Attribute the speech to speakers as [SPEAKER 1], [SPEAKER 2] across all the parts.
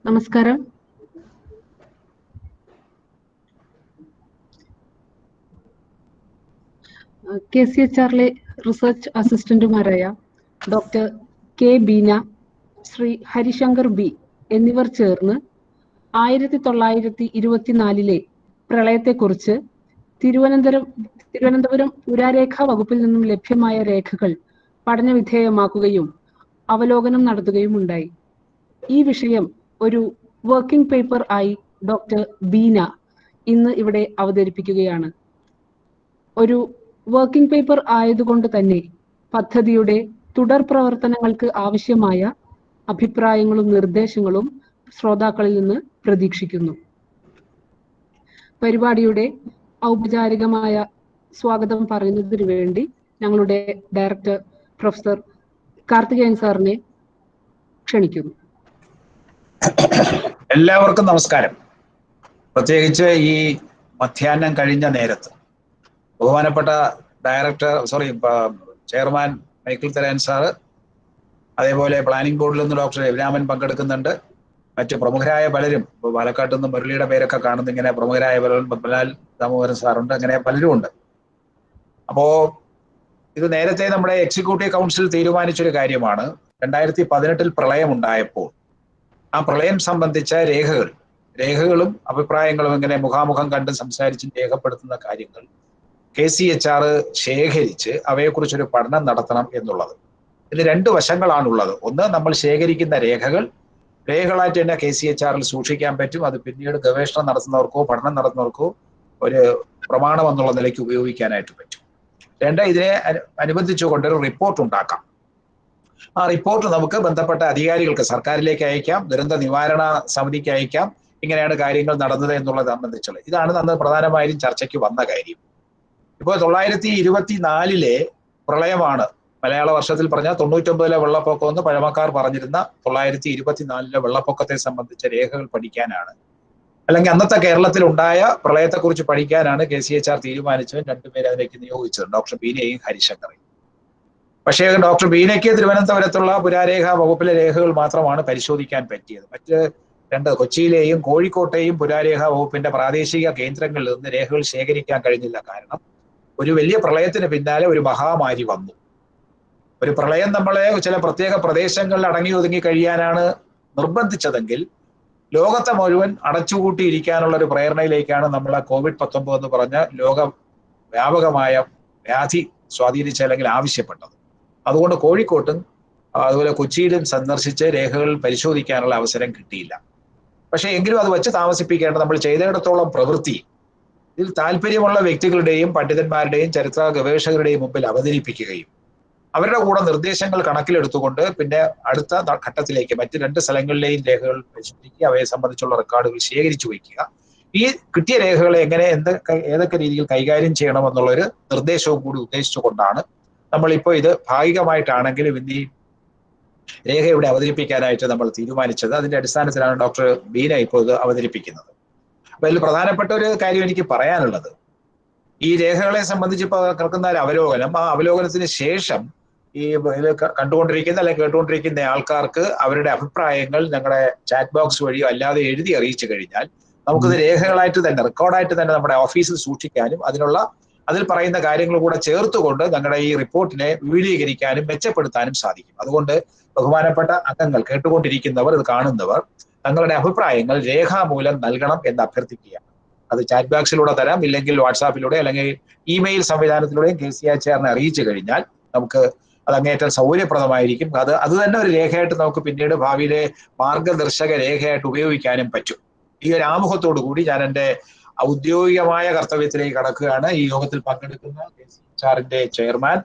[SPEAKER 1] നമസ്കാരം. KCHRലെ റിസർച്ച് അസിസ്റ്റന്റുമാരായ doctor K Beena, Shri Harishankar B എന്നിവർ ചേർന്ന് 1924 പ്രളയത്തെക്കുറിച്ച് തിരുവനന്തപുരം പുരാരേഖാ വകുപ്പിൽ നിന്നും ലഭ്യമായ രേഖകൾ പഠനവിധേയമാക്കുകയും അവലോകനം നടത്തുകയും ഉണ്ടായി. ഈ വിഷയം ഒരു വർക്കിംഗ് പേപ്പർ ആയി ഡോക്ടർ ബീന ഇന്ന് ഇവിടെ അവതരിപ്പിക്കുകയാണ്. ഒരു വർക്കിംഗ് പേപ്പർ ആയതുകൊണ്ട് തന്നെ പദ്ധതിയുടെ തുടർ പ്രവർത്തനങ്ങൾക്ക് ആവശ്യമായ അഭിപ്രായങ്ങളും നിർദ്ദേശങ്ങളും ശ്രോതാക്കളിൽ നിന്ന് പ്രതീക്ഷിക്കുന്നു. പരിപാടിയുടെ ഔപചാരികമായ സ്വാഗതം പറയുന്നതിനു വേണ്ടി ഞങ്ങളുടെ ഡയറക്ടർ പ്രൊഫസർ കാർത്തികേയൻ സാറിനെ ക്ഷണിക്കുന്നു.
[SPEAKER 2] എല്ലാവർക്കും നമസ്കാരം. പ്രത്യേകിച്ച് ഈ മധ്യാഹ്നം കഴിഞ്ഞ നേരത്ത് ബഹുമാനപ്പെട്ട ചെയർമാൻ മൈക്കിൾ തരാൻ സാറ്, അതേപോലെ പ്ലാനിംഗ് ബോർഡിൽ നിന്ന് ഡോക്ടർ രവിരാമൻ പങ്കെടുക്കുന്നുണ്ട്. മറ്റ് പ്രമുഖരായ പലരും, പാലക്കാട്ട് നിന്ന് മുരളിയുടെ പേരൊക്കെ കാണുന്ന ഇങ്ങനെ പ്രമുഖരായ പലരും, പത്മലാൽ ദാമോദരൻ സാറുണ്ട്, അങ്ങനെ പലരും ഉണ്ട്. അപ്പോ ഇത് നേരത്തെ നമ്മുടെ എക്സിക്യൂട്ടീവ് കൗൺസിൽ തീരുമാനിച്ചൊരു കാര്യമാണ്. 2018 പ്രളയം ഉണ്ടായപ്പോൾ ആ പ്രളയം സംബന്ധിച്ച രേഖകളും അഭിപ്രായങ്ങളും ഇങ്ങനെ മുഖാമുഖം കണ്ട് സംസാരിച്ചും രേഖപ്പെടുത്തുന്ന കാര്യങ്ങൾ KCHR ശേഖരിച്ച് അവയെക്കുറിച്ചൊരു പഠനം നടത്തണം എന്നുള്ളത്. ഇതിൽ 2 വശങ്ങളാണുള്ളത്. ഒന്ന്, നമ്മൾ ശേഖരിക്കുന്ന രേഖകളായിട്ട് തന്നെ KCHRൽ സൂക്ഷിക്കാൻ പറ്റും. അത് പിന്നീട് ഗവേഷണം നടത്തുന്നവർക്കോ പഠനം നടത്തുന്നവർക്കോ ഒരു പ്രമാണം എന്നുള്ള നിലയ്ക്ക് ഉപയോഗിക്കാനായിട്ട് പറ്റും. 2, ഇതിനെ അനുബന്ധിച്ചുകൊണ്ടൊരു റിപ്പോർട്ട് ഉണ്ടാക്കാം. ആ റിപ്പോർട്ട് നമുക്ക് ബന്ധപ്പെട്ട അധികാരികൾക്ക്, സർക്കാരിലേക്ക് അയക്കാം, ദുരന്ത നിവാരണ സമിതിക്ക് അയക്കാം. ഇങ്ങനെയാണ് കാര്യങ്ങൾ നടന്നത് എന്നുള്ളത് സംബന്ധിച്ചുള്ളത്. ഇതാണ് അന്ന് പ്രധാനമായും ചർച്ചയ്ക്ക് വന്ന കാര്യം. ഇപ്പോൾ 1924 പ്രളയമാണ്. മലയാള വർഷത്തിൽ പറഞ്ഞാൽ 99 വെള്ളപ്പൊക്കം എന്ന് പഴമക്കാർ പറഞ്ഞിരുന്ന 1924 വെള്ളപ്പൊക്കത്തെ സംബന്ധിച്ച രേഖകൾ പഠിക്കാനാണ്, അല്ലെങ്കിൽ അന്നത്തെ കേരളത്തിൽ ഉണ്ടായ പ്രളയത്തെക്കുറിച്ച് പഠിക്കാനാണ് KCHR തീരുമാനിച്ചത്. 2 പേരെ അതിലേക്ക് നിയോഗിച്ചത്, ഡോക്ടർ ബീനയും ഹരിശങ്കറയും. പക്ഷേ ഡോക്ടർ ബീനയ്ക്ക് തിരുവനന്തപുരത്തുള്ള പുരാരേഖാ വകുപ്പിലെ രേഖകൾ മാത്രമാണ് പരിശോധിക്കാൻ പറ്റിയത്. മറ്റ് 2 കൊച്ചിയിലെയും കോഴിക്കോട്ടെയും പുരാരേഖാ വകുപ്പിന്റെ പ്രാദേശിക കേന്ദ്രങ്ങളിൽ നിന്ന് രേഖകൾ ശേഖരിക്കാൻ കഴിഞ്ഞില്ല. കാരണം ഒരു വലിയ പ്രളയത്തിന് പിന്നാലെ ഒരു മഹാമാരി വന്നു. ഒരു പ്രളയം നമ്മളെ ചില പ്രത്യേക പ്രദേശങ്ങളിൽ അടങ്ങി ഒതുങ്ങി കഴിയാനാണ് നിർബന്ധിച്ചതെങ്കിൽ ലോകത്തെ മുഴുവൻ അടച്ചുകൂട്ടിയിരിക്കാനുള്ള ഒരു പ്രേരണയിലേക്കാണ് നമ്മളെ COVID-19 എന്ന് പറഞ്ഞ ലോകവ്യാപകമായ വ്യാധി സ്വാധീനിച്ച അല്ലെങ്കിൽ ആവശ്യപ്പെട്ടത്. അതുകൊണ്ട് കോഴിക്കോട്ടും അതുപോലെ കൊച്ചിയിലും സന്ദർശിച്ച് രേഖകൾ പരിശോധിക്കാനുള്ള അവസരം കിട്ടിയില്ല. പക്ഷേ എങ്കിലും അത് വെച്ച് താമസിപ്പിക്കേണ്ട നമ്മൾ ചെയ്തിടത്തോളം പ്രവൃത്തി ഇതിൽ താല്പര്യമുള്ള വ്യക്തികളുടെയും പണ്ഡിതന്മാരുടെയും ചരിത്ര ഗവേഷകരുടെയും മുമ്പിൽ അവതരിപ്പിക്കുകയും അവരുടെ കൂടെ നിർദ്ദേശങ്ങൾ കണക്കിലെടുത്തുകൊണ്ട് പിന്നെ അടുത്ത ഘട്ടത്തിലേക്ക് മറ്റ് 2 സ്ഥലങ്ങളിലെയും രേഖകൾ പരിശോധിക്കുക, അവയെ സംബന്ധിച്ചുള്ള റെക്കോർഡുകൾ ശേഖരിച്ചു വയ്ക്കുക, ഈ കിട്ടിയ രേഖകളെ എങ്ങനെ ഏതൊക്കെ രീതിയിൽ കൈകാര്യം ചെയ്യണമെന്നുള്ളൊരു നിർദ്ദേശവും കൂടി ഉദ്ദേശിച്ചുകൊണ്ടാണ് നമ്മളിപ്പോൾ ഇത് ഭാഗികമായിട്ടാണെങ്കിലും ഇന്ന് ഈ രേഖ ഇവിടെ അവതരിപ്പിക്കാനായിട്ട് നമ്മൾ തീരുമാനിച്ചത്. അതിന്റെ അടിസ്ഥാനത്തിലാണ് ഡോക്ടർ ബീന ഇപ്പോൾ ഇത് അവതരിപ്പിക്കുന്നത്. അപ്പൊ ഇതിൽ പ്രധാനപ്പെട്ട ഒരു കാര്യം എനിക്ക് പറയാനുള്ളത്, ഈ രേഖകളെ സംബന്ധിച്ച് ഇപ്പോൾ കേൾക്കുന്ന ഒരു അവലോകനം, ആ അവലോകനത്തിന് ശേഷം ഈ കണ്ടുകൊണ്ടിരിക്കുന്ന അല്ലെങ്കിൽ കേട്ടുകൊണ്ടിരിക്കുന്ന ആൾക്കാർക്ക് അവരുടെ അഭിപ്രായങ്ങൾ ഞങ്ങളുടെ ചാറ്റ് ബോക്സ് വഴിയോ അല്ലാതെ എഴുതി അറിയിച്ചു കഴിഞ്ഞാൽ നമുക്കിത് രേഖകളായിട്ട് തന്നെ, റെക്കോർഡായിട്ട് തന്നെ നമ്മുടെ ഓഫീസിൽ സൂക്ഷിക്കാനും അതിൽ പറയുന്ന കാര്യങ്ങൾ കൂടെ ചേർത്തുകൊണ്ട് ഞങ്ങളുടെ ഈ റിപ്പോർട്ടിനെ വിപുലീകരിക്കാനും മെച്ചപ്പെടുത്താനും സാധിക്കും. അതുകൊണ്ട് ബഹുമാനപ്പെട്ട അംഗങ്ങൾ, കേട്ടുകൊണ്ടിരിക്കുന്നവർ, ഇത് കാണുന്നവർ തങ്ങളുടെ അഭിപ്രായങ്ങൾ രേഖാമൂലം നൽകണം എന്ന് അഭ്യർത്ഥിക്കുകയാണ്. അത് ചാറ്റ് ബോക്സിലൂടെ തരാം, ഇല്ലെങ്കിൽ വാട്സാപ്പിലൂടെ അല്ലെങ്കിൽ ഇമെയിൽ സംവിധാനത്തിലൂടെയും KCHRനെ അറിയിച്ചു കഴിഞ്ഞാൽ നമുക്ക് അത് അങ്ങേയറ്റം സൗകര്യപ്രദമായിരിക്കും. അത് തന്നെ ഒരു രേഖയായിട്ട് നമുക്ക് പിന്നീട് ഭാവിയിലെ മാർഗദർശക രേഖയായിട്ട് ഉപയോഗിക്കാനും പറ്റും. ഈ ഒരു ആമുഖത്തോടു കൂടി ഞാൻ എൻ്റെ ഔദ്യോഗികമായ കർത്തവ്യത്തിലേക്ക് കടക്കുകയാണ്. ഈ യോഗത്തിൽ പങ്കെടുക്കുന്ന KCHRന്റെ ചെയർമാൻ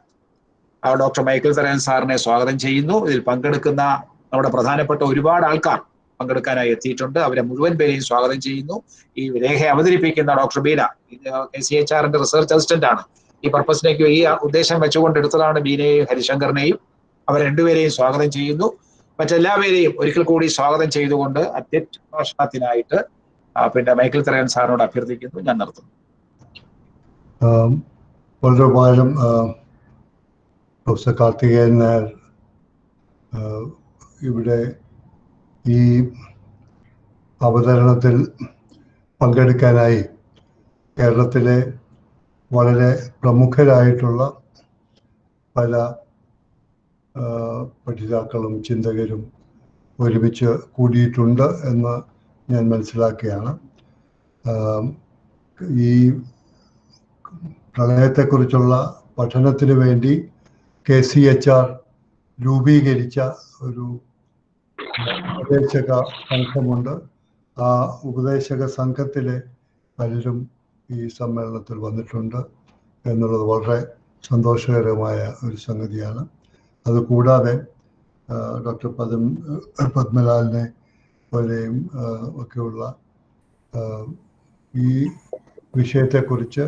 [SPEAKER 2] ഡോക്ടർ മൈക്കിൾ തരാൻ സാറിനെ സ്വാഗതം ചെയ്യുന്നു. ഇതിൽ പങ്കെടുക്കുന്ന നമ്മുടെ പ്രധാനപ്പെട്ട ഒരുപാട് ആൾക്കാർ പങ്കെടുക്കാനായി എത്തിയിട്ടുണ്ട്. അവരെ മുഴുവൻ പേരെയും സ്വാഗതം ചെയ്യുന്നു. ഈ രേഖ അവതരിപ്പിക്കുന്ന ഡോക്ടർ ബീന KCHRന്റെ റിസർച്ച് അസിസ്റ്റന്റ് ആണ്. ഈ പർപ്പസിലേക്ക് ഈ ഉദ്ദേശം വെച്ചുകൊണ്ട് എടുത്തതാണ് ബീനയെയും ഹരിശങ്കറിനെയും. അവർ 2 പേരെയും സ്വാഗതം ചെയ്യുന്നു. മറ്റെല്ലാവരെയും ഒരിക്കൽ കൂടി സ്വാഗതം ചെയ്തുകൊണ്ട് അധ്യക്ഷ ഭാഷണത്തിനായിട്ട് പിന്നെ മൈക്കിൾ തരാൻ സാറിനോട് അഭ്യർത്ഥിക്കുന്നു. ഞാൻ നിർത്തുന്നു.
[SPEAKER 3] വളരെ ഉപകാരം പ്രൊഫസർ കാർത്തികേയൻ നായർ ഇവിടെ ഈ അവതരണത്തിൽ പങ്കെടുക്കാനായി കേരളത്തിലെ വളരെ പ്രമുഖരായിട്ടുള്ള പല പഠിതാക്കളും ചിന്തകരും ഒരുമിച്ച് കൂടിയിട്ടുണ്ട് എന്ന് ഞാൻ മനസ്സിലാക്കുകയാണ്. ഈ പ്രളയത്തെക്കുറിച്ചുള്ള പഠനത്തിന് വേണ്ടി KCHR രൂപീകരിച്ച ഒരു ഉപദേശക സംഘമുണ്ട്. ആ ഉപദേശക സംഘത്തിലെ പലരും ഈ സമ്മേളനത്തിൽ വന്നിട്ടുണ്ട് എന്നുള്ളത് വളരെ സന്തോഷകരമായ ഒരു സംഗതിയാണ്. അതുകൂടാതെ ഡോക്ടർ പത്മലാലിനെ പോലെയും ഒക്കെയുള്ള ഈ വിഷയത്തെക്കുറിച്ച്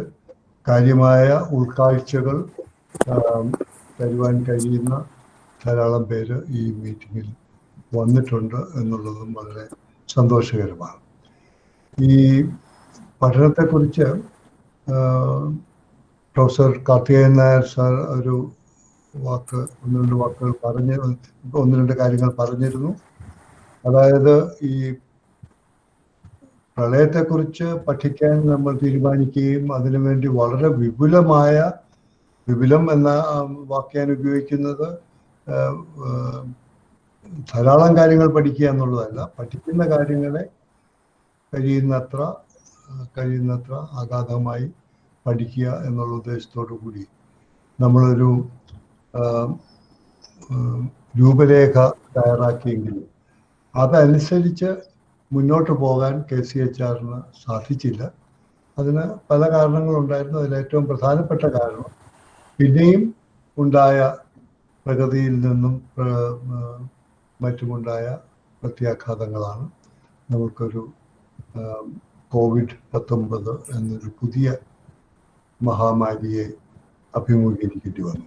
[SPEAKER 3] കാര്യമായ ഉൾക്കാഴ്ചകൾ തരുവാൻ കഴിയുന്ന ധാരാളം പേര് ഈ മീറ്റിങ്ങിൽ വന്നിട്ടുണ്ട് എന്നുള്ളതും വളരെ സന്തോഷകരമാണ്. ഈ പഠനത്തെക്കുറിച്ച് പ്രൊഫസർ കാർത്തികേയൻ നായർ സാർ ഒന്ന് രണ്ട് കാര്യങ്ങൾ പറഞ്ഞിരുന്നു. അതായത് ഈ പ്രളയത്തെക്കുറിച്ച് പഠിക്കാൻ നമ്മൾ തീരുമാനിക്കുകയും അതിനുവേണ്ടി വളരെ വിപുലം എന്ന വാക്യാൻ ഉപയോഗിക്കുന്നത് ധാരാളം കാര്യങ്ങൾ പഠിക്കുക എന്നുള്ളതല്ല, പഠിക്കുന്ന കാര്യങ്ങളെ കഴിയുന്നത്ര അഗാധമായി പഠിക്കുക എന്നുള്ള ഉദ്ദേശത്തോടു കൂടി നമ്മളൊരു രൂപരേഖ തയ്യാറാക്കിയെങ്കിലും അതനുസരിച്ച് മുന്നോട്ട് പോകാൻ KCHRന് സാധിച്ചില്ല. അതിന് പല കാരണങ്ങളുണ്ടായിരുന്നു. അതിലേറ്റവും പ്രധാനപ്പെട്ട കാരണം പിന്നെയും ഉണ്ടായ പ്രകൃതിയിൽ നിന്നും മറ്റുമുണ്ടായ പ്രത്യാഘാതങ്ങളാണ്. നമുക്കൊരു COVID-19 എന്നൊരു പുതിയ മഹാമാരിയെ അഭിമുഖീകരിക്കേണ്ടി വന്നു.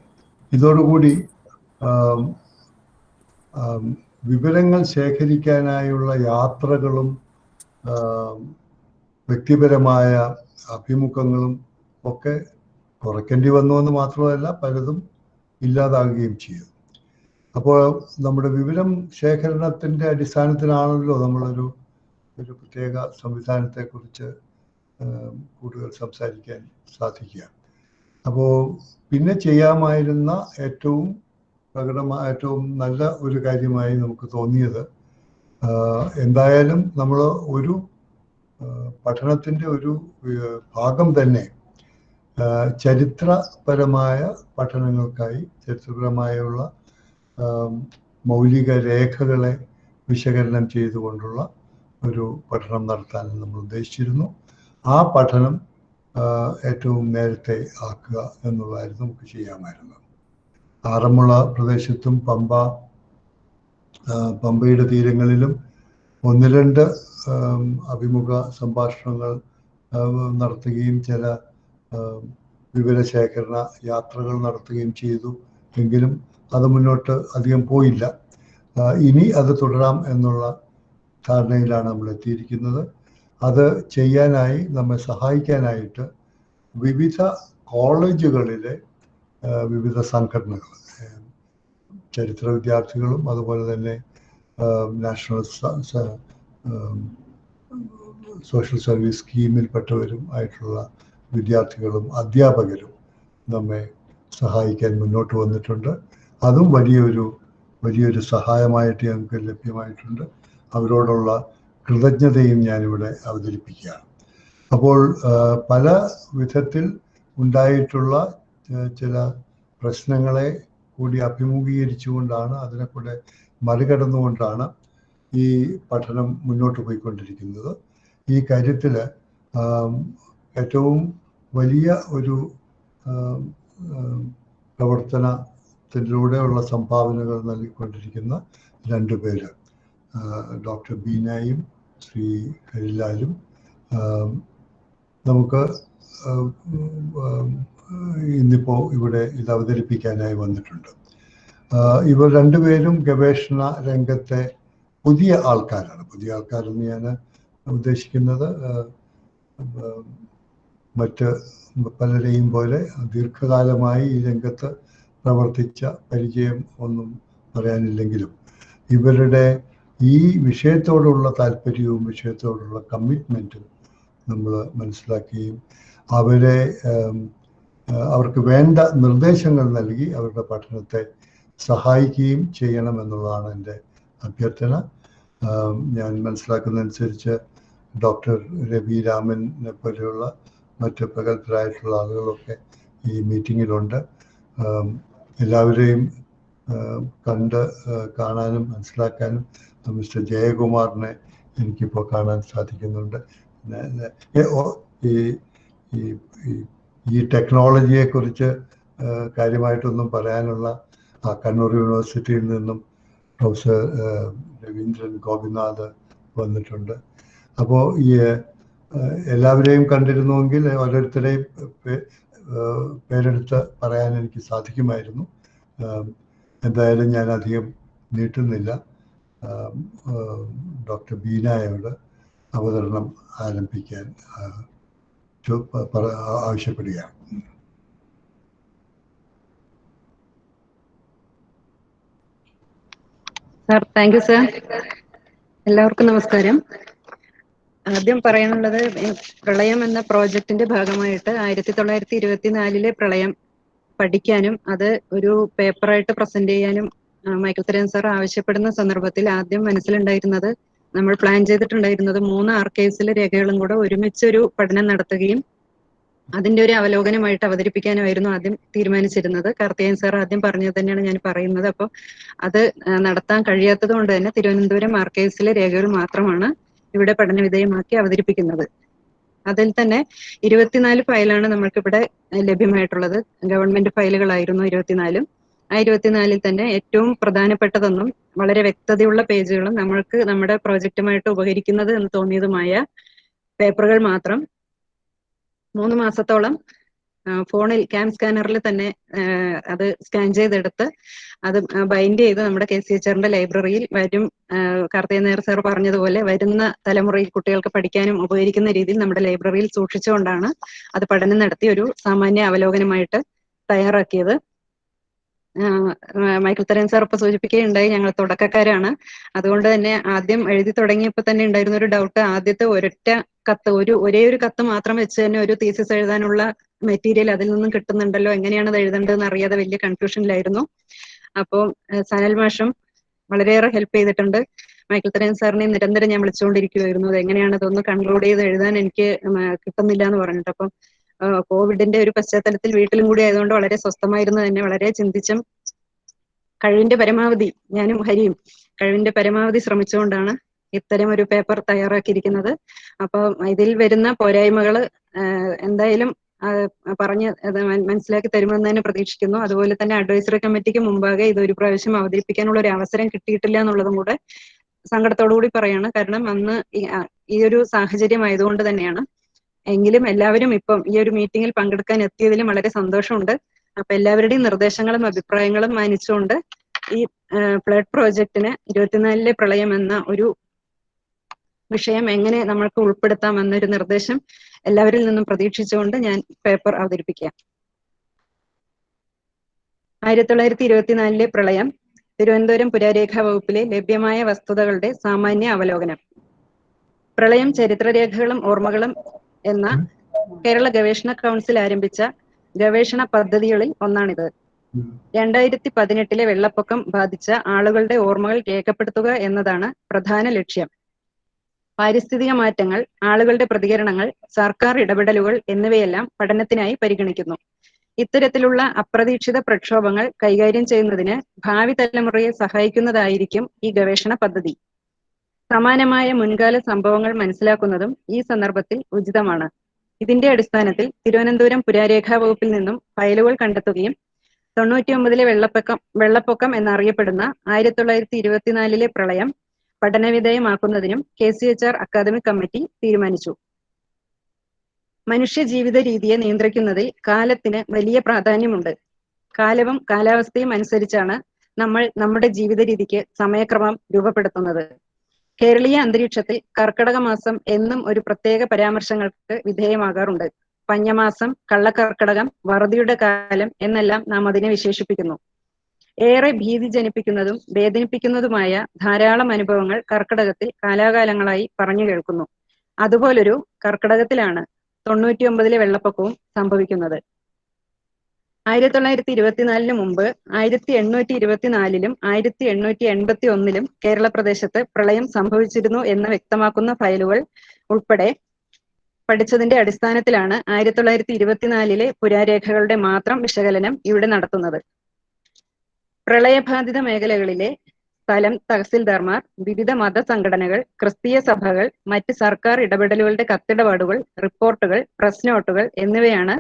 [SPEAKER 3] ഇതോടുകൂടി വിവരങ്ങൾ ശേഖരിക്കാനായുള്ള യാത്രകളും വ്യക്തിപരമായ അഭിമുഖങ്ങളും ഒക്കെ കുറയ്ക്കേണ്ടി വന്നു എന്ന് മാത്രമല്ല, പലതും ഇല്ലാതാകുകയും ചെയ്തു. അപ്പോൾ നമ്മുടെ വിവരം ശേഖരണത്തിൻ്റെ അടിസ്ഥാനത്തിലാണല്ലോ നമ്മളൊരു പ്രത്യേക സംവിധാനത്തെക്കുറിച്ച് കൂടുതൽ സംസാരിക്കാൻ സാധിക്കുക. അപ്പോൾ പിന്നെ ചെയ്യാമായിരുന്ന ഏറ്റവും നല്ല ഒരു കാര്യമായി നമുക്ക് തോന്നിയത്, എന്തായാലും നമ്മൾ ഒരു പഠനത്തിൻ്റെ ഒരു ഭാഗം തന്നെ ചരിത്രപരമായ പഠനങ്ങൾക്കായി ചരിത്രപരമായുള്ള മൗലിക രേഖകളെ വിശകലനം ചെയ്തുകൊണ്ടുള്ള ഒരു പഠനം നടത്താൻ നമ്മൾ ഉദ്ദേശിച്ചിരുന്നു. ആ പഠനം ഏറ്റവും നേരത്തെ ആക്കുക എന്നുള്ളതായിരുന്നു നമുക്ക് ചെയ്യാമായിരുന്നത്. ആറന്മുള പ്രദേശത്തും പമ്പയുടെ തീരങ്ങളിലും 1-2 അഭിമുഖ സംഭാഷണങ്ങൾ നടത്തുകയും ചില വിവരശേഖരണ യാത്രകൾ നടത്തുകയും ചെയ്തു. എങ്കിലും അത് മുന്നോട്ട് അധികം പോയില്ല. ഇനി അത് തുടരാം എന്നുള്ള ധാരണയിലാണ് നമ്മൾ എത്തിയിരിക്കുന്നത്. അത് ചെയ്യാനായി നമ്മെ സഹായിക്കാനായിട്ട് വിവിധ കോളേജുകളിലെ വിവിധ സംഘടനകൾ, ചരിത്ര വിദ്യാർത്ഥികളും അതുപോലെ തന്നെ നാഷണൽ സോഷ്യൽ സർവീസ് സ്കീമിൽപ്പെട്ടവരും ആയിട്ടുള്ള വിദ്യാർത്ഥികളും അധ്യാപകരും നമ്മെ സഹായിക്കാൻ മുന്നോട്ട് വന്നിട്ടുണ്ട്. അതും വലിയൊരു സഹായമായിട്ട് ഞങ്ങൾക്ക് ലഭ്യമായിട്ടുണ്ട്. അവരോടുള്ള കൃതജ്ഞതയും ഞാനിവിടെ അവതരിപ്പിക്കുകയാണ്. അപ്പോൾ പല വിധത്തിൽ ഉണ്ടായിട്ടുള്ള ചില പ്രശ്നങ്ങളെ കൂടി അഭിമുഖീകരിച്ചുകൊണ്ടാണ്, അതിനെ കൂടെ മറികടന്നുകൊണ്ടാണ് ഈ പഠനം മുന്നോട്ട് പോയിക്കൊണ്ടിരിക്കുന്നത്. ഈ കാര്യത്തിൽ ഏറ്റവും വലിയ ഒരു പ്രവർത്തനത്തിലൂടെയുള്ള സംഭാവനകൾ നൽകിക്കൊണ്ടിരിക്കുന്ന 2 പേര്, ഡോക്ടർ ബീനയും ശ്രീ ഹരിലാലും നമുക്ക് ഇന്നിപ്പോൾ ഇവിടെ ഇത് അവതരിപ്പിക്കാനായി വന്നിട്ടുണ്ട്. ഇവർ 2 പേരും ഗവേഷണ രംഗത്തെ പുതിയ ആൾക്കാരാണ്. പുതിയ ആൾക്കാരെന്ന് ഞാൻ ഉദ്ദേശിക്കുന്നത് മറ്റ് പലരെയും പോലെ ദീർഘകാലമായി ഈ രംഗത്ത് പ്രവർത്തിച്ച പരിചയം ഒന്നും പറയാനില്ലെങ്കിലും ഇവരുടെ ഈ വിഷയത്തോടുള്ള താല്പര്യവും വിഷയത്തോടുള്ള കമ്മിറ്റ്മെൻറ്റും നമ്മൾ മനസ്സിലാക്കുകയും അവർക്ക് വേണ്ട നിർദ്ദേശങ്ങൾ നൽകി അവരുടെ പഠനത്തെ സഹായിക്കുകയും ചെയ്യണമെന്നുള്ളതാണ് എൻ്റെ അഭ്യർത്ഥന. ഞാൻ മനസ്സിലാക്കുന്നതനുസരിച്ച് ഡോക്ടർ രവി രാമനെ പോലെയുള്ള മറ്റ് പ്രഗത്ഭരായിട്ടുള്ള ആളുകളൊക്കെ ഈ മീറ്റിങ്ങിലുണ്ട്. എല്ലാവരെയും കാണാനും മനസ്സിലാക്കാനും മിസ്റ്റർ ജയകുമാറിനെ എനിക്കിപ്പോൾ കാണാൻ സാധിക്കുന്നുണ്ട്. ഈ ടെക്നോളജിയെക്കുറിച്ച് കാര്യമായിട്ടൊന്നും പറയാനുള്ള കണ്ണൂർ യൂണിവേഴ്സിറ്റിയിൽ നിന്നും പ്രൊഫസർ രവീന്ദ്രൻ ഗോപിനാഥ് വന്നിട്ടുണ്ട്. അപ്പോൾ ഈ എല്ലാവരെയും കണ്ടിരുന്നുവെങ്കിൽ ഓരോരുത്തരെയും പേരെടുത്ത് പറയാൻ എനിക്ക് സാധിക്കുമായിരുന്നു. എന്തായാലും ഞാൻ അധികം നീട്ടുന്നില്ല. ഡോക്ടർ ബീനായോട് അവതരണം ആരംഭിക്കാൻ ആവശ്യപ്പെടുകയാണ്.
[SPEAKER 4] Sir, thank you sir. എല്ലാവർക്കും നമസ്കാരം. ആദ്യം പറയാനുള്ളത്, പ്രളയം എന്ന പ്രോജക്റ്റിന്റെ ഭാഗമായിട്ട് 1924 പ്രളയം പഠിക്കാനും അത് ഒരു പേപ്പറായിട്ട് പ്രസന്റ് ചെയ്യാനും മൈക്കിൾ തരൻ സാർ ആവശ്യപ്പെടുന്ന സന്ദർഭത്തിൽ ആദ്യം മനസ്സിലുണ്ടായിരുന്നത്, നമ്മൾ പ്ലാൻ ചെയ്തിട്ടുണ്ടായിരുന്നത് 3 ആർക്കൈവ്സിലെ രേഖകളും കൂടെ ഒരുമിച്ചൊരു പഠനം നടത്തുകയും അതിന്റെ ഒരു അവലോകനമായിട്ട് അവതരിപ്പിക്കാനുമായിരുന്നു ആദ്യം തീരുമാനിച്ചിരുന്നത്. കാർത്തികേയൻ സാർ ആദ്യം പറഞ്ഞത് തന്നെയാണ് ഞാൻ പറയുന്നത്. അപ്പോൾ അത് നടത്താൻ കഴിയാത്തത് കൊണ്ട് തന്നെ തിരുവനന്തപുരം ആർക്കൈവ്സിലെ രേഖകൾ മാത്രമാണ് ഇവിടെ പഠന വിധേയമാക്കി അവതരിപ്പിക്കുന്നത്. അതിൽ തന്നെ 24 ഫയലാണ് നമ്മൾക്കിവിടെ ലഭ്യമായിട്ടുള്ളത്. ഗവൺമെന്റ് ഫയലുകളായിരുന്നു 24. ആ 24-ൽ തന്നെ ഏറ്റവും പ്രധാനപ്പെട്ടതെന്നും വളരെ വ്യക്തതയുള്ള പേജുകളും നമ്മൾക്ക് നമ്മുടെ പ്രോജക്റ്റുമായിട്ട് ഉപകരിക്കുന്നത് എന്ന് തോന്നിയതുമായ പേപ്പറുകൾ മാത്രം 3 മാസത്തോളം ഫോണിൽ ക്യാം സ്കാനറിൽ തന്നെ അത് സ്കാൻ ചെയ്തെടുത്ത് അത് ബൈൻഡ് ചെയ്ത് നമ്മുടെ KCHR ലൈബ്രറിയിൽ വരും. കാർത്തികേയൻ നായർ സാർ പറഞ്ഞതുപോലെ വരുന്ന തലമുറയിൽ കുട്ടികൾക്ക് പഠിക്കാനും ഉപകരിക്കുന്ന രീതിയിൽ നമ്മുടെ ലൈബ്രറിയിൽ സൂക്ഷിച്ചുകൊണ്ടാണ് അത് പഠനം നടത്തി ഒരു സാമാന്യ അവലോകനമായിട്ട് തയ്യാറാക്കിയത്. മൈക്കിൾ തരൻ സാർ ഇപ്പൊ സൂചിപ്പിക്കുകയുണ്ടായി, ഞങ്ങൾ തുടക്കക്കാരാണ്. അതുകൊണ്ട് തന്നെ ആദ്യം എഴുതി തുടങ്ങിയപ്പോൾ തന്നെ ഉണ്ടായിരുന്ന ഒരു ഡൗട്ട്, ആദ്യത്തെ ഒരൊറ്റ കത്ത്, ഒരേ ഒരു കത്ത് മാത്രം വെച്ച് തന്നെ ഒരു തീസിസ് എഴുതാനുള്ള മെറ്റീരിയൽ അതിൽ നിന്നും കിട്ടുന്നുണ്ടല്ലോ, എങ്ങനെയാണ് അത് എഴുതേണ്ടതെന്ന് അറിയാതെ വലിയ കൺഫ്യൂഷനിലായിരുന്നു. അപ്പോൾ സനൽ മാഷും വളരെയേറെ ഹെൽപ്പ് ചെയ്തിട്ടുണ്ട്. മൈക്കിൾ തരൻ സാറിനെ നിരന്തരം ഞാൻ വിളിച്ചുകൊണ്ടിരിക്കുമായിരുന്നു, അത് എങ്ങനെയാണ് അതൊന്ന് കൺക്ലൂഡ് ചെയ്ത് എഴുതാൻ എനിക്ക് കിട്ടുന്നില്ല എന്ന് പറഞ്ഞിട്ട്. അപ്പം കോവിഡിന്റെ ഒരു പശ്ചാത്തലത്തിൽ വീട്ടിലും കൂടി ആയതുകൊണ്ട് വളരെ സ്വസ്ഥമായിരുന്നു തന്നെ. വളരെ ചിന്തിച്ചും കഴിവിന്റെ പരമാവധി ഞാനും ഹരിയും കഴിവിന്റെ പരമാവധി ശ്രമിച്ചുകൊണ്ടാണ് ഇത്തരം ഒരു പേപ്പർ തയ്യാറാക്കിയിരിക്കുന്നത്. അപ്പൊ ഇതിൽ വരുന്ന പോരായ്മകള് എന്തായാലും പറഞ്ഞ് മനസ്സിലാക്കി തരുമെന്ന് തന്നെ പ്രതീക്ഷിക്കുന്നു. അതുപോലെ തന്നെ അഡ്വൈസറി കമ്മിറ്റിക്ക് മുമ്പാകെ ഇതൊരു പ്രാവശ്യം അവതരിപ്പിക്കാനുള്ള ഒരു അവസരം കിട്ടിയിട്ടില്ല എന്നുള്ളതും കൂടെ സങ്കടത്തോടു കൂടി പറയാണ്. കാരണം അന്ന് ഈ ഒരു സാഹചര്യം ആയതുകൊണ്ട് തന്നെയാണ്. എങ്കിലും എല്ലാവരും ഇപ്പം ഈ ഒരു മീറ്റിംഗിൽ പങ്കെടുക്കാൻ എത്തിയതിലും വളരെ സന്തോഷമുണ്ട്. അപ്പൊ എല്ലാവരുടെയും നിർദ്ദേശങ്ങളും അഭിപ്രായങ്ങളും മാനിച്ചുകൊണ്ട് ഈ ഫ്ലഡ് പ്രോജക്റ്റിന് 24-ലെ പ്രളയം എന്ന ഒരു വിഷയം എങ്ങനെ നമ്മൾക്ക് ഉൾപ്പെടുത്താം എന്നൊരു നിർദ്ദേശം എല്ലാവരിൽ നിന്നും പ്രതീക്ഷിച്ചുകൊണ്ട് ഞാൻ പേപ്പർ അവതരിപ്പിക്കാം. 1924-ലെ പ്രളയം, തിരുവനന്തപുരം പുരാരേഖാ വകുപ്പിലെ ലഭ്യമായ വസ്തുതകളുടെ സാമാന്യ അവലോകനം. പ്രളയം ചരിത്രരേഖകളും ഓർമ്മകളും എന്ന കേരള ഗവേഷണ കൗൺസിൽ ആരംഭിച്ച ഗവേഷണ പദ്ധതികളിൽ ഒന്നാണിത്. 2018-ലെ വെള്ളപ്പൊക്കം ബാധിച്ച ആളുകളുടെ ഓർമ്മകൾ രേഖപ്പെടുത്തുക എന്നതാണ് പ്രധാന ലക്ഷ്യം. പാരിസ്ഥിതിക മാറ്റങ്ങൾ, ആളുകളുടെ പ്രതികരണങ്ങൾ, സർക്കാർ ഇടപെടലുകൾ എന്നിവയെല്ലാം പഠനത്തിനായി പരിഗണിക്കുന്നു. ഇത്തരത്തിലുള്ള അപ്രതീക്ഷിത പ്രക്ഷോഭങ്ങൾ കൈകാര്യം ചെയ്യുന്നതിന് ഭാവി തലമുറയെ സഹായിക്കുന്നതായിരിക്കും ഈ ഗവേഷണ പദ്ധതി. സമാനമായ മുൻകാല സംഭവങ്ങൾ മനസ്സിലാക്കുന്നതും ഈ സന്ദർഭത്തിൽ ഉചിതമാണ്. ഇതിന്റെ അടിസ്ഥാനത്തിൽ തിരുവനന്തപുരം പുരാരേഖാ വകുപ്പിൽ നിന്നും ഫയലുകൾ കണ്ടെത്തുകയും 99-ലെ വെള്ളപ്പൊക്കം എന്നറിയപ്പെടുന്ന 1924-ലെ പ്രളയം പഠനവിധേയമാക്കുന്നതിനും KCHR അക്കാദമിക് കമ്മിറ്റി തീരുമാനിച്ചു. മനുഷ്യ ജീവിത രീതിയെ നിയന്ത്രിക്കുന്നതിൽ കാലത്തിന് വലിയ പ്രാധാന്യമുണ്ട്. കാലവും കാലാവസ്ഥയും അനുസരിച്ചാണ് നമ്മൾ നമ്മുടെ ജീവിത രീതിക്ക് സമയക്രമം രൂപപ്പെടുത്തുന്നത്. കേരളീയ അന്തരീക്ഷത്തിൽ കർക്കടക മാസം എന്നും ഒരു പ്രത്യേക പരാമർശങ്ങൾക്ക് വിധേയമാകാറുണ്ട്. പഞ്ഞമാസം, കള്ളക്കർക്കടകം, വറുതിയുടെ കാലം എന്നെല്ലാം നാം അതിനെ വിശേഷിപ്പിക്കുന്നു. ഏറെ ഭീതി ജനിപ്പിക്കുന്നതും വേദനിപ്പിക്കുന്നതുമായ ധാരാളം അനുഭവങ്ങൾ കർക്കടകത്തിൽ കാലാകാലങ്ങളായി പറഞ്ഞു കേൾക്കുന്നു. അതുപോലൊരു കർക്കടകത്തിലാണ് 99-ലെ വെള്ളപ്പൊക്കവും സംഭവിക്കുന്നത്. 1924 മുമ്പ് 1824-ലും 1881-ലും കേരള പ്രദേശത്ത് പ്രളയം സംഭവിച്ചിരുന്നു എന്ന് വ്യക്തമാക്കുന്ന ഫയലുകൾ ഉൾപ്പെടെ പഠിച്ചതിന്റെ അടിസ്ഥാനത്തിലാണ് 1924-ലെ പുരാരേഖകളുടെ മാത്രം വിശകലനം ഇവിടെ നടത്തുന്നത്. പ്രളയബാധിത മേഖലകളിലെ സ്ഥലം തഹസിൽദാർമാർ, വിവിധ മതസംഘടനകൾ, ക്രിസ്തീയ സഭകൾ, മറ്റ് സർക്കാർ ഇടപെടലുകളുടെ കത്തിടപാടുകൾ, റിപ്പോർട്ടുകൾ, പ്രസ് നോട്ടുകൾ എന്നിവയാണ്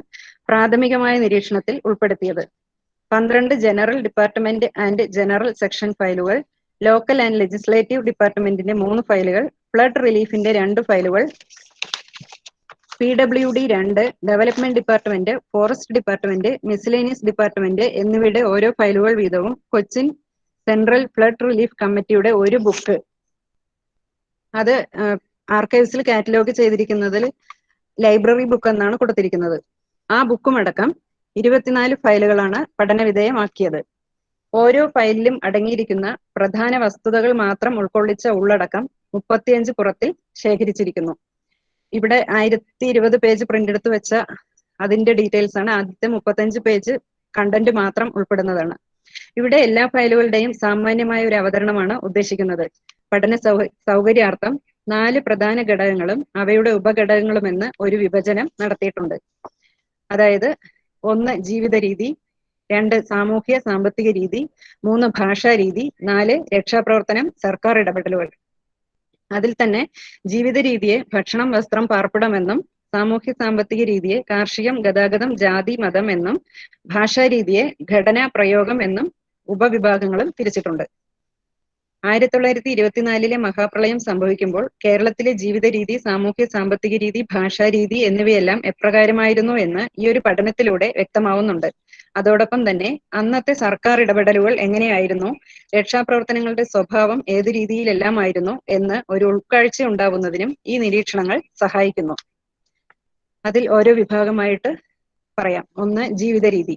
[SPEAKER 4] പ്രാഥമികമായ നിരീക്ഷണത്തിൽ ഉൾപ്പെടുത്തിയത്. 12 general department and general section ഫയലുകൾ, ലോക്കൽ ആൻഡ് ലെജിസ്ലേറ്റീവ് ഡിപ്പാർട്ട്മെന്റിന്റെ 3 ഫയലുകൾ, ഫ്ലഡ് റിലീഫിന്റെ 2 ഫയലുകൾ, PWD 2, development department, forest department, miscellaneous department എന്നിവയുടെ ഓരോ ഫയലുകൾ വീതവും കൊച്ചിൻ സെൻട്രൽ ഫ്ലഡ് റിലീഫ് കമ്മിറ്റിയുടെ ഒരു ബുക്ക്, അത് ആർക്കൈവ്സിൽ കാറ്റലോഗ് ചെയ്തിരിക്കുന്നതിൽ ലൈബ്രറി ബുക്ക് എന്നാണ് കൊടുത്തിരിക്കുന്നത്. ആ ബുക്കും അടക്കം 24 ഫയലുകളാണ് പഠനവിധേയമാക്കിയത്. ഓരോ ഫയലിലും അടങ്ങിയിരിക്കുന്ന പ്രധാന വസ്തുതകൾ മാത്രം ഉൾക്കൊള്ളിച്ച ഉള്ളടക്കം 35 പുറത്തിൽ ശേഖരിച്ചിരിക്കുന്നു. ഇവിടെ 1020 പേജ് പ്രിന്റ് എടുത്ത് വെച്ച അതിന്റെ ഡീറ്റെയിൽസ് ആണ്. ആദ്യത്തെ 35 പേജ് കണ്ടന്റ് മാത്രം ഉൾപ്പെടുന്നതാണ്. ഇവിടെ എല്ലാ ഫയലുകളുടെയും സാമാന്യമായ ഒരു അവതരണമാണ് ഉദ്ദേശിക്കുന്നത്. പഠന സൗകര്യാർത്ഥം 4 പ്രധാന ഘടകങ്ങളും അവയുടെ ഉപഘടകങ്ങളുമെന്ന് ഒരു വിഭജനം നടത്തിയിട്ടുണ്ട്. അതായത് 1 ജീവിത രീതി, 2 സാമൂഹ്യ സാമ്പത്തിക രീതി, 3 ഭാഷാ രീതി, 4 രക്ഷാപ്രവർത്തനം, സർക്കാർ ഇടപെടലുകൾ. അതിൽ തന്നെ ജീവിത രീതിയെ ഭക്ഷണം, വസ്ത്രം, പാർപ്പിടം എന്നും, സാമൂഹ്യ സാമ്പത്തിക രീതിയെ കാർഷികം, ഗതാഗതം, ജാതി, മതം എന്നും, ഭാഷാ രീതിയെ ഘടന, പ്രയോഗം എന്നും ഉപവിഭാഗങ്ങളും തിരിച്ചിട്ടുണ്ട്. 1924-ലെ മഹാപ്രളയം സംഭവിക്കുമ്പോൾ കേരളത്തിലെ ജീവിത രീതി, സാമൂഹ്യ സാമ്പത്തിക രീതി, ഭാഷാ രീതി എന്നിവയെല്ലാം എപ്രകാരമായിരുന്നു എന്ന് ഈ ഒരു പഠനത്തിലൂടെ വ്യക്തമാവുന്നുണ്ട്. അതോടൊപ്പം തന്നെ അന്നത്തെ സർക്കാർ ഇടപെടലുകൾ എങ്ങനെയായിരുന്നു, രക്ഷാപ്രവർത്തനങ്ങളുടെ സ്വഭാവം ഏത് രീതിയിലെല്ലാമായിരുന്നു എന്ന് ഒരു ഉൾക്കാഴ്ച ഉണ്ടാവുന്നതിനും ഈ നിരീക്ഷണങ്ങൾ സഹായിക്കുന്നു. അതിൽ ഓരോ വിഭാഗമായിട്ട് പറയാം. 1 ജീവിത രീതി.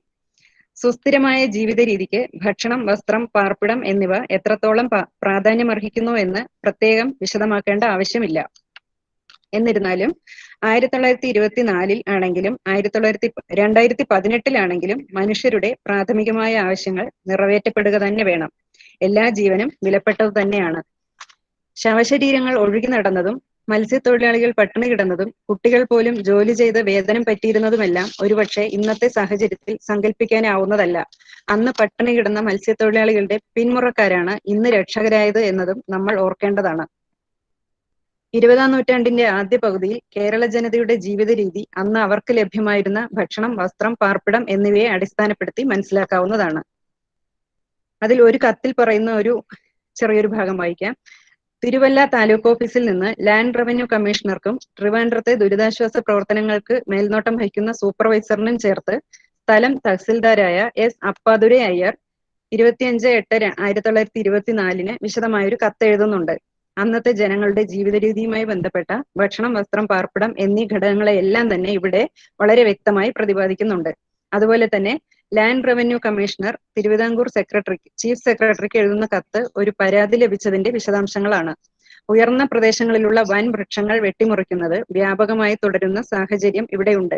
[SPEAKER 4] സുസ്ഥിരമായ ജീവിത രീതിക്ക് ഭക്ഷണം, വസ്ത്രം, പാർപ്പിടം എന്നിവ എത്രത്തോളം പ്രാധാന്യമർഹിക്കുന്നു എന്ന് പ്രത്യേകം വിശദമാക്കേണ്ട ആവശ്യമില്ല. എന്നിരുന്നാലും 1924-ൽ ആണെങ്കിലും 2018-ലാണെങ്കിലും മനുഷ്യരുടെ പ്രാഥമികമായ ആവശ്യങ്ങൾ നിറവേറ്റപ്പെടുക തന്നെ വേണം. എല്ലാ ജീവനും വിലപ്പെട്ടത് തന്നെയാണ്. ശവശരീരങ്ങൾ ഒഴുകി നടന്നതും മത്സ്യത്തൊഴിലാളികൾ പട്ടിണി കിടന്നതും കുട്ടികൾ പോലും ജോലി ചെയ്ത് വേതനം പറ്റിയിരുന്നതുമെല്ലാം ഒരുപക്ഷെ ഇന്നത്തെ സാഹചര്യത്തിൽ സങ്കല്പിക്കാനാവുന്നതല്ല. അന്ന് പട്ടിണി കിടന്ന മത്സ്യത്തൊഴിലാളികളുടെ പിന്മുറക്കാരാണ് ഇന്ന് രക്ഷകരായത് എന്നതും നമ്മൾ ഓർക്കേണ്ടതാണ്. 20-ാം നൂറ്റാണ്ടിന്റെ ആദ്യ പകുതിയിൽ കേരള ജനതയുടെ ജീവിത രീതി അന്ന് അവർക്ക് ലഭ്യമായിരുന്ന ഭക്ഷണം, വസ്ത്രം, പാർപ്പിടം എന്നിവയെ അടിസ്ഥാനപ്പെടുത്തി മനസ്സിലാക്കാവുന്നതാണ്. അതിൽ ഒരു കത്തിൽ പറയുന്ന ഒരു ചെറിയൊരു ഭാഗം വായിക്കാം. തിരുവല്ല താലൂക്ക് ഓഫീസിൽ നിന്ന് ലാൻഡ് റവന്യൂ കമ്മീഷണർക്കും ട്രിവാൻഡ്രത്തെ ദുരിതാശ്വാസ പ്രവർത്തനങ്ങൾക്ക് മേൽനോട്ടം വഹിക്കുന്ന സൂപ്പർവൈസറിനും ചേർത്ത് സ്ഥലം തഹസിൽദാരായ S. അപ്പാദുരൈ അയ്യർ 25/8/1924 വിശദമായൊരു കത്ത് എഴുതുന്നുണ്ട്. അന്നത്തെ ജനങ്ങളുടെ ജീവിത രീതിയുമായി ബന്ധപ്പെട്ട ഭക്ഷണം, വസ്ത്രം, പാർപ്പിടം എന്നീ ഘടകങ്ങളെയെല്ലാം തന്നെ ഇവിടെ വളരെ വ്യക്തമായി പ്രതിപാദിക്കുന്നുണ്ട്. അതുപോലെ തന്നെ land revenue commissioner Thiruvithamkoor chief സെക്രട്ടറിക്ക് എഴുതുന്ന കത്ത് ഒരു പരാതി ലഭിച്ചതിന്റെ വിശദാംശങ്ങളാണ്. ഉയർന്ന പ്രദേശങ്ങളിലുള്ള വൻ വൃക്ഷങ്ങൾ വെട്ടിമുറിക്കുന്നത് വ്യാപകമായി തുടരുന്ന സാഹചര്യം ഇവിടെയുണ്ട്.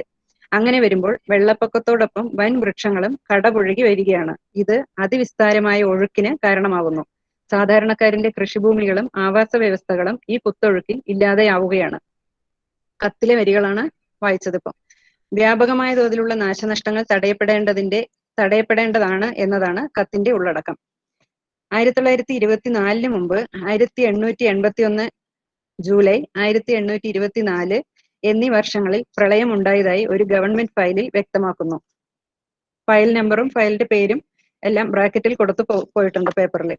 [SPEAKER 4] അങ്ങനെ വരുമ്പോൾ വെള്ളപ്പൊക്കത്തോടൊപ്പം വൻ വൃക്ഷങ്ങളും കടപുഴകി വരികയാണ്. ഇത് അതിവിസ്താരമായ ഒഴുക്കിന് കാരണമാകുന്നു. സാധാരണക്കാരന്റെ കൃഷിഭൂമികളും ആവാസ വ്യവസ്ഥകളും ഈ കുത്തൊഴുക്കിൽ ഇല്ലാതെയാവുകയാണ്. കത്തിലെ വരികളാണ് വായിച്ചതിപ്പം. വ്യാപകമായ തോതിലുള്ള നാശനഷ്ടങ്ങൾ തടയപ്പെടേണ്ടതാണ് എന്നതാണ് കത്തിന്റെ ഉള്ളടക്കം. 1924 മുമ്പ് 1881 ജൂലൈ, 1824 എന്നീ വർഷങ്ങളിൽ പ്രളയം ഉണ്ടായതായി ഒരു ഗവൺമെന്റ് ഫയലിൽ വ്യക്തമാക്കുന്നു. ഫയൽ നമ്പറും ഫയലിന്റെ പേരും എല്ലാം ബ്രാക്കറ്റിൽ കൊടുത്തു പോയിട്ടുണ്ട് പേപ്പറിൽ.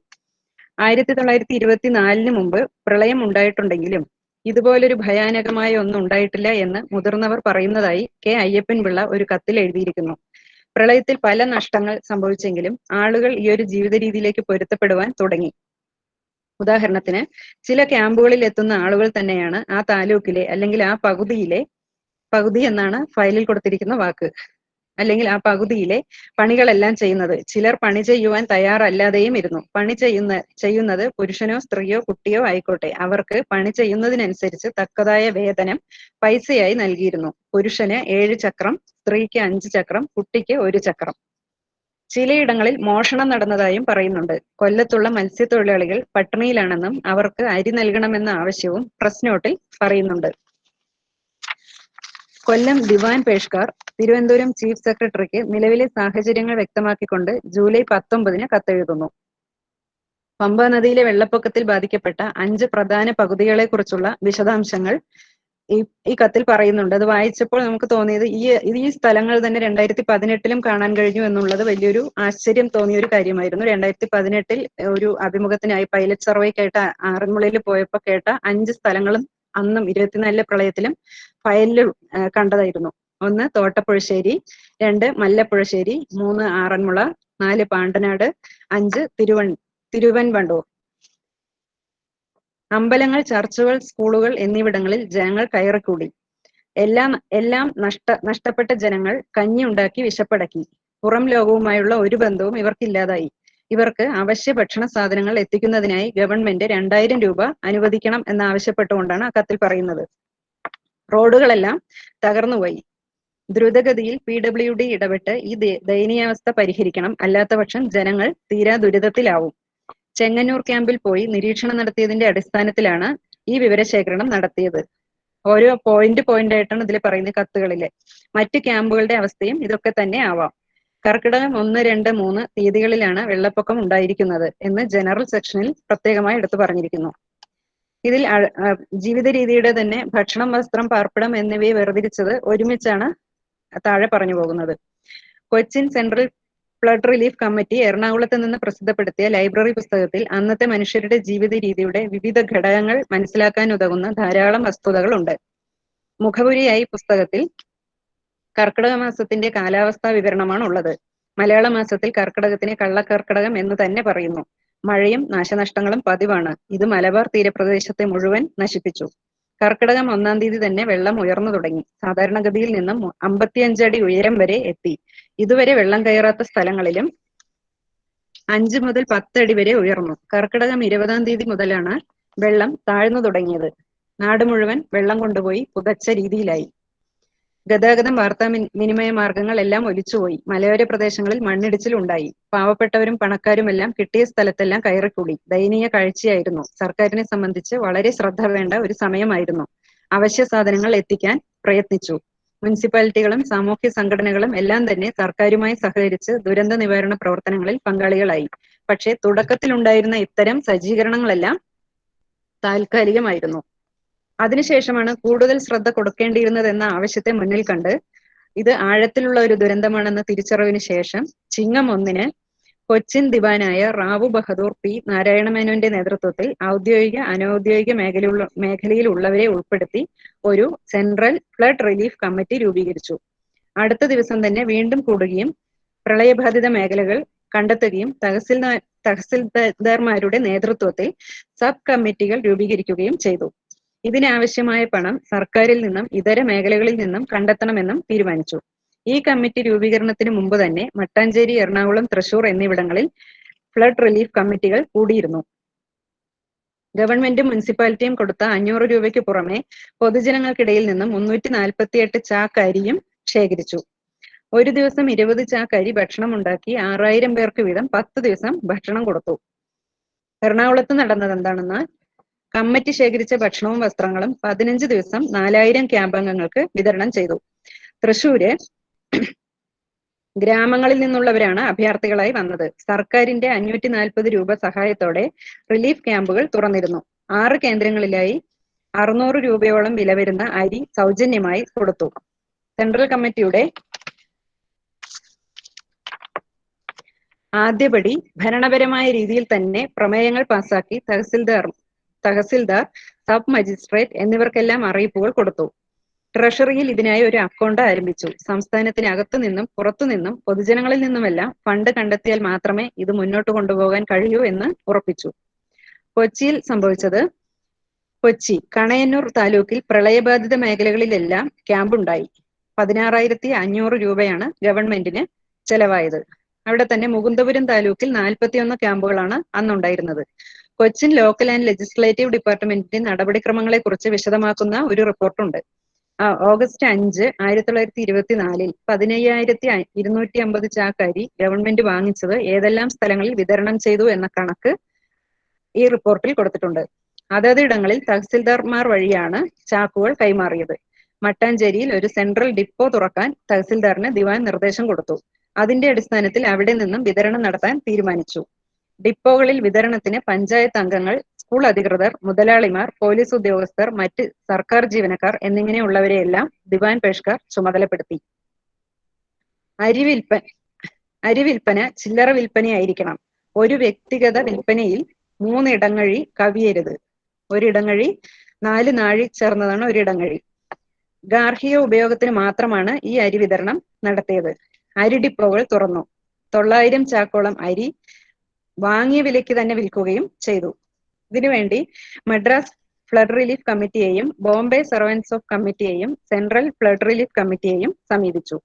[SPEAKER 4] 1924 മുമ്പ് പ്രളയം ഉണ്ടായിട്ടുണ്ടെങ്കിലും ഇതുപോലൊരു ഭയാനകമായ ഒന്നും ഉണ്ടായിട്ടില്ല എന്ന് മുതിർന്നവർ പറയുന്നതായി K. അയ്യപ്പൻ പിള്ള ഒരു കത്തിൽ എഴുതിയിരിക്കുന്നു. പ്രളയത്തിൽ പല നഷ്ടങ്ങൾ സംഭവിച്ചെങ്കിലും ആളുകൾ ഈ ഒരു ജീവിത രീതിയിലേക്ക് പൊരുത്തപ്പെടുവാൻ തുടങ്ങി. ഉദാഹരണത്തിന് ചില ക്യാമ്പുകളിൽ എത്തുന്ന ആളുകൾ തന്നെയാണ് ആ താലൂക്കിലെ അല്ലെങ്കിൽ ആ പകുതിയിലെ പകുതി എന്നാണ് ഫയലിൽ കൊടുത്തിരിക്കുന്ന വാക്ക്. അല്ലെങ്കിൽ ആ പകുതിയിലെ പണികളെല്ലാം ചെയ്യുന്നത്. ചിലർ പണി ചെയ്യുവാൻ തയ്യാറല്ലാതെയും ഇരുന്നു. പണി ചെയ്യുന്നത് പുരുഷനോ സ്ത്രീയോ കുട്ടിയോ ആയിക്കോട്ടെ, അവർക്ക് പണി ചെയ്യുന്നതിനനുസരിച്ച് തക്കതായ വേതനം പൈസയായി നൽകിയിരുന്നു. പുരുഷന് 7 ചക്രം, സ്ത്രീക്ക് 5 ചക്രം, കുട്ടിക്ക് 1 ചക്രം. ചിലയിടങ്ങളിൽ മോഷണം നടന്നതായും പറയുന്നുണ്ട്. കൊല്ലത്തുള്ള മത്സ്യത്തൊഴിലാളികൾ പട്ടിണിയിലാണെന്നും അവർക്ക് അരി നൽകണമെന്ന ആവശ്യവും പ്രസ് നോട്ടിൽ പറയുന്നുണ്ട്. കൊല്ലം ദിവാൻ പേഷ്കാർ തിരുവനന്തപുരം ചീഫ് സെക്രട്ടറിക്ക് നിലവിലെ സാഹചര്യങ്ങൾ വ്യക്തമാക്കിക്കൊണ്ട് ജൂലൈ 19 കത്തെഴുതുന്നു. പമ്പ നദിയിലെ വെള്ളപ്പൊക്കത്തിൽ ബാധിക്കപ്പെട്ട 5 പ്രധാന പകുതികളെ കുറിച്ചുള്ള വിശദാംശങ്ങൾ ഈ കത്തിൽ പറയുന്നുണ്ട്. അത് വായിച്ചപ്പോൾ നമുക്ക് തോന്നിയത് ഈ സ്ഥലങ്ങൾ തന്നെ 2018 കാണാൻ കഴിഞ്ഞു എന്നുള്ളത് വലിയൊരു ആശ്ചര്യം തോന്നിയ ഒരു കാര്യമായിരുന്നു. 2018 ഒരു അഭിമുഖത്തിനായി പൈലറ്റ് സർവേക്കായിട്ട് ആറന്മുളയിൽ പോയപ്പോൾ കേട്ട 5 സ്ഥലങ്ങളും അന്നും 24 പ്രളയത്തിലും ഫയലിൽ കണ്ടതായിരുന്നു. 1 തോട്ടപ്പുഴശ്ശേരി, 2 മല്ലപ്പുഴശ്ശേരി, 3 ആറന്മുള, 4 പാണ്ടനാട്, 5 തിരുവൻവണ്ടൂർ. അമ്പലങ്ങൾ, ചർച്ചുകൾ, സ്കൂളുകൾ എന്നിവിടങ്ങളിൽ ജനങ്ങൾ കയറിക്കൂടി. എല്ലാം നഷ്ടപ്പെട്ട ജനങ്ങൾ കഞ്ഞി ഉണ്ടാക്കി വിശപ്പടക്കി. പുറം ലോകവുമായുള്ള ഒരു ബന്ധവും ഇവർക്കില്ലാതായി. ഇവർക്ക് അവശ്യ ഭക്ഷണ സാധനങ്ങൾ എത്തിക്കുന്നതിനായി ഗവൺമെന്റ് 2000 രൂപ അനുവദിക്കണം എന്നാവശ്യപ്പെട്ടുകൊണ്ടാണ് ആ കത്തിൽ പറയുന്നത്. റോഡുകളെല്ലാം തകർന്നുപോയി. ദ്രുതഗതിയിൽ PWD ഇടപെട്ട് ഈ ദയനീയാവസ്ഥ പരിഹരിക്കണം, അല്ലാത്തപക്ഷം ജനങ്ങൾ തീരാ ദുരിതത്തിലാവും. ചെങ്ങന്നൂർ ക്യാമ്പിൽ പോയി നിരീക്ഷണം നടത്തിയതിന്റെ അടിസ്ഥാനത്തിലാണ് ഈ വിവരശേഖരണം നടത്തിയത്. ഓരോ പോയിന്റ് ആയിട്ടാണ് ഇതിൽ പറയുന്ന കത്തുകളിലെ. മറ്റ് ക്യാമ്പുകളുടെ അവസ്ഥയും ഇതൊക്കെ തന്നെ ആവാം. കർക്കിടകം 1, 2, 3 തീയതികളിലാണ് വെള്ളപ്പൊക്കം ഉണ്ടായിരിക്കുന്നത് എന്ന് ജനറൽ സെക്ഷനിൽ പ്രത്യേകമായി എടുത്തു പറഞ്ഞിരിക്കുന്നു. ഇതിൽ ജീവിത രീതിയുടെ തന്നെ ഭക്ഷണം, വസ്ത്രം, പാർപ്പിടം എന്നിവയെ വേർതിരിച്ചത് ഒരുമിച്ചാണ് താഴെ പറഞ്ഞു പോകുന്നത്. Cochin central flood relief committee എറണാകുളത്ത് നിന്ന് പ്രസിദ്ധപ്പെടുത്തിയ ലൈബ്രറി പുസ്തകത്തിൽ അന്നത്തെ മനുഷ്യരുടെ ജീവിത രീതിയുടെ വിവിധ ഘടകങ്ങൾ മനസ്സിലാക്കാൻ ഉതകുന്ന ധാരാളം വസ്തുതകൾ ഉണ്ട്. മുഖവുരിയായി പുസ്തകത്തിൽ കർക്കിടക മാസത്തിന്റെ കാലാവസ്ഥാ വിവരണമാണ് ഉള്ളത്. മലയാള മാസത്തിൽ കർക്കിടകത്തിനെ കള്ളക്കർക്കിടകം എന്ന് തന്നെ പറയുന്നു. മഴയും നാശനഷ്ടങ്ങളും പതിവാണ്. ഇത് മലബാർ തീരപ്രദേശത്തെ മുഴുവൻ നശിപ്പിച്ചു. കർക്കിടകം 1-ാം തീയതി തന്നെ വെള്ളം ഉയർന്നു തുടങ്ങി. സാധാരണഗതിയിൽ നിന്നും 55 അടി ഉയരം വരെ എത്തി. ഇതുവരെ വെള്ളം കയറാത്ത സ്ഥലങ്ങളിലും 5 മുതൽ 10 അടി വരെ ഉയർന്നു. കർക്കിടകം 20-ാം തീയതി മുതലാണ് വെള്ളം താഴ്ന്നു തുടങ്ങിയത്. നാട് മുഴുവൻ വെള്ളം കൊണ്ടുപോയി പുതച്ച രീതിയിലായി. ഗതാഗതം, വാർത്താവിനിമയ മാർഗങ്ങൾ എല്ലാം ഒലിച്ചുപോയി. മലയോര പ്രദേശങ്ങളിൽ മണ്ണിടിച്ചിൽ ഉണ്ടായി. പാവപ്പെട്ടവരും പണക്കാരുമെല്ലാം കിട്ടിയ സ്ഥലത്തെല്ലാം കയറിക്കൂടി. ദയനീയ കാഴ്ചയായിരുന്നു. സർക്കാരിനെ സംബന്ധിച്ച് വളരെ ശ്രദ്ധ വേണ്ട ഒരു സമയമായിരുന്നു. അവശ്യ സാധനങ്ങൾ എത്തിക്കാൻ പ്രയത്നിച്ചു. മുനിസിപ്പാലിറ്റികളും സാമൂഹ്യ സംഘടനകളും എല്ലാം തന്നെ സർക്കാരുമായി സഹകരിച്ച് ദുരന്ത നിവാരണ പ്രവർത്തനങ്ങളിൽ പങ്കാളികളായി. പക്ഷേ തുടക്കത്തിലുണ്ടായിരുന്ന ഇത്തരം സജ്ജീകരണങ്ങളെല്ലാം താൽക്കാലികമായിരുന്നു. അതിനുശേഷമാണ് കൂടുതൽ ശ്രദ്ധ കൊടുക്കേണ്ടിയിരുന്നതെന്ന ആവശ്യത്തെ മുന്നിൽ കണ്ട് ഇത് ആഴത്തിലുള്ള ഒരു ദുരന്തമാണെന്ന തിരിച്ചറിവിന് ശേഷം ചിങ്ങം 1-ന് കൊച്ചിൻ ദിവാനായ റാവു ബഹദൂർ P. നാരായണമേനോന്റെ നേതൃത്വത്തിൽ ഔദ്യോഗിക അനൌദ്യോഗിക മേഖലയിലുള്ളവരെ ഉൾപ്പെടുത്തി ഒരു സെൻട്രൽ ഫ്ലഡ് റിലീഫ് കമ്മിറ്റി രൂപീകരിച്ചു. അടുത്ത ദിവസം തന്നെ വീണ്ടും കൂടുകയും പ്രളയബാധിത മേഖലകൾ കണ്ടെത്തുകയും തഹസിൽദാർമാരുടെ നേതൃത്വത്തിൽ സബ് കമ്മിറ്റികൾ രൂപീകരിക്കുകയും ചെയ്തു. ഇതിനാവശ്യമായ പണം സർക്കാരിൽ നിന്നും ഇതര മേഖലകളിൽ നിന്നും കണ്ടെത്തണമെന്നും തീരുമാനിച്ചു. ഈ കമ്മിറ്റി രൂപീകരണത്തിന് മുമ്പ് തന്നെ മട്ടാഞ്ചേരി, എറണാകുളം, തൃശൂർ എന്നിവിടങ്ങളിൽ ഫ്ലഡ് റിലീഫ് കമ്മിറ്റികൾ കൂടിയിരുന്നു. ഗവൺമെന്റും മുനിസിപ്പാലിറ്റിയും കൊടുത്ത 500 രൂപയ്ക്ക് പുറമെ പൊതുജനങ്ങൾക്കിടയിൽ നിന്നും 348 ചാക്ക് അരിയും ശേഖരിച്ചു. ഒരു ദിവസം 20 ചാക്ക് അരി ഭക്ഷണം ഉണ്ടാക്കി 6000 പേർക്ക് വീതം 10 ദിവസം ഭക്ഷണം കൊടുത്തു. എറണാകുളത്ത് നടന്നത് എന്താണെന്നാൽ കമ്മിറ്റി ശേഖരിച്ച ഭക്ഷണവും വസ്ത്രങ്ങളും 15 ദിവസം 4000 ക്യാമ്പംഗങ്ങൾക്ക് വിതരണം ചെയ്തു. തൃശൂര് ഗ്രാമങ്ങളിൽ നിന്നുള്ളവരാണ് അഭയാർത്ഥികളായി വന്നത്. സർക്കാരിന്റെ 540 രൂപ സഹായത്തോടെ റിലീഫ് ക്യാമ്പുകൾ തുറന്നിരുന്നു. 6 കേന്ദ്രങ്ങളിലായി 600 രൂപയോളം വില വരുന്ന അരി സൗജന്യമായി കൊടുത്തു. സെൻട്രൽ കമ്മിറ്റിയുടെ ആദ്യപടി ഭരണപരമായ രീതിയിൽ തന്നെ പ്രമേയങ്ങൾ പാസാക്കി തഹസിൽദാർ, സബ് മജിസ്ട്രേറ്റ് എന്നിവർക്കെല്ലാം അറിയിപ്പുകൾ കൊടുത്തു. ട്രഷറിയിൽ ഇതിനായി ഒരു അക്കൗണ്ട് ആരംഭിച്ചു. സംസ്ഥാനത്തിനകത്തു നിന്നും പുറത്തുനിന്നും പൊതുജനങ്ങളിൽ നിന്നുമെല്ലാം ഫണ്ട് കണ്ടെത്തിയാൽ മാത്രമേ ഇത് മുന്നോട്ട് കൊണ്ടുപോകാൻ കഴിയൂ എന്ന് ഉറപ്പിച്ചു. കൊച്ചിയിൽ സംഭവിച്ചത്: കൊച്ചി കണയന്നൂർ താലൂക്കിൽ പ്രളയബാധിത മേഖലകളിലെല്ലാം ക്യാമ്പുണ്ടായി. 16,500 രൂപയാണ് ഗവൺമെന്റിന് ചെലവായത്. അവിടെ തന്നെ മുകുന്ദപുരം താലൂക്കിൽ 41 ക്യാമ്പുകളാണ് അന്നുണ്ടായിരുന്നത്. കൊച്ചിൻ ലോക്കൽ ആൻഡ് ലെജിസ്ലേറ്റീവ് ഡിപ്പാർട്ട്മെന്റിന്റെ നടപടിക്രമങ്ങളെ കുറിച്ച് വിശദമാക്കുന്ന ഒരു റിപ്പോർട്ടുണ്ട്. ഓഗസ്റ്റ് 5, 1924 15,250 ചാക്ക് അരി ഗവൺമെന്റ് വാങ്ങിച്ചത് ഏതെല്ലാം സ്ഥലങ്ങളിൽ വിതരണം ചെയ്തു എന്ന കണക്ക് ഈ റിപ്പോർട്ടിൽ കൊടുത്തിട്ടുണ്ട്. അതത് ഇടങ്ങളിൽ തഹസിൽദാർമാർ വഴിയാണ് ചാക്കുകൾ കൈമാറിയത്. മട്ടാഞ്ചേരിയിൽ ഒരു സെൻട്രൽ ഡിപ്പോ തുറക്കാൻ തഹസിൽദാറിന് ദിവാൻ നിർദ്ദേശം കൊടുത്തു. അതിന്റെ അടിസ്ഥാനത്തിൽ അവിടെ നിന്നും വിതരണം നടത്താൻ തീരുമാനിച്ചു. ഡിപ്പോകളിൽ വിതരണത്തിന് പഞ്ചായത്ത് അംഗങ്ങൾ, സ്കൂൾ അധികൃതർ, മുതലാളിമാർ, പോലീസ് ഉദ്യോഗസ്ഥർ, മറ്റ് സർക്കാർ ജീവനക്കാർ എന്നിങ്ങനെയുള്ളവരെയെല്ലാം ദിവാൻ പേഷ്കാർ ചുമതലപ്പെടുത്തി. അരി വിൽപ്പന ചില്ലറ വിൽപ്പനയായിരിക്കണം. ഒരു വ്യക്തിഗത വിൽപ്പനയിൽ 3 ഇടങ്ങഴി കവിയരുത്. ഒരിടങ്ങഴി 4 നാഴി ചേർന്നതാണ് ഒരിടങ്ങഴി. ഗാർഹിക ഉപയോഗത്തിന് മാത്രമാണ് ഈ അരി വിതരണം നടത്തിയത്. അരി ഡിപ്പോകൾ തുറന്നു. 900 ചാക്കോളം അരി വാങ്ങിയ വിലയ്ക്ക് തന്നെ വിൽക്കുകയും ചെയ്തു. ഇതിനുവേണ്ടി മദ്രാസ് ഫ്ലഡ് റിലീഫ് കമ്മിറ്റിയെയും ബോംബെ സർവൻസ് ഓഫ് കമ്മിറ്റിയെയും സെൻട്രൽ ഫ്ലഡ് റിലീഫ് കമ്മിറ്റിയെയും സമീപിച്ചു.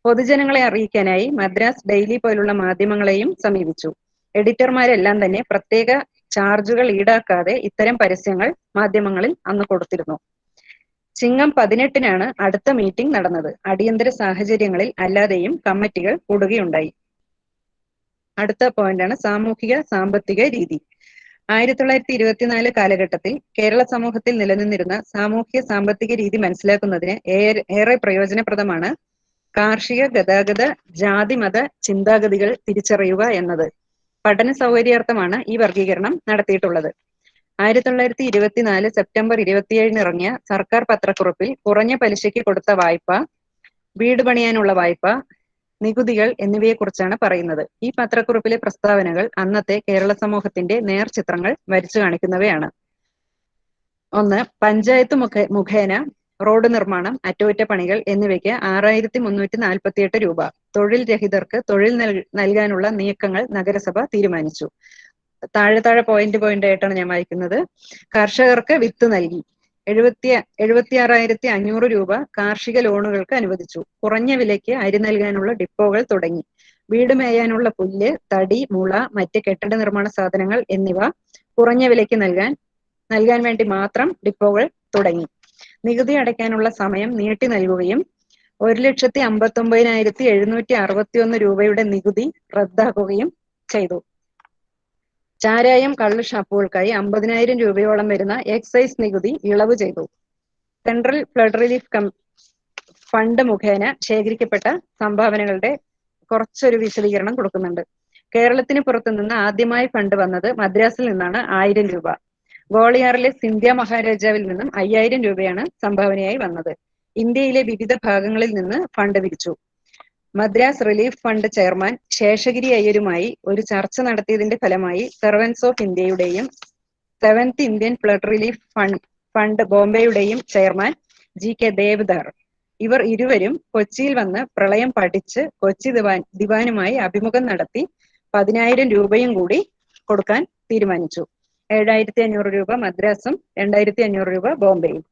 [SPEAKER 4] പൊതുജനങ്ങളെ അറിയിക്കാനായി മദ്രാസ് ഡെയിലി പോലുള്ള മാധ്യമങ്ങളെയും സമീപിച്ചു. എഡിറ്റർമാരെല്ലാം തന്നെ പ്രത്യേക ചാർജുകൾ ഈടാക്കാതെ ഇത്തരം പരസ്യങ്ങൾ മാധ്യമങ്ങളിൽ അന്ന് കൊടുത്തിരുന്നു. ചിങ്ങം 18-നാണ് അടുത്ത മീറ്റിംഗ് നടന്നത്. അടിയന്തര സാഹചര്യങ്ങളിൽ അല്ലാതെയും കമ്മിറ്റികൾ കൂടുകയുണ്ടായി. അടുത്ത പോയിന്റാണ് സാമൂഹിക സാമ്പത്തിക രീതി. 1924 കാലഘട്ടത്തിൽ കേരള സമൂഹത്തിൽ നിലനിന്നിരുന്ന സാമൂഹ്യ സാമ്പത്തിക രീതി മനസ്സിലാക്കുന്നതിന് ഏറെ പ്രയോജനപ്രദമാണ് കാർഷിക, ഗതാഗത, ജാതി, മത ചിന്താഗതികൾ തിരിച്ചറിയുക എന്നത്. പഠന സൗകര്യാർത്ഥമാണ് ഈ വർഗീകരണം നടത്തിയിട്ടുള്ളത്. 1924 സെപ്റ്റംബർ 27 ഇറങ്ങിയ സർക്കാർ പത്രക്കുറിപ്പിൽ കുറഞ്ഞ പലിശയ്ക്ക് കൊടുത്ത വായ്പ, വീട് പണിയാനുള്ള വായ്പ, നികുതികൾ എന്നിവയെക്കുറിച്ചാണ് പറയുന്നത്. ഈ പത്രക്കുറിപ്പിലെ പ്രസ്താവനകൾ അന്നത്തെ കേരള സമൂഹത്തിന്റെ നേർചിത്രങ്ങൾ വരച്ചു കാണിക്കുന്നവയാണ്. 1. പഞ്ചായത്ത് മുഖേന റോഡ് നിർമ്മാണം, അറ്റകുറ്റപ്പണികൾ എന്നിവയ്ക്ക് 6,348 രൂപ. തൊഴിൽ രഹിതർക്ക് തൊഴിൽ നൽകാനുള്ള നീക്കങ്ങൾ നഗരസഭ തീരുമാനിച്ചു. താഴെ പോയിന്റ് ആയിട്ടാണ് ഞാൻ വായിക്കുന്നത്. കർഷകർക്ക് വിത്ത് നൽകി. 76,500 രൂപ കാർഷിക ലോണുകൾക്ക് അനുവദിച്ചു. കുറഞ്ഞ വിലയ്ക്ക് അരി നൽകാനുള്ള ഡിപ്പോകൾ തുടങ്ങി. വീട് മേയാനുള്ള പുല്ല്, തടി, മുള, മറ്റ് കെട്ടിട നിർമ്മാണ സാധനങ്ങൾ എന്നിവ കുറഞ്ഞ വിലയ്ക്ക് നൽകാൻ വേണ്ടി മാത്രം ഡിപ്പോകൾ തുടങ്ങി. നികുതി അടയ്ക്കാനുള്ള സമയം നീട്ടി നൽകുകയും 1,59,761 രൂപയുടെ നികുതി റദ്ദാക്കുകയും ചെയ്തു. ചാരായം, കള്ള് ഷാപ്പുകൾക്കായി 50,000 രൂപയോളം വരുന്ന എക്സൈസ് നികുതി ഇളവ് ചെയ്തു. സെൻട്രൽ ഫ്ലഡ് റിലീഫ് ഫണ്ട് മുഖേന ശേഖരിക്കപ്പെട്ട സംഭാവനകളുടെ കുറച്ചൊരു വിശദീകരണം കൊടുക്കുന്നുണ്ട്. കേരളത്തിന് പുറത്തുനിന്ന് ആദ്യമായി ഫണ്ട് വന്നത് മദ്രാസിൽ നിന്നാണ്. 1000 രൂപ. ഗോളിയാറിലെ സിന്ധ്യ മഹാരാജാവിൽ നിന്നും 5000 രൂപയാണ് സംഭാവനയായി വന്നത്. ഇന്ത്യയിലെ വിവിധ ഭാഗങ്ങളിൽ നിന്ന് ഫണ്ട് പിരിച്ചു. Madras relief fund chairman Seshagiri അയ്യരുമായി ഒരു ചർച്ച നടത്തിയതിന്റെ ഫലമായി സർവൻസ് ഓഫ് ഇന്ത്യയുടെയും 7th Indian flood relief fund ബോംബെയുടെയും ചെയർമാൻ GK ദേവ്ദാർ, ഇവർ ഇരുവരും കൊച്ചിയിൽ വന്ന് പ്രളയം പഠിച്ച് കൊച്ചി ദിവാനുമായി അഭിമുഖം നടത്തി 10,000 രൂപയും കൂടി കൊടുക്കാൻ തീരുമാനിച്ചു. 7,500 രൂപ മദ്രാസും 2,500 രൂപ ബോംബെയും.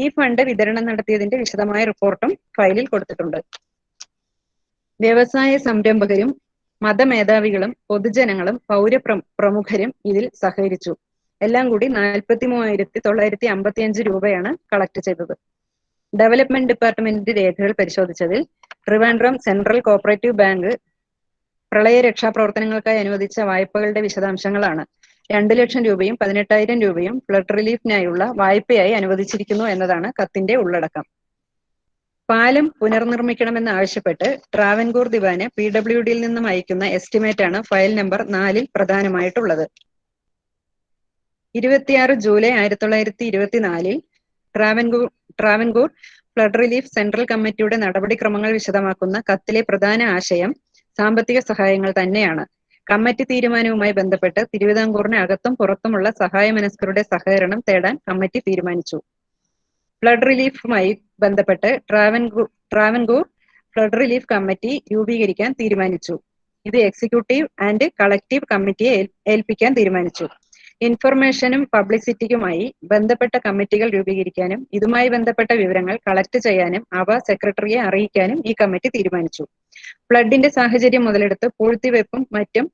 [SPEAKER 4] ഈ ഫണ്ട് വിതരണം നടത്തിയതിന്റെ വിശദമായ റിപ്പോർട്ടും ഫയലിൽ കൊടുത്തിട്ടുണ്ട്. വ്യവസായ സംരംഭകരും മതമേധാവികളും പൊതുജനങ്ങളും പൗരപ്രമുഖരും ഇതിൽ സഹകരിച്ചു. എല്ലാം കൂടി 43,955 രൂപയാണ് കളക്ട് ചെയ്തത്. ഡെവലപ്മെന്റ് ഡിപ്പാർട്ട്മെന്റിന്റെ രേഖകൾ പരിശോധിച്ചതിൽ ട്രിവാൻഡ്രം സെൻട്രൽ കോഓപ്പറേറ്റീവ് ബാങ്ക് പ്രളയ രക്ഷാപ്രവർത്തനങ്ങൾക്കായി അനുവദിച്ച വായ്പകളുടെ വിശദാംശങ്ങളാണ്. 2 ലക്ഷം രൂപയും 18,000 രൂപയും ഫ്ലഡ് റിലീഫിനായുള്ള വായ്പയായി അനുവദിച്ചിരിക്കുന്നു എന്നതാണ് കത്തിന്റെ ഉള്ളടക്കം. പാലം പുനർനിർമ്മിക്കണമെന്ന് ആവശ്യപ്പെട്ട് ട്രാവൻകൂർ ദിവാന് PWDയിൽ നിന്നും അയക്കുന്ന എസ്റ്റിമേറ്റ് ആണ് ഫയൽ നമ്പർ 4 പ്രധാനമായിട്ടുള്ളത്. 26 July 1924 Travancore flood relief central കമ്മിറ്റിയുടെ നടപടിക്രമങ്ങൾ വിശദമാക്കുന്ന കത്തിലെ പ്രധാന ആശയം സാമ്പത്തിക സഹായങ്ങൾ തന്നെയാണ്. കമ്മിറ്റി തീരുമാനവുമായി ബന്ധപ്പെട്ട് തിരുവിതാംകൂറിന് അകത്തും പുറത്തുമുള്ള സഹായമനസ്കരുടെ സഹകരണം തേടാൻ കമ്മിറ്റി തീരുമാനിച്ചു. ഫ്ലഡ് റിലീഫുമായി ബന്ധപ്പെട്ട് ട്രാവൻകൂർ ഫ്ലഡ് റിലീഫ് കമ്മിറ്റി രൂപീകരിക്കാൻ തീരുമാനിച്ചു. ഇത് എക്സിക്യൂട്ടീവ് ആൻഡ് കളക്റ്റീവ് കമ്മിറ്റിയെ ഏൽപ്പിക്കാൻ തീരുമാനിച്ചു. ഇൻഫർമേഷനും പബ്ലിസിറ്റിക്കുമായി ബന്ധപ്പെട്ട കമ്മിറ്റികൾ രൂപീകരിക്കാനും ഇതുമായി ബന്ധപ്പെട്ട വിവരങ്ങൾ കളക്ട് ചെയ്യാനും അവ സെക്രട്ടറിയെ അറിയിക്കാനും ഈ കമ്മിറ്റി തീരുമാനിച്ചു. ഫ്ലഡിന്റെ സാഹചര്യം മുതലെടുത്ത് പൂഴ്ത്തിവെപ്പും മറ്റും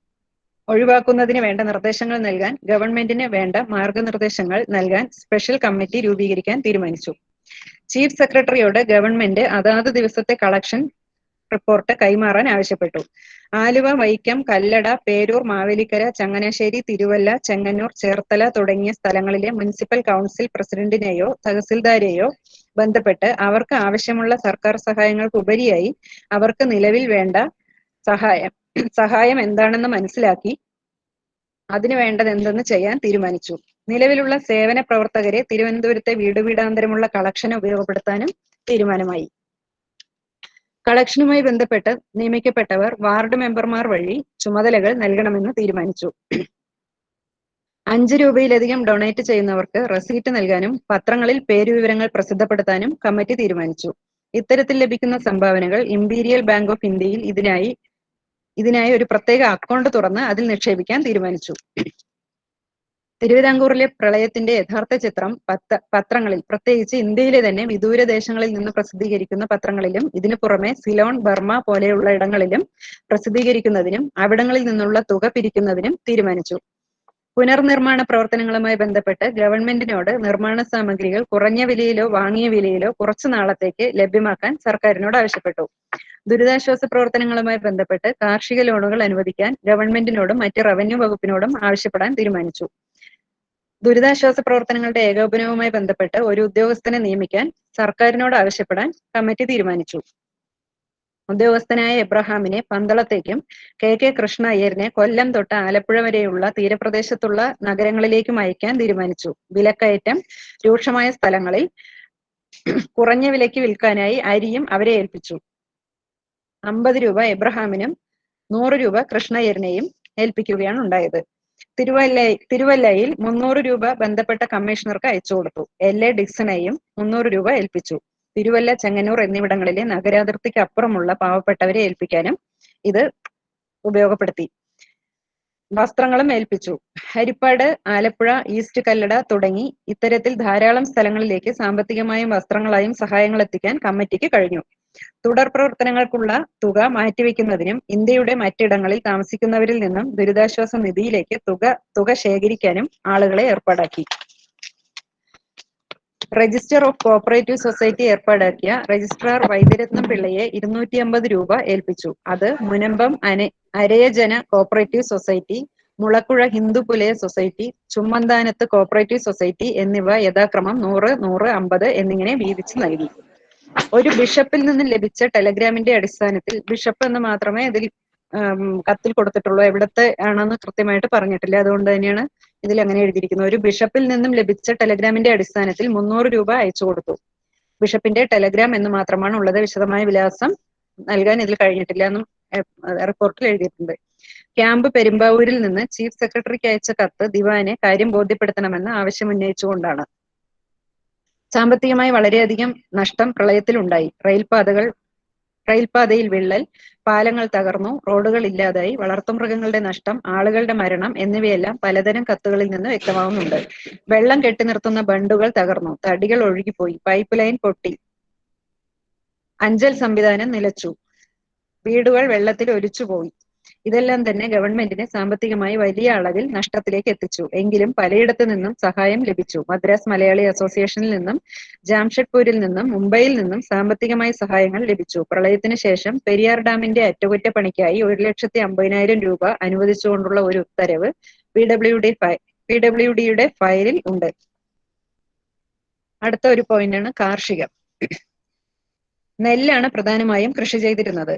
[SPEAKER 4] ഒഴിവാക്കുന്നതിന് വേണ്ട നിർദ്ദേശങ്ങൾ നൽകാൻ ഗവൺമെന്റിന് വേണ്ട മാർഗനിർദ്ദേശങ്ങൾ നൽകാൻ സ്പെഷ്യൽ കമ്മിറ്റി രൂപീകരിക്കാൻ തീരുമാനിച്ചു. ചീഫ് സെക്രട്ടറിയോട് ഗവൺമെന്റ് അതാത് ദിവസത്തെ കളക്ഷൻ റിപ്പോർട്ട് കൈമാറാൻ ആവശ്യപ്പെട്ടു. ആലുവ, വൈക്കം, കല്ലട, പേരൂർ, മാവേലിക്കര, ചങ്ങനാശ്ശേരി, തിരുവല്ല, ചെങ്ങന്നൂർ, ചേർത്തല തുടങ്ങിയ സ്ഥലങ്ങളിലെ മുനിസിപ്പൽ കൗൺസിൽ പ്രസിഡന്റിനെയോ തഹസിൽദാരെയോ ബന്ധപ്പെട്ട് അവർക്ക് ആവശ്യമുള്ള സർക്കാർ സഹായങ്ങൾക്ക് ഉപരിയായി അവർക്ക് നിലവിൽ വേണ്ട സഹായം എന്താണെന്ന് മനസ്സിലാക്കി അതിനു വേണ്ടത് എന്തെന്ന് ചെയ്യാൻ തീരുമാനിച്ചു. നിലവിലുള്ള സേവന പ്രവർത്തകരെ തിരുവനന്തപുരത്തെ വീടാന്തരമുള്ള കളക്ഷന് ഉപയോഗപ്പെടുത്താനും തീരുമാനമായി. കളക്ഷനുമായി ബന്ധപ്പെട്ട് നിയമിക്കപ്പെട്ടവർ വാർഡ് മെമ്പർമാർ വഴി ചുമതലകൾ നൽകണമെന്ന് തീരുമാനിച്ചു. 5 രൂപയിലധികം ഡൊണേറ്റ് ചെയ്യുന്നവർക്ക് റെസീറ്റ് നൽകാനും പത്രങ്ങളിൽ പേരുവിവരങ്ങൾ പ്രസിദ്ധപ്പെടുത്താനും കമ്മിറ്റി തീരുമാനിച്ചു. ഇത്തരത്തിൽ ലഭിക്കുന്ന സംഭാവനകൾ ഇംപീരിയൽ ബാങ്ക് ഓഫ് ഇന്ത്യയിൽ ഇതിനായി ഒരു പ്രത്യേക അക്കൗണ്ട് തുറന്ന് അതിൽ നിക്ഷേപിക്കാൻ തീരുമാനിച്ചു. തിരുവിതാംകൂറിലെ പ്രളയത്തിന്റെ യഥാർത്ഥ ചിത്രം പത്രങ്ങളിൽ, പ്രത്യേകിച്ച് ഇന്ത്യയിലെ തന്നെ വിദൂര ദേശങ്ങളിൽ നിന്ന് പ്രസിദ്ധീകരിക്കുന്ന പത്രങ്ങളിലും ഇതിനു പുറമെ സിലോൺ, ബർമ പോലെയുള്ള ഇടങ്ങളിലും പ്രസിദ്ധീകരിക്കുന്നതിനും അവിടങ്ങളിൽ നിന്നുള്ള തുക പിരിക്കുന്നതിനും തീരുമാനിച്ചു. പുനർനിർമ്മാണ പ്രവർത്തനങ്ങളുമായി ബന്ധപ്പെട്ട് ഗവൺമെന്റിനോട് നിർമ്മാണ സാമഗ്രികൾ കുറഞ്ഞ വിലയിലോ വാങ്ങിയ വിലയിലോ കുറച്ചു നാളത്തേക്ക് ലഭ്യമാക്കാൻ സർക്കാരിനോട് ആവശ്യപ്പെട്ടു. ദുരിതാശ്വാസ പ്രവർത്തനങ്ങളുമായി ബന്ധപ്പെട്ട് കാർഷിക ലോണുകൾ അനുവദിക്കാൻ ഗവൺമെന്റിനോടും മറ്റ് റവന്യൂ വകുപ്പിനോടും ആവശ്യപ്പെടാൻ തീരുമാനിച്ചു. ദുരിതാശ്വാസ പ്രവർത്തനങ്ങളുടെ ഏകോപനവുമായി ബന്ധപ്പെട്ട് ഒരു ഉദ്യോഗസ്ഥനെ നിയമിക്കാൻ സർക്കാരിനോട് ആവശ്യപ്പെടാൻ കമ്മിറ്റി തീരുമാനിച്ചു. ഉദ്യോഗസ്ഥനായ എബ്രഹാമിനെ പന്തളത്തേക്കും കെ കൃഷ്ണ അയ്യരിനെ കൊല്ലം തൊട്ട് ആലപ്പുഴ വരെയുള്ള തീരപ്രദേശത്തുള്ള നഗരങ്ങളിലേക്കും അയക്കാൻ തീരുമാനിച്ചു. വിലക്കയറ്റം രൂക്ഷമായ സ്ഥലങ്ങളിൽ കുറഞ്ഞ വിലയ്ക്ക് വിൽക്കാനായി അരിയും അവരെ ഏൽപ്പിച്ചു. 50 രൂപ എബ്രഹാമിനും 100 രൂപ കൃഷ്ണയ്യരിനെയും ഏൽപ്പിക്കുകയാണ് ഉണ്ടായത്. തിരുവല്ലയിൽ 300 രൂപ ബന്ധപ്പെട്ട കമ്മീഷണർക്ക് അയച്ചു കൊടുത്തു. LA ഡിക്സണെയും 300 രൂപ ഏൽപ്പിച്ചു. തിരുവല്ല, ചെങ്ങന്നൂർ എന്നിവിടങ്ങളിലെ നഗരാതിർത്തിക്ക് അപ്പുറമുള്ള പാവപ്പെട്ടവരെ ഏൽപ്പിക്കാനും ഇത് ഉപയോഗപ്പെടുത്തി. വസ്ത്രങ്ങളും ഏൽപ്പിച്ചു. ഹരിപ്പാട്, ആലപ്പുഴ, ഈസ്റ്റ് കല്ലട തുടങ്ങി ഇത്തരത്തിൽ ധാരാളം സ്ഥലങ്ങളിലേക്ക് സാമ്പത്തികമായും വസ്ത്രങ്ങളായും സഹായങ്ങൾ എത്തിക്കാൻ കമ്മിറ്റിക്ക് കഴിഞ്ഞു. തുടർ പ്രവർത്തനങ്ങൾക്കുള്ള തുക മാറ്റിവെക്കുന്നതിനും ഇന്ത്യയുടെ മറ്റിടങ്ങളിൽ താമസിക്കുന്നവരിൽ നിന്നും ദുരിതാശ്വാസ നിധിയിലേക്ക് തുക ശേഖരിക്കാനും ആളുകളെ ഏർപ്പാടാക്കി. രജിസ്റ്റർ ഓഫ് കോഓപ്പറേറ്റീവ് സൊസൈറ്റി ഏർപ്പാടാക്കിയ രജിസ്ട്രാർ വൈദ്യരത്നം പിള്ളയെ 250 രൂപ ഏൽപ്പിച്ചു. അത് Munambam Arayajana cooperative society, Mulakuzha Hindu Pulaya society, ചുമ്മന്താനത്ത് കോഓപ്പറേറ്റീവ് സൊസൈറ്റി എന്നിവ യഥാക്രമം 100, 100, 50 എന്നിങ്ങനെ വീതിച്ച് നൽകി. ഒരു ബിഷപ്പിൽ നിന്ന് ലഭിച്ച ടെലഗ്രാമിന്റെ അടിസ്ഥാനത്തിൽ, ബിഷപ്പ് എന്ന് മാത്രമേ ഇതിൽ കത്തിൽ കൊടുത്തിട്ടുള്ളൂ, എവിടത്തെ ആണെന്ന് കൃത്യമായിട്ട് പറഞ്ഞിട്ടില്ല, അതുകൊണ്ട് തന്നെയാണ് ഇതിൽ അങ്ങനെ എഴുതിയിരിക്കുന്നത്. ഒരു ബിഷപ്പിൽ നിന്നും ലഭിച്ച ടെലഗ്രാമിന്റെ അടിസ്ഥാനത്തിൽ 300 രൂപ അയച്ചു കൊടുത്തു. ബിഷപ്പിന്റെ ടെലഗ്രാം എന്ന് മാത്രമാണ് ഉള്ളത്. വിശദമായ വിലാസം നൽകാൻ ഇതിൽ കഴിഞ്ഞിട്ടില്ല എന്നും റിപ്പോർട്ടിൽ എഴുതിയിട്ടുണ്ട്. ക്യാമ്പ് പെരുമ്പാവൂരിൽ നിന്ന് ചീഫ് സെക്രട്ടറിക്ക് അയച്ച കത്ത് ദിവാനെ കാര്യം ബോധ്യപ്പെടുത്തണമെന്ന് ആവശ്യമുന്നയിച്ചുകൊണ്ടാണ്. സാമ്പത്തികമായി വളരെയധികം നഷ്ടം പ്രളയത്തിൽ ഉണ്ടായി. റെയിൽപാതയിൽ വിള്ളൽ, പാലങ്ങൾ തകർന്നു, റോഡുകൾ ഇല്ലാതായി, വളർത്തുമൃഗങ്ങളുടെ നഷ്ടം, ആളുകളുടെ മരണം എന്നിവയെല്ലാം പലതരം കത്തുകളിൽ നിന്ന് വ്യക്തമാവുന്നുണ്ട്. വെള്ളം കെട്ടി നിർത്തുന്ന ബണ്ടുകൾ തകർന്നു, തടികൾ ഒഴുകിപ്പോയി, പൈപ്പ് ലൈൻ പൊട്ടി, അഞ്ചൽ സംവിധാനം നിലച്ചു, വീടുകൾ വെള്ളത്തിൽ ഒലിച്ചുപോയി. ഇതെല്ലാം തന്നെ ഗവൺമെന്റിനെ സാമ്പത്തികമായി വലിയ അളവിൽ നഷ്ടത്തിലേക്ക് എത്തിച്ചു. എങ്കിലും പലയിടത്തു നിന്നും സഹായം ലഭിച്ചു. മദ്രാസ് മലയാളി അസോസിയേഷനിൽ നിന്നും, ജാംഷഡ്പൂരിൽ നിന്നും, മുംബൈയിൽ നിന്നും സാമ്പത്തികമായി സഹായങ്ങൾ ലഭിച്ചു. പ്രളയത്തിന് ശേഷം പെരിയാർ ഡാമിന്റെ അറ്റകുറ്റപ്പണിക്കായി 1,50,000 രൂപ അനുവദിച്ചുകൊണ്ടുള്ള ഒരു ഉത്തരവ് PWDയുടെ ഫയലിൽ ഉണ്ട്. അടുത്ത ഒരു പോയിന്റാണ് കാർഷികം. നെല്ലാണ് പ്രധാനമായും കൃഷി ചെയ്തിരുന്നത്.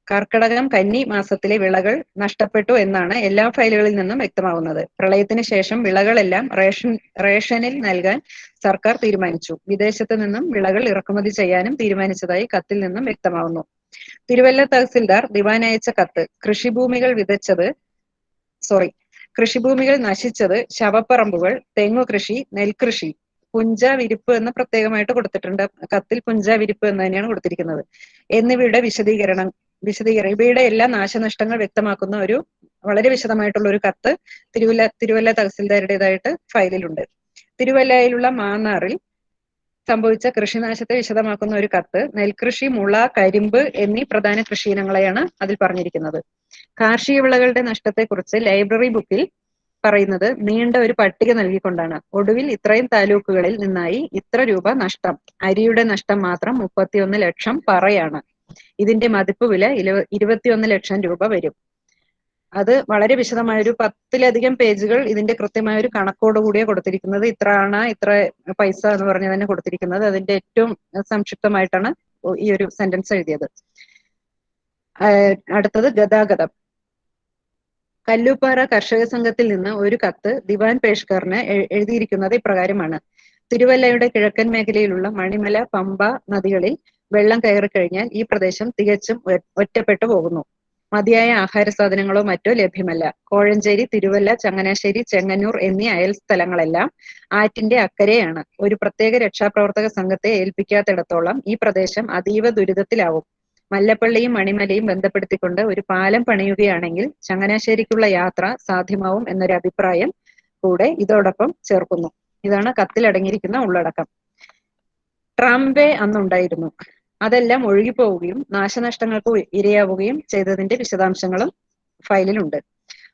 [SPEAKER 4] കർക്കടകം, കന്നി മാസത്തിലെ വിളകൾ നഷ്ടപ്പെട്ടു എന്നാണ് എല്ലാ ഫയലുകളിൽ നിന്നും വ്യക്തമാവുന്നത്. പ്രളയത്തിന് ശേഷം വിളകളെല്ലാം റേഷനിൽ നൽകാൻ സർക്കാർ തീരുമാനിച്ചു. വിദേശത്ത് നിന്നും വിളകൾ ഇറക്കുമതി ചെയ്യാനും തീരുമാനിച്ചതായി കത്തിൽ നിന്നും വ്യക്തമാവുന്നു. തിരുവല്ല തഹസിൽദാർ ദിവാൻ അയച്ച കത്ത്: കൃഷിഭൂമികൾ നശിച്ചത്, ശവപ്പറമ്പുകൾ, തെങ്ങുകൃഷി, നെൽകൃഷി, പുഞ്ച വിരിപ്പ് എന്ന് പ്രത്യേകമായിട്ട് കൊടുത്തിട്ടുണ്ട്. കത്തിൽ പുഞ്ച വിരിപ്പ് എന്ന് തന്നെയാണ് കൊടുത്തിരിക്കുന്നത്. എന്നിവയുടെ ഇവയുടെ എല്ലാ നാശനഷ്ടങ്ങൾ വ്യക്തമാക്കുന്ന ഒരു വളരെ വിശദമായിട്ടുള്ള ഒരു കത്ത് തിരുവല്ല തഹസിൽദാരുടേതായിട്ട് ഫയലിലുണ്ട്. തിരുവല്ലയിലുള്ള മാന്നാറിൽ സംഭവിച്ച കൃഷിനാശത്തെ വിശദമാക്കുന്ന ഒരു കത്ത് നെൽകൃഷി, മുള, കരിമ്പ് എന്നീ പ്രധാന കൃഷിയിനങ്ങളെയാണ് അതിൽ പറഞ്ഞിരിക്കുന്നത്. കാർഷിക വിളകളുടെ നഷ്ടത്തെക്കുറിച്ച് ലൈബ്രറി ബുക്കിൽ പറയുന്നത് നീണ്ട ഒരു പട്ടിക നൽകിക്കൊണ്ടാണ്. ഒടുവിൽ ഇത്രയും താലൂക്കുകളിൽ നിന്നായി ഇത്ര രൂപ നഷ്ടം. അരിയുടെ നഷ്ടം മാത്രം 31 ലക്ഷം പറയാണ്. ഇതിന്റെ മതിപ്പ് വില 21 ലക്ഷം രൂപ വരും. അത് വളരെ വിശദമായ ഒരു 10ലധികം പേജുകൾ ഇതിന്റെ കൃത്യമായ ഒരു കണക്കോടുകൂടിയാണ് കൊടുത്തിരിക്കുന്നത്. ഇത്ര പൈസ എന്ന് പറഞ്ഞ് തന്നെ കൊടുത്തിരിക്കുന്നത്. അതിന്റെ ഏറ്റവും സംക്ഷിപ്തമായിട്ടാണ് ഈ ഒരു സെന്റൻസ് എഴുതിയത്. അടുത്തത് ഗതാഗതം. കല്ലൂപ്പാറ കർഷക സംഘത്തിൽ നിന്ന് ഒരു കത്ത് ദിവാൻ പേഷ്കറിന് എഴുതിയിരിക്കുന്നത് ഇപ്രകാരമാണ്. തിരുവല്ലയുടെ കിഴക്കൻ മേഖലയിലുള്ള മണിമല, പമ്പ നദികളിൽ വെള്ളം കയറിക്കഴിഞ്ഞാൽ ഈ പ്രദേശം തികച്ചും ഒറ്റപ്പെട്ടു പോകുന്നു. മതിയായ ആഹാര സാധനങ്ങളോ മറ്റോ ലഭ്യമല്ല. കോഴഞ്ചേരി, തിരുവല്ല, ചങ്ങനാശ്ശേരി, ചെങ്ങന്നൂർ എന്നീ അയൽ സ്ഥലങ്ങളെല്ലാം ആറ്റിന്റെ അക്കരെയാണ്. ഒരു പ്രത്യേക രക്ഷാപ്രവർത്തക സംഘത്തെ ഏൽപ്പിക്കാത്തിടത്തോളം ഈ പ്രദേശം അതീവ ദുരിതത്തിലാവും. മല്ലപ്പള്ളിയും മണിമലയും ബന്ധപ്പെടുത്തിക്കൊണ്ട് ഒരു പാലം പണിയുകയാണെങ്കിൽ ചങ്ങനാശ്ശേരിക്കുള്ള യാത്ര സാധ്യമാവും എന്നൊരു അഭിപ്രായം കൂടെ ഇതോടൊപ്പം ചേർക്കുന്നു. ഇതാണ് കത്തിൽ അടങ്ങിയിരിക്കുന്ന ഉള്ളടക്കം. ട്രാംവേ അന്നുണ്ടായിരുന്നു. അതെല്ലാം ഒഴുകിപ്പോവുകയും നാശനഷ്ടങ്ങൾക്ക് ഇരയാവുകയും ചെയ്തതിന്റെ വിശദാംശങ്ങളും ഫയലിലുണ്ട്.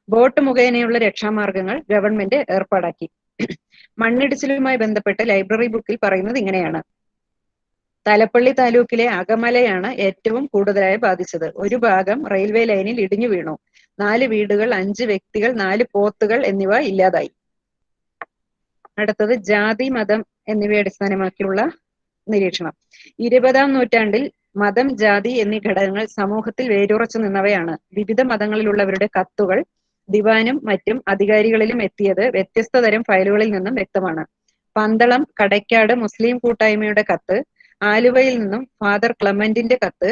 [SPEAKER 4] ബോട്ട് മുഖേനയുള്ള രക്ഷാമാർഗങ്ങൾ ഗവൺമെന്റ് ഏർപ്പാടാക്കി. മണ്ണിടിച്ചിലുമായി ബന്ധപ്പെട്ട് ലൈബ്രറി ബുക്കിൽ പറയുന്നത് ഇങ്ങനെയാണ്. തലപ്പള്ളി താലൂക്കിലെ അകമലയാണ് ഏറ്റവും കൂടുതലായി ബാധിച്ചത്. ഒരു ഭാഗം റെയിൽവേ ലൈനിൽ ഇടിഞ്ഞു വീണു. 4 വീടുകൾ, 5 വ്യക്തികൾ, 4 പോത്തുകൾ എന്നിവ ഇല്ലാതായി. അടുത്തത് ജാതി, മതം എന്നിവയെ അടിസ്ഥാനമാക്കിയുള്ള നിരീക്ഷണം. 20-ാം നൂറ്റാണ്ടിൽ മതം, ജാതി എന്നീ ഘടകങ്ങൾ സമൂഹത്തിൽ വേരുറച്ചു നിന്നവയാണ്. വിവിധ മതങ്ങളിലുള്ളവരുടെ കത്തുകൾ ദിവാനും മറ്റും അധികാരികളിലും എത്തിയത് വ്യത്യസ്ത തരം ഫയലുകളിൽ നിന്നും വ്യക്തമാണ്. പന്തളം കടയ്ക്കാട് മുസ്ലിം കൂട്ടായ്മയുടെ കത്ത്, ആലുവയിൽ നിന്നും ഫാദർ ക്ലമന്റിന്റെ കത്ത്,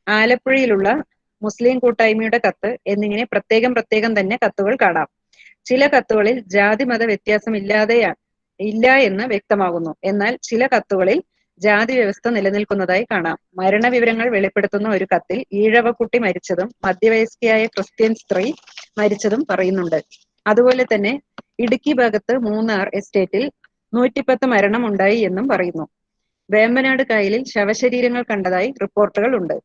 [SPEAKER 4] ആലപ്പുഴയിലുള്ള മുസ്ലിം കൂട്ടായ്മയുടെ കത്ത് എന്നിങ്ങനെ പ്രത്യേകം തന്നെ കത്തുകൾ കാണാം. ചില കത്തുകളിൽ ജാതി മത വ്യത്യാസം ഇല്ല എന്ന് വ്യക്തമാകുന്നു. എന്നാൽ ചില കത്തുകളിൽ ജാതി വ്യവസ്ഥ നിലനിൽക്കുന്നതായി കാണാം. മരണവിവരങ്ങൾ വെളിപ്പെടുത്തുന്ന ഒരു കത്തിൽ ഈഴവക്കുട്ടി മരിച്ചതും മധ്യവയസ്കയായ ക്രിസ്ത്യൻ സ്ത്രീ മരിച്ചതും പറയുന്നുണ്ട്. അതുപോലെ തന്നെ ഇടുക്കി ഭാഗത്ത് മൂന്നാർ എസ്റ്റേറ്റിൽ 110 മരണം ഉണ്ടായി എന്നും പറയുന്നു. വേമ്പനാട് കായലിൽ ശവശരീരങ്ങൾ കണ്ടതായി റിപ്പോർട്ടുകൾ ഉണ്ട്.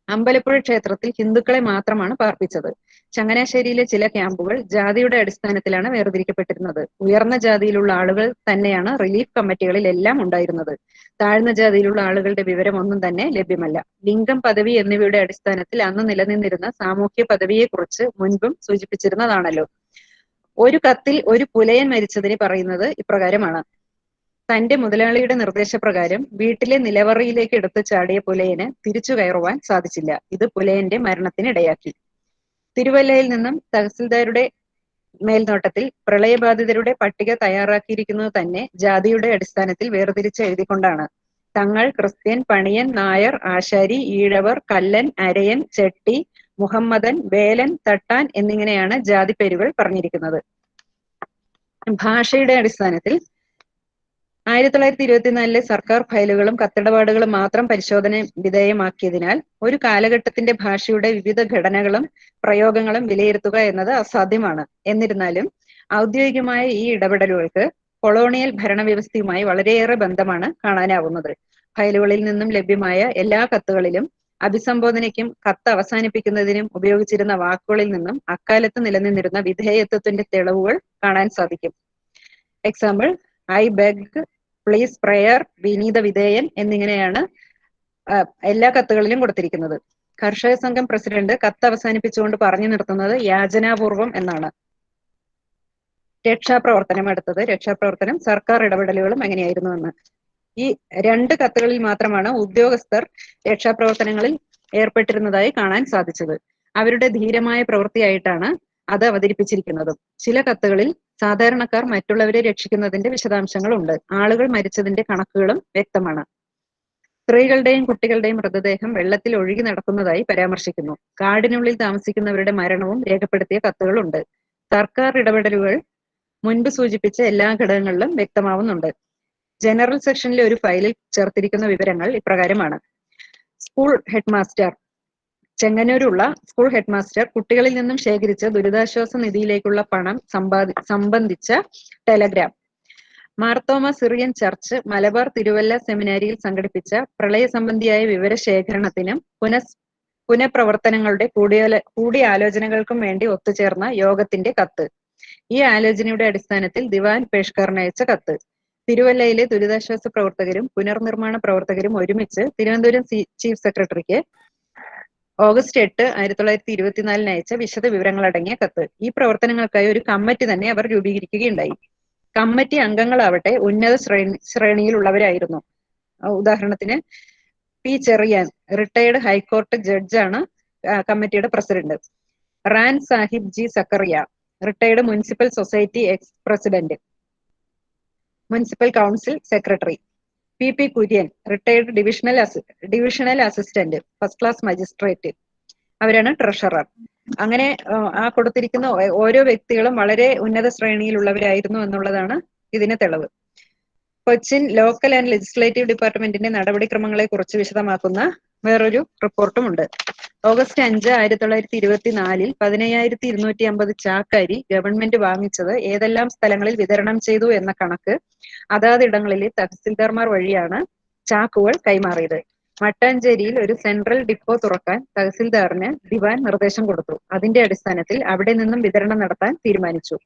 [SPEAKER 4] അമ്പലപ്പുഴ ക്ഷേത്രത്തിൽ ഹിന്ദുക്കളെ മാത്രമാണ് പാർപ്പിച്ചത്. ചങ്ങനാശ്ശേരിയിലെ ചില ക്യാമ്പുകൾ ജാതിയുടെ അടിസ്ഥാനത്തിലാണ് വേർതിരിക്കപ്പെട്ടിരുന്നത്. ഉയർന്ന ജാതിയിലുള്ള ആളുകൾ തന്നെയാണ് റിലീഫ് കമ്മിറ്റികളിൽ എല്ലാം ഉണ്ടായിരുന്നത്. താഴ്ന്ന ജാതിയിലുള്ള ആളുകളുടെ വിവരം ഒന്നും തന്നെ ലഭ്യമല്ല. ലിംഗം, പദവി എന്നിവയുടെ അടിസ്ഥാനത്തിൽ അന്ന് നിലനിന്നിരുന്ന സാമൂഹ്യ പദവിയെക്കുറിച്ച് മുൻപും സൂചിപ്പിച്ചിരുന്നതാണല്ലോ. ഒരു കത്തിൽ ഒരു പുലയൻ മരിച്ചതിന് പറയുന്നത് ഇപ്രകാരമാണ്. തന്റെ മുതലാളിയുടെ നിർദ്ദേശപ്രകാരം വീട്ടിലെ നിലവറയിലേക്ക് എടുത്തു ചാടിയ പുലയന് തിരിച്ചു കയറുവാൻ സാധിച്ചില്ല. ഇത് പുലയന്റെ മരണത്തിനിടയാക്കി. തിരുവല്ലയിൽ നിന്നും തഹസിൽദാരുടെ മേൽനോട്ടത്തിൽ പ്രളയബാധിതരുടെ പട്ടിക തയ്യാറാക്കിയിരിക്കുന്നത് തന്നെ ജാതിയുടെ അടിസ്ഥാനത്തിൽ വേർതിരിച്ച് എഴുതിക്കൊണ്ടാണ്. തങ്ങൾ, ക്രിസ്ത്യൻ, പണിയൻ, നായർ, ആശാരി, ഈഴവർ, കല്ലൻ, അരയൻ, ചെട്ടി, മുഹമ്മദൻ, വേലൻ, തട്ടാൻ എന്നിങ്ങനെയാണ് ജാതി പേരുകൾ പറഞ്ഞിരിക്കുന്നത്. ഭാഷയുടെ അടിസ്ഥാനത്തിൽ 1924 സർക്കാർ ഫയലുകളും കത്തിടപാടുകളും മാത്രം പരിശോധന വിധേയമാക്കിയതിനാൽ ഒരു കാലഘട്ടത്തിന്റെ ഭാഷയുടെ വിവിധ ഘടനകളും പ്രയോഗങ്ങളും വിലയിരുത്തുക എന്നത് അസാധ്യമാണ്. എന്നിരുന്നാലും ഔദ്യോഗികമായ ഈ ഇടപെടലുകൾക്ക് കൊളോണിയൽ ഭരണവ്യവസ്ഥയുമായി വളരെയേറെ ബന്ധമാണ് കാണാനാവുന്നത്. ഫയലുകളിൽ നിന്നും ലഭ്യമായ എല്ലാ കത്തുകളിലും അഭിസംബോധനയ്ക്കും കത്ത് അവസാനിപ്പിക്കുന്നതിനും ഉപയോഗിച്ചിരുന്ന വാക്കുകളിൽ നിന്നും അക്കാലത്ത് നിലനിന്നിരുന്ന വിധേയത്വത്തിന്റെ തെളിവുകൾ കാണാൻ സാധിക്കും. Example, I beg, please, prayer, വിനീത വിധേയൻ എന്നിങ്ങനെയാണ് എല്ലാ കത്തുകളിലും കൊടുത്തിരിക്കുന്നത്. കർഷക സംഘം പ്രസിഡന്റ് കത്ത് അവസാനിപ്പിച്ചുകൊണ്ട് പറഞ്ഞു നിർത്തുന്നത് യാചനാപൂർവം എന്നാണ്. രക്ഷാപ്രവർത്തനം. അടുത്തത് രക്ഷാപ്രവർത്തനം, സർക്കാർ ഇടപെടലുകളും എങ്ങനെയായിരുന്നു എന്ന്. ഈ 2 കത്തുകളിൽ മാത്രമാണ് ഉദ്യോഗസ്ഥർ രക്ഷാപ്രവർത്തനങ്ങളിൽ ഏർപ്പെട്ടിരുന്നതായി കാണാൻ സാധിച്ചത്. അവരുടെ ധീരമായ പ്രവൃത്തിയായിട്ടാണ് അത് അവതരിപ്പിച്ചിരിക്കുന്നതും. ചില കത്തുകളിൽ സാധാരണക്കാർ മറ്റുള്ളവരെ രക്ഷിക്കുന്നതിന്റെ വിശദാംശങ്ങളുണ്ട്. ആളുകൾ മരിച്ചതിന്റെ കണക്കുകളും വ്യക്തമാണ്. സ്ത്രീകളുടെയും കുട്ടികളുടെയും മൃതദേഹം വെള്ളത്തിൽ ഒഴുകി നടക്കുന്നതായി പരാമർശിക്കുന്നു. കാടിനുള്ളിൽ താമസിക്കുന്നവരുടെ മരണവും രേഖപ്പെടുത്തിയ കത്തുകളുണ്ട്. സർക്കാർ ഇടപെടലുകൾ മുൻപ് സൂചിപ്പിച്ച എല്ലാ ഘടകങ്ങളിലും വ്യക്തമാവുന്നുണ്ട്. ജനറൽ സെക്ഷനിലെ ഒരു ഫയലിൽ ചേർത്തിരിക്കുന്ന വിവരങ്ങൾ ഇപ്രകാരമാണ്. സ്കൂൾ ഹെഡ്മാസ്റ്റർ ചെങ്ങന്നൂരുള്ള സ്കൂൾ ഹെഡ്മാസ്റ്റർ കുട്ടികളിൽ നിന്നും ശേഖരിച്ച ദുരിതാശ്വാസ നിധിയിലേക്കുള്ള പണം സംബന്ധിച്ച Telegram. Marthoma Syrian church Malabar Thiruvalla സെമിനാരിയിൽ സംഘടിപ്പിച്ച പ്രളയ സംബന്ധിയായ വിവരശേഖരണത്തിനും പുനഃപ്രവർത്തനങ്ങളുടെ കൂടിയാലോചനകൾക്കും വേണ്ടി ഒത്തുചേർന്ന യോഗത്തിന്റെ കത്ത്. ഈ ആലോചനയുടെ അടിസ്ഥാനത്തിൽ ദിവാൻ പേഷ്കറിന് അയച്ച കത്ത്. തിരുവല്ലയിലെ ദുരിതാശ്വാസ പ്രവർത്തകരും പുനർനിർമ്മാണ പ്രവർത്തകരും ഒരുമിച്ച് തിരുവനന്തപുരം ചീഫ് സെക്രട്ടറിക്ക് ഓഗസ്റ്റ് 8, 1924 അയച്ച വിശദ വിവരങ്ങളടങ്ങിയ കത്ത്. ഈ പ്രവർത്തനങ്ങൾക്കായി ഒരു കമ്മിറ്റി തന്നെ അവർ രൂപീകരിക്കുകയുണ്ടായി. കമ്മിറ്റി അംഗങ്ങളാവട്ടെ ഉന്നത ശ്രേണിയിലുള്ളവരായിരുന്നു. ഉദാഹരണത്തിന് പി ചെറിയാൻ, റിട്ടയർഡ് ഹൈക്കോടതി ജഡ്ജാണ് കമ്മിറ്റിയുടെ പ്രസിഡന്റ്. റാൻ സാഹിബ് G Zachariah, retired municipal society ex president, municipal council secretary. P P Kurian, retired divisional assistant, first class magistrate, അവരാണ് ട്രഷറർ. അങ്ങനെ ആ കൊടുത്തിരിക്കുന്ന ഓരോ വ്യക്തികളും വളരെ ഉന്നത ശ്രേണിയിലുള്ളവരായിരുന്നു എന്നുള്ളതാണ് ഇതിന് തെളിവ്. കൊച്ചിൻ ലോക്കൽ ആൻഡ് ലെജിസ്ലേറ്റീവ് ഡിപ്പാർട്ട്മെന്റിന്റെ നടപടിക്രമങ്ങളെ കുറിച്ച് വിശദമാക്കുന്ന വേറൊരു റിപ്പോർട്ടും ഉണ്ട്. ഓഗസ്റ്റ് 5, 1924 15,250 ചാക്കരി ഗവൺമെന്റ് വാങ്ങിച്ചത് ഏതെല്ലാം സ്ഥലങ്ങളിൽ വിതരണം ചെയ്തു എന്ന കണക്ക് അതാതിടങ്ങളിലെ തഹസിൽദാർമാർ വഴിയാണ് ചാക്കുകൾ കൈമാറിയത്. മട്ടാഞ്ചേരിയിൽ ഒരു സെൻട്രൽ ഡിപ്പോ തുറക്കാൻ തഹസിൽദാറിന് ദിവാൻ നിർദ്ദേശം കൊടുത്തു. അതിന്റെ അടിസ്ഥാനത്തിൽ അവിടെ നിന്നും വിതരണം നടത്താൻ തീരുമാനിച്ചു.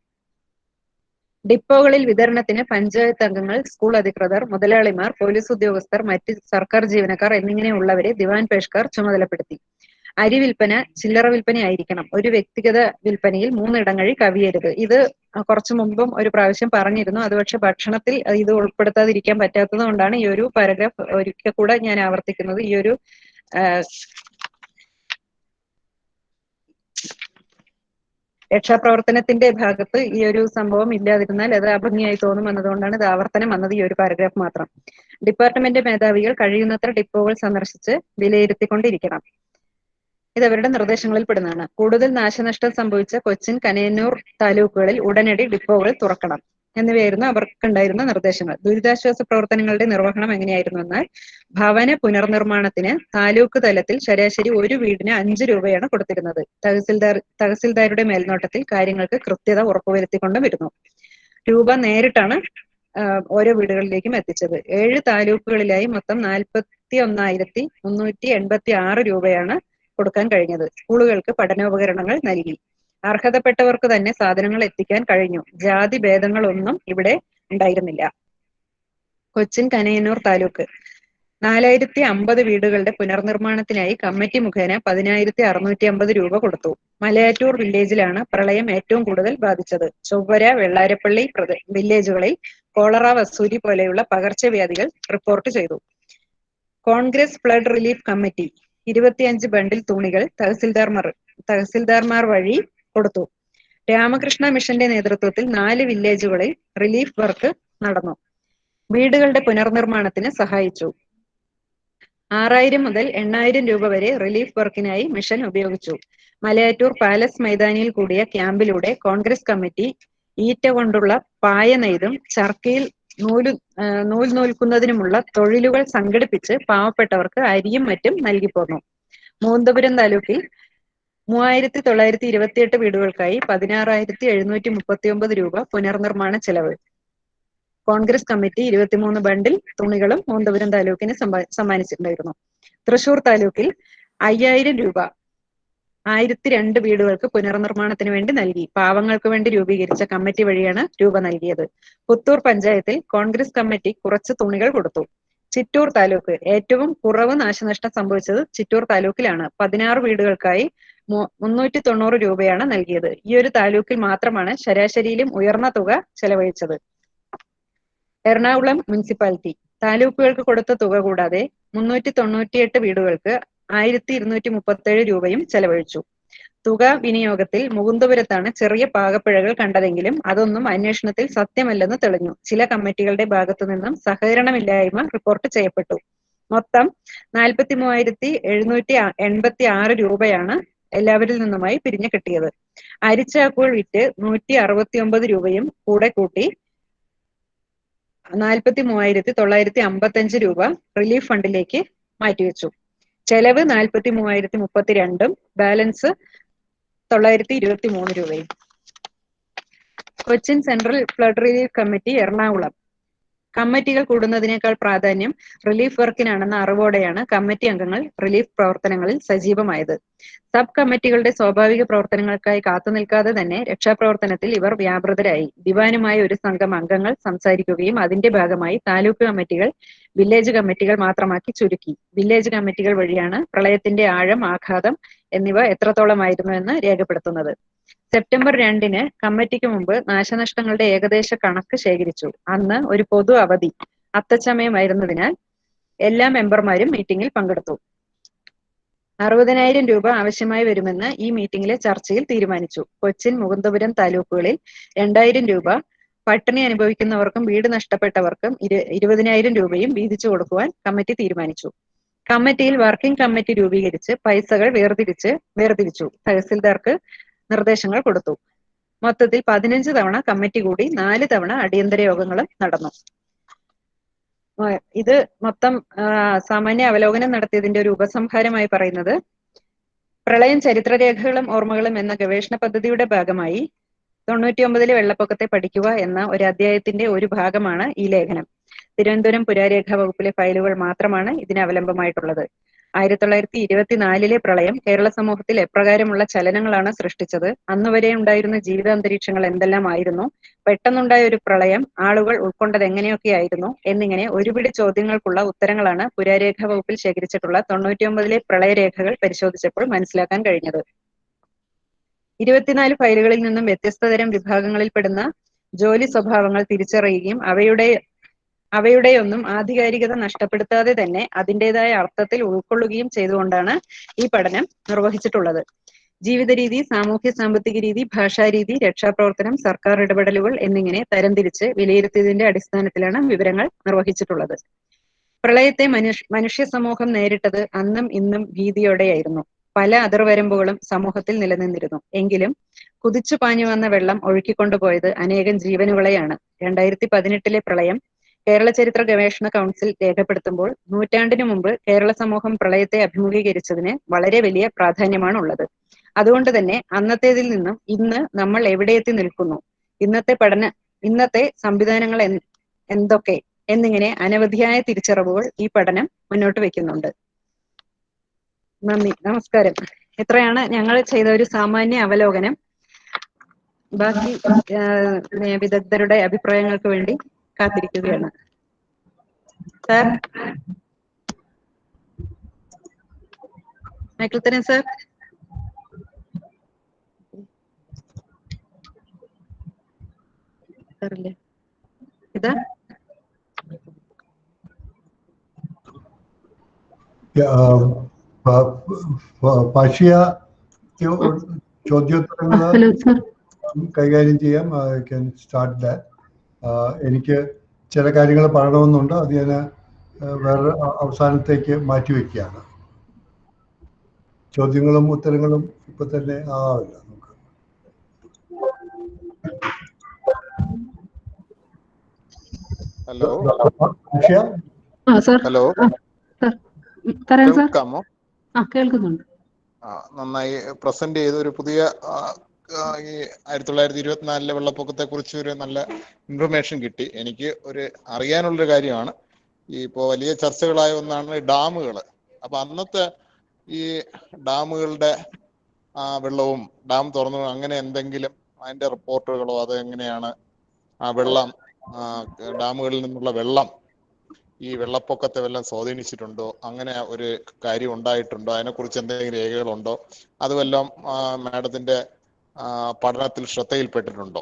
[SPEAKER 4] ഡിപ്പോകളിൽ വിതരണത്തിന് പഞ്ചായത്ത് അംഗങ്ങൾ, സ്കൂൾ അധികൃതർ, മുതലാളിമാർ, പോലീസ് ഉദ്യോഗസ്ഥർ, മറ്റ് സർക്കാർ ജീവനക്കാർ എന്നിങ്ങനെയുള്ളവരെ ദിവാൻ പേഷ്കർ ചുമതലപ്പെടുത്തി. അരി വിൽപ്പന ചില്ലറ വിൽപ്പനയായിരിക്കണം. ഒരു വ്യക്തിഗത വിൽപ്പനയിൽ 3 ഇടങ്ങഴി കവിയരുത്. ഇത് കുറച്ചു മുമ്പും ഒരു പ്രാവശ്യം പറഞ്ഞിരുന്നു. അത് പക്ഷെ ഭക്ഷണത്തിൽ ഇത് ഉൾപ്പെടുത്താതിരിക്കാൻ പറ്റാത്തത് കൊണ്ടാണ് ഈ ഒരു പാരഗ്രാഫ് ഒരിക്കൽ കൂടെ ഞാൻ ആവർത്തിക്കുന്നത്. ഈ ഒരു രക്ഷാപ്രവർത്തനത്തിന്റെ ഭാഗത്ത് ഈ ഒരു സംഭവം ഇല്ലാതിരുന്നാൽ അത് അഭംഗിയായി തോന്നും എന്നതുകൊണ്ടാണ് ഇത് ആവർത്തനം വന്നത്, ഈ ഒരു പാരഗ്രാഫ് മാത്രം. ഡിപ്പാർട്ട്മെന്റ് മേധാവികൾ കഴിയുന്നത്ര ഡിപ്പോകൾ സന്ദർശിച്ച് വിലയിരുത്തിക്കൊണ്ടിരിക്കണം. ഇത് അവരുടെ നിർദ്ദേശങ്ങളിൽ പെടുന്നതാണ്. കൂടുതൽ നാശനഷ്ടം സംഭവിച്ച കൊച്ചിൻ, കനയന്നൂർ താലൂക്കുകളിൽ ഉടനടി ഡിപ്പോകൾ തുറക്കണം എന്നിവയായിരുന്നു അവർക്കുണ്ടായിരുന്ന നിർദ്ദേശങ്ങൾ. ദുരിതാശ്വാസ പ്രവർത്തനങ്ങളുടെ നിർവഹണം എങ്ങനെയായിരുന്നു എന്നാൽ, ഭവന പുനർനിർമ്മാണത്തിന് താലൂക്ക് തലത്തിൽ ശരാശരി ഒരു വീടിന് 5 രൂപയാണ് കൊടുത്തിരുന്നത്. തഹസിൽദാരുടെ മേൽനോട്ടത്തിൽ കാര്യങ്ങൾക്ക് കൃത്യത ഉറപ്പുവരുത്തിക്കൊണ്ടും വരുന്നു. രൂപ നേരിട്ടാണ് ഓരോ വീടുകളിലേക്കും എത്തിച്ചത്. 7 താലൂക്കുകളിലായി മൊത്തം 41,386 രൂപയാണ് കൊടുക്കാൻ കഴിഞ്ഞത്. സ്കൂളുകൾക്ക് പഠനോപകരണങ്ങൾ നൽകി. അർഹതപ്പെട്ടവർക്ക് തന്നെ സാധനങ്ങൾ എത്തിക്കാൻ കഴിഞ്ഞു. ജാതി ഭേദങ്ങളൊന്നും ഇവിടെ ഉണ്ടായിരുന്നില്ല. കൊച്ചിൻ കനയന്നൂർ താലൂക്ക് 4,050 വീടുകളുടെ പുനർനിർമ്മാണത്തിനായി കമ്മിറ്റി മുഖേന 10,650 രൂപ കൊടുത്തു. മലയാറ്റൂർ വില്ലേജിലാണ് പ്രളയം ഏറ്റവും കൂടുതൽ ബാധിച്ചത്. ചൊവ്വര, വെള്ളാരപ്പള്ളി വില്ലേജുകളിൽ കോളറ, വസൂരി പോലെയുള്ള പകർച്ചവ്യാധികൾ റിപ്പോർട്ട് ചെയ്തു. കോൺഗ്രസ് ഫ്ലഡ് റിലീഫ് കമ്മിറ്റി 25 ബണ്ടിൽ തുണികൾ തഹസിൽദാർമാർ വഴി കൊടുത്തു. രാമകൃഷ്ണ മിഷന്റെ നേതൃത്വത്തിൽ 4 വില്ലേജുകളിൽ റിലീഫ് വർക്ക് നടന്നു. വീടുകളുടെ പുനർനിർമ്മാണത്തിന് സഹായിച്ചു. 6,000 മുതൽ 8,000 രൂപ വരെ റിലീഫ് വർക്കിനായി മിഷൻ ഉപയോഗിച്ചു. മലയാറ്റൂർ പാലസ് മൈതാനിയിൽ കൂടിയ ക്യാമ്പിലൂടെ കോൺഗ്രസ് കമ്മിറ്റി ഈറ്റ കൊണ്ടുള്ള പായ നെയ്തും ചർക്കയിൽ നൂൽ നൂൽക്കുന്നതിനുമുള്ള തൊഴിലുകൾ സംഘടിപ്പിച്ച് പാവപ്പെട്ടവർക്ക് അരിയും മറ്റും നൽകിപ്പോന്നു. മൂന്തപുരം താലൂക്കിൽ 3,928 വീടുകൾക്കായി 16,739 രൂപ പുനർനിർമ്മാണ ചെലവ്. കോൺഗ്രസ് കമ്മിറ്റി 23 ബണ്ടിൽ തുണികളും മൂന്തപുരം താലൂക്കിന് സമ്മാനിച്ചിട്ടുണ്ടായിരുന്നു. തൃശൂർ താലൂക്കിൽ 5,000 രൂപ 1,002 വീടുകൾക്ക് പുനർനിർമ്മാണത്തിന് വേണ്ടി നൽകി. പാവങ്ങൾക്ക് വേണ്ടി രൂപീകരിച്ച കമ്മിറ്റി വഴിയാണ് രൂപ നൽകിയത്. പുത്തൂർ പഞ്ചായത്തിൽ കോൺഗ്രസ് കമ്മിറ്റി കുറച്ച് തുണികൾ കൊടുത്തു. ചിറ്റൂർ താലൂക്ക് ഏറ്റവും കുറവ് നാശനഷ്ടം സംഭവിച്ചത് ചിറ്റൂർ താലൂക്കിലാണ്. 16 വീടുകൾക്കായി 390 രൂപയാണ് നൽകിയത്. ഈ ഒരു താലൂക്കിൽ മാത്രമാണ് ശരാശരിയിലും ഉയർന്ന തുക ചെലവഴിച്ചത്. എറണാകുളം മുനിസിപ്പാലിറ്റി താലൂക്കുകൾക്ക് കൊടുത്ത തുക കൂടാതെ 398 വീടുകൾക്ക് 1,237 രൂപയും ചെലവഴിച്ചു. തുക വിനിയോഗത്തിൽ മുകുന്ദപുരത്താണ് ചെറിയ പാകപ്പിഴകൾ കണ്ടതെങ്കിലും അതൊന്നും അന്വേഷണത്തിൽ സത്യമല്ലെന്ന് തെളിഞ്ഞു. ചില കമ്മിറ്റികളുടെ ഭാഗത്തു നിന്നും സഹകരണമില്ലായ്മ റിപ്പോർട്ട് ചെയ്യപ്പെട്ടു. മൊത്തം 43,786 രൂപയാണ് എല്ലാവരിൽ നിന്നുമായി പിരിഞ്ഞു കിട്ടിയത്. അരിച്ചാക്കുകൾ വിറ്റ് 169 രൂപയും കൂടെ കൂട്ടി 43,955 രൂപ റിലീഫ് ഫണ്ടിലേക്ക് മാറ്റിവെച്ചു. ചെലവ് 43,032, ബാലൻസ് 923 രൂപയും. Cochin central flood relief committee Ernakulam. കമ്മിറ്റികൾ കൂടുന്നതിനേക്കാൾ പ്രാധാന്യം റിലീഫ് വർക്കിനാണെന്ന അറിവോടെയാണ് കമ്മിറ്റി അംഗങ്ങൾ റിലീഫ് പ്രവർത്തനങ്ങളിൽ സജീവമായത്. സബ് കമ്മിറ്റികളുടെ സ്വാഭാവിക പ്രവർത്തനങ്ങൾക്കായി കാത്തുനിൽക്കാതെ തന്നെ രക്ഷാപ്രവർത്തനത്തിൽ ഇവർ വ്യാപൃതരായി. ദിവാനുമായി ഒരു സംഘം അംഗങ്ങൾ സംസാരിക്കുകയും അതിന്റെ ഭാഗമായി താലൂക്ക് കമ്മിറ്റികൾ വില്ലേജ് കമ്മിറ്റികൾ മാത്രമാക്കി ചുരുക്കി. വില്ലേജ് കമ്മിറ്റികൾ വഴിയാണ് പ്രളയത്തിന്റെ ആഴം, ആഘാതം എന്നിവ എത്രത്തോളമായിരുന്നു എന്ന് രേഖപ്പെടുത്തുന്നത്. സെപ്റ്റംബർ 2-ന് കമ്മിറ്റിക്ക് മുമ്പ് നാശനഷ്ടങ്ങളുടെ ഏകദേശ കണക്ക് ശേഖരിച്ചു. അന്ന് ഒരു പൊതു അവധി അത്തച്ചമയമായിരുന്നതിനാൽ എല്ലാ മെമ്പർമാരും മീറ്റിംഗിൽ പങ്കെടുത്തു. 60,000 രൂപ ആവശ്യമായി വരുമെന്ന് ഈ മീറ്റിംഗിലെ ചർച്ചയിൽ തീരുമാനിച്ചു. കൊച്ചിൻ, മുകുന്ദപുരം താലൂക്കുകളിൽ 2,000 രൂപ, പട്ടിണി അനുഭവിക്കുന്നവർക്കും വീട് നഷ്ടപ്പെട്ടവർക്കും 20,000 രൂപയും വീതിച്ചു കൊടുക്കുവാൻ കമ്മിറ്റി തീരുമാനിച്ചു. കമ്മിറ്റിയിൽ വർക്കിംഗ് കമ്മിറ്റി രൂപീകരിച്ച് പൈസകൾ വേർതിരിച്ചു. തഹസിൽദാർക്ക് നിർദ്ദേശങ്ങൾ കൊടുത്തു. മൊത്തത്തിൽ 15 തവണ കമ്മിറ്റി കൂടി, 4 തവണ അടിയന്തര യോഗങ്ങളും നടന്നു. ഇത് മൊത്തം സാമാന്യ അവലോകനം നടത്തിയതിന്റെ ഒരു ഉപസംഹാരമായി പറയുന്നത്, പ്രളയം ചരിത്രരേഖകളും ഓർമ്മകളും എന്ന ഗവേഷണ പദ്ധതിയുടെ ഭാഗമായി 99-ലെ വെള്ളപ്പൊക്കത്തെ പഠിക്കുക എന്ന ഒരു അധ്യായത്തിന്റെ ഒരു ഭാഗമാണ് ഈ ലേഖനം. തിരുവനന്തപുരം പുരാരേഖാ വകുപ്പിലെ ഫയലുകൾ മാത്രമാണ് ഇതിന് അവലംബമായിട്ടുള്ളത്. 1924-ലെ പ്രളയം കേരള സമൂഹത്തിൽ എപ്രകാരമുള്ള ചലനങ്ങളാണ് സൃഷ്ടിച്ചത്, അന്നുവരെ ഉണ്ടായിരുന്ന ജീവിതാന്തരീക്ഷങ്ങൾ എന്തെല്ലാമായിരുന്നു, പെട്ടെന്നുണ്ടായ ഒരു പ്രളയം ആളുകൾ ഉൾക്കൊണ്ടത് എങ്ങനെയൊക്കെയായിരുന്നു എന്നിങ്ങനെ ഒരുപിടി ചോദ്യങ്ങൾക്കുള്ള ഉത്തരങ്ങളാണ് പുരാരേഖാ വകുപ്പിൽ ശേഖരിച്ചിട്ടുള്ള 99-ലെ പ്രളയരേഖകൾ പരിശോധിച്ചപ്പോൾ മനസ്സിലാക്കാൻ കഴിഞ്ഞത്. 24 ഫയലുകളിൽ നിന്നും വ്യത്യസ്തതരം വിഭാഗങ്ങളിൽപ്പെടുന്ന ജോലി സ്വഭാവങ്ങൾ തിരിച്ചറിയുകയും അവയുടെയൊന്നും ആധികാരികത നഷ്ടപ്പെടുത്താതെ തന്നെ അതിൻ്റെതായ അർത്ഥത്തിൽ ഉൾക്കൊള്ളുകയും ചെയ്തുകൊണ്ടാണ് ഈ പഠനം നിർവഹിച്ചിട്ടുള്ളത്. ജീവിത രീതി, സാമൂഹ്യ സാമ്പത്തിക രീതി, ഭാഷാരീതി, രക്ഷാപ്രവർത്തനം, സർക്കാർ ഇടപെടലുകൾ എന്നിങ്ങനെ തരംതിരിച്ച് വിലയിരുത്തിയതിന്റെ അടിസ്ഥാനത്തിലാണ് വിവരങ്ങൾ നിർവഹിച്ചിട്ടുള്ളത്. പ്രളയത്തെ മനുഷ്യ സമൂഹം നേരിട്ടത് അന്നും ഇന്നും ഭീതിയോടെയായിരുന്നു. പല അതിർവരമ്പുകളും സമൂഹത്തിൽ നിലനിന്നിരുന്നു. എങ്കിലും കുതിച്ചു പാഞ്ഞു വന്ന വെള്ളം ഒഴുക്കിക്കൊണ്ടുപോയത് അനേകം ജീവനുകളെയാണ്. 2018-ലെ പ്രളയം കേരള ചരിത്ര ഗവേഷണ കൗൺസിൽ രേഖപ്പെടുത്തുമ്പോൾ നൂറ്റാണ്ടിനു മുമ്പ് കേരള സമൂഹം പ്രളയത്തെ അഭിമുഖീകരിച്ചതിന് വളരെ വലിയ പ്രാധാന്യമാണ് ഉള്ളത്. അതുകൊണ്ട് തന്നെ അന്നത്തേതിൽ നിന്നും ഇന്ന് നമ്മൾ എവിടെയെത്തി നിൽക്കുന്നു, ഇന്നത്തെ സംവിധാനങ്ങൾ എന്തൊക്കെ എന്നിങ്ങനെ അനവധിയായ തിരിച്ചറിവുകൾ ഈ പഠനം മുന്നോട്ട് വെക്കുന്നുണ്ട്. നന്ദി, നമസ്കാരം. ഇത്രയാണ് ഞങ്ങൾ ചെയ്ത ഒരു സാമാന്യ അവലോകനം. ബാക്കി വിദഗ്ധരുടെ അഭിപ്രായങ്ങൾക്ക് വേണ്ടി കാത്തിരിക്കുകയാണ്. Sir, Michael Tharan sir. സാറില്ലേ ഇതാ
[SPEAKER 3] ഭാഷ്യ ചോദ്യോത്തരങ്ങൾ കൈകാര്യം ചെയ്യാം. I can start that. എനിക്ക് ചില കാര്യങ്ങൾ പറയണമെന്നുണ്ട്, അത് ഞാൻ വേറെ അവസാനത്തേക്ക് മാറ്റിവെക്കുകയാണ്. ചോദ്യങ്ങളും ഉത്തരങ്ങളും ഇപ്പൊ തന്നെ ആവില്ല നമുക്ക്.
[SPEAKER 5] ഹലോ,
[SPEAKER 1] ഹലോ,
[SPEAKER 5] കേൾക്കാമോ?
[SPEAKER 1] കേൾക്കുന്നുണ്ട്.
[SPEAKER 5] നന്നായി പ്രസന്റ് ചെയ്ത ഒരു പുതിയ ഈ 1924-ലെ വെള്ളപ്പൊക്കത്തെ കുറിച്ച് ഒരു നല്ല ഇൻഫർമേഷൻ കിട്ടി. എനിക്ക് ഒരു അറിയാനുള്ളൊരു കാര്യമാണ്. ഇപ്പോ വലിയ ചർച്ചകളായ ഒന്നാണ് ഡാമുകൾ. അപ്പൊ അന്നത്തെ ഈ ഡാമുകളുടെ വെള്ളവും ഡാം തുറന്നു അങ്ങനെ എന്തെങ്കിലും അതിന്റെ റിപ്പോർട്ടുകളോ അതെങ്ങനെയാണ് ആ വെള്ളം ഡാമുകളിൽ നിന്നുള്ള വെള്ളം ഈ വെള്ളപ്പൊക്കത്തെ വല്ലതും സ്വാധീനിച്ചിട്ടുണ്ടോ, അങ്ങനെ ഒരു കാര്യം ഉണ്ടായിട്ടുണ്ടോ, അതിനെക്കുറിച്ച് എന്തെങ്കിലും രേഖകളുണ്ടോ, അത് വല്ലതും മാഡത്തിന്റെ പഠനത്തിൽ ശ്രദ്ധയിൽപ്പെട്ടിട്ടുണ്ടോ?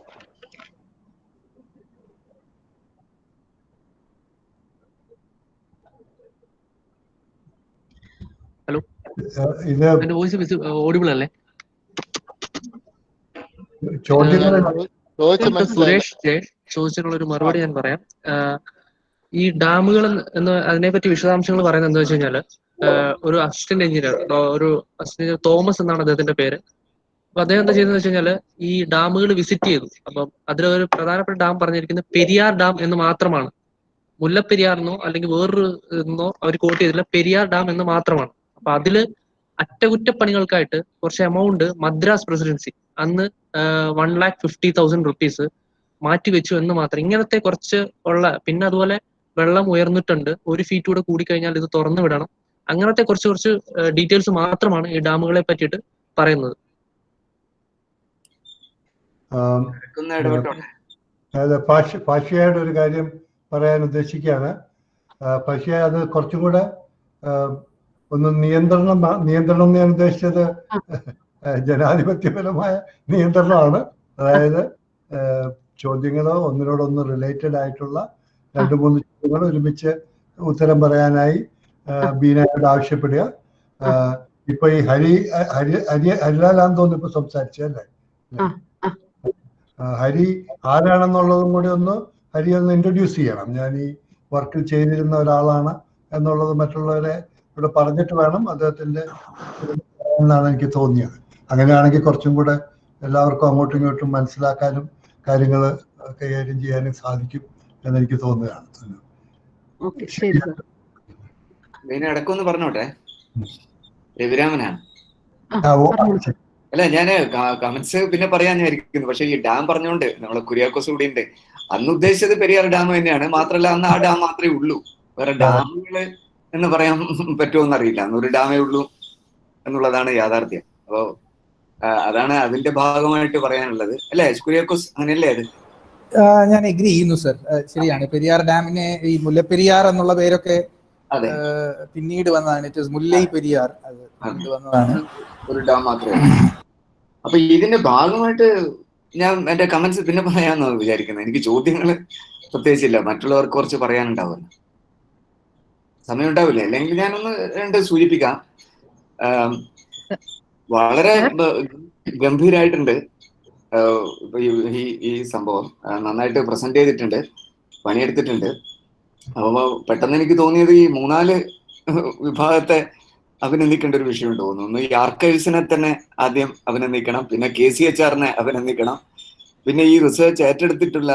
[SPEAKER 6] ഹലോ, എന്റെ വോയിസ് ഓഡിബിൾ അല്ലേ? സുരേഷ് ജെ ചോദിച്ചിട്ടുള്ള ഒരു മറുപടി ഞാൻ പറയാം. ഈ ഡാമുകൾ എന്ന് അതിനെപ്പറ്റി വിശദാംശങ്ങൾ പറയുന്നത് എന്താ വെച്ച് കഴിഞ്ഞാല്, ഒരു അസിസ്റ്റന്റ് എഞ്ചിനീയർ, തോമസ് എന്നാണ് അദ്ദേഹത്തിന്റെ പേര്. അപ്പൊ അദ്ദേഹം എന്താ ചെയ്തതെന്ന് വെച്ച് കഴിഞ്ഞാല് ഈ ഡാമുകൾ വിസിറ്റ് ചെയ്തു. അപ്പം അതിലൊരു പ്രധാനപ്പെട്ട ഡാം പറഞ്ഞിരിക്കുന്നത് പെരിയാർ ഡാം എന്ന് മാത്രമാണ്. മുല്ലപ്പെരിയാറിനോ അല്ലെങ്കിൽ വേറൊരു എന്നോ അവർ കോട്ട് ചെയ്തില്ല, പെരിയാർ ഡാം എന്ന് മാത്രമാണ്. അപ്പൊ അതില് അറ്റകുറ്റപ്പണികൾക്കായിട്ട് കുറച്ച് എമൗണ്ട് മദ്രാസ് പ്രസിഡൻസി അന്ന് 1,50,000 rupees മാറ്റിവെച്ചു എന്ന് മാത്രം. ഇങ്ങനത്തെ കുറച്ച് ഉള്ള, പിന്നെ അതുപോലെ വെള്ളം ഉയർന്നിട്ടുണ്ട്, 1 feet കൂടെ കൂടിക്കഴിഞ്ഞാൽ ഇത് തുറന്നു വിടണം, അങ്ങനത്തെ കുറച്ച് ഡീറ്റെയിൽസ് മാത്രമാണ് ഈ ഡാമുകളെ പറ്റിയിട്ട് പറയുന്നത്.
[SPEAKER 3] പാഷ്യയുടെ ഒരു കാര്യം പറയാൻ ഉദ്ദേശിക്കുകയാണ്. പക്ഷേ അത് കുറച്ചും കൂടെ ഒന്ന് നിയന്ത്രണം എന്ന് ഞാൻ ഉദ്ദേശിച്ചത് ജനാധിപത്യപരമായ നിയന്ത്രണമാണ്. അതായത് ചോദ്യങ്ങളോ ഒന്നിനോടൊന്ന് റിലേറ്റഡ് ആയിട്ടുള്ള 2-3 ചോദ്യങ്ങൾ ഒരുമിച്ച് ഉത്തരം പറയാനായി ബീനയോട് ആവശ്യപ്പെടുക. ഇപ്പൊ ഈ ഹരിലാലാന്ന് തോന്നുന്നു ഇപ്പൊ സംസാരിച്ചല്ലേ? ഹരി ആരാണെന്നുള്ളതും കൂടി ഹരി ഒന്ന് ഇൻട്രൊഡ്യൂസ് ചെയ്യണം. ഞാൻ ഈ വർക്കിൽ ചെയ്തിരുന്ന ഒരാളാണ് എന്നുള്ളത് മറ്റുള്ളവരെ ഇവിടെ പറഞ്ഞിട്ട് വേണം അദ്ദേഹത്തിന്റെ എന്നാണ് എനിക്ക് തോന്നിയത്. അങ്ങനെയാണെങ്കിൽ കുറച്ചും കൂടെ എല്ലാവർക്കും അങ്ങോട്ടും ഇങ്ങോട്ടും മനസ്സിലാക്കാനും കാര്യങ്ങൾ കൈകാര്യം ചെയ്യാനും സാധിക്കും എന്നെനിക്ക് തോന്നുകയാണ്.
[SPEAKER 7] ഇടക്കൊന്ന് പറഞ്ഞോട്ടെ, രവിരാമനാണ്. അല്ല, ഞാന് കമന്റ്സ് പിന്നെ പറയാൻ വിചാരിക്കുന്നു. പക്ഷെ ഈ ഡാം പറഞ്ഞുകൊണ്ട് നമ്മളെ കുര്യാക്കോസ് കൂടി ഉണ്ട്. അന്ന് ഉദ്ദേശിച്ചത് പെരിയാർ ഡാം തന്നെയാണ്. മാത്രമല്ല അന്ന് ആ ഡാം മാത്രമേ ഉള്ളൂ, വേറെ ഡാമുകള് എന്ന് പറയാൻ പറ്റുമോന്ന് അറിയില്ല. അന്നൊരു ഡാമേ ഉള്ളൂ എന്നുള്ളതാണ് യാഥാർത്ഥ്യം. അപ്പോ അതാണ് അതിന്റെ ഭാഗമായിട്ട് പറയാനുള്ളത്, അല്ലേ കുര്യാക്കോസ്? അങ്ങനെയല്ലേ അത്?
[SPEAKER 8] ഞാൻ എഗ്രി ചെയ്യുന്നു സർ. ശരിയാണ്, പെരിയാർ ഡാമിനെ ഈ മുല്ലപ്പെരിയാർ എന്നുള്ള പേരൊക്കെ പിന്നീട് വന്നതാണ്. ഇറ്റ് ഈസ് മുല്ലൈ പെരിയാർ, അത് വന്നതാണ്.
[SPEAKER 7] ഒരു ഡാം മാത്രമേ. അപ്പൊ ഇതിന്റെ ഭാഗമായിട്ട് ഞാൻ എന്റെ കമന്റ്സ് പിന്നെ പറയാമെന്നാണ് വിചാരിക്കുന്നത്. എനിക്ക് ചോദ്യങ്ങൾ പ്രത്യേകിച്ചില്ല, മറ്റുള്ളവർക്ക് കുറച്ച് പറയാനുണ്ടാവുമല്ലോ, സമയം ഉണ്ടാവില്ല. അല്ലെങ്കിൽ ഞാനൊന്ന് 2 സൂചിപ്പിക്കാം. വളരെ ഗംഭീരായിട്ടുണ്ട് ഈ സംഭവം. നന്നായിട്ട് പ്രസന്റ് ചെയ്തിട്ടുണ്ട്, പണിയെടുത്തിട്ടുണ്ട്. അപ്പൊ പെട്ടെന്ന് എനിക്ക് തോന്നിയത് ഈ 3-4 വിഭാഗത്തെ അഭിനന്ദിക്കേണ്ട ഒരു വിഷയം തോന്നുന്നു. ഈ ആർക്കൈവ്സിനെ തന്നെ ആദ്യം അഭിനന്ദിക്കണം, പിന്നെ KCHR-നെ അഭിനന്ദിക്കണം, പിന്നെ ഈ റിസർച്ച് ഏറ്റെടുത്തിട്ടുള്ള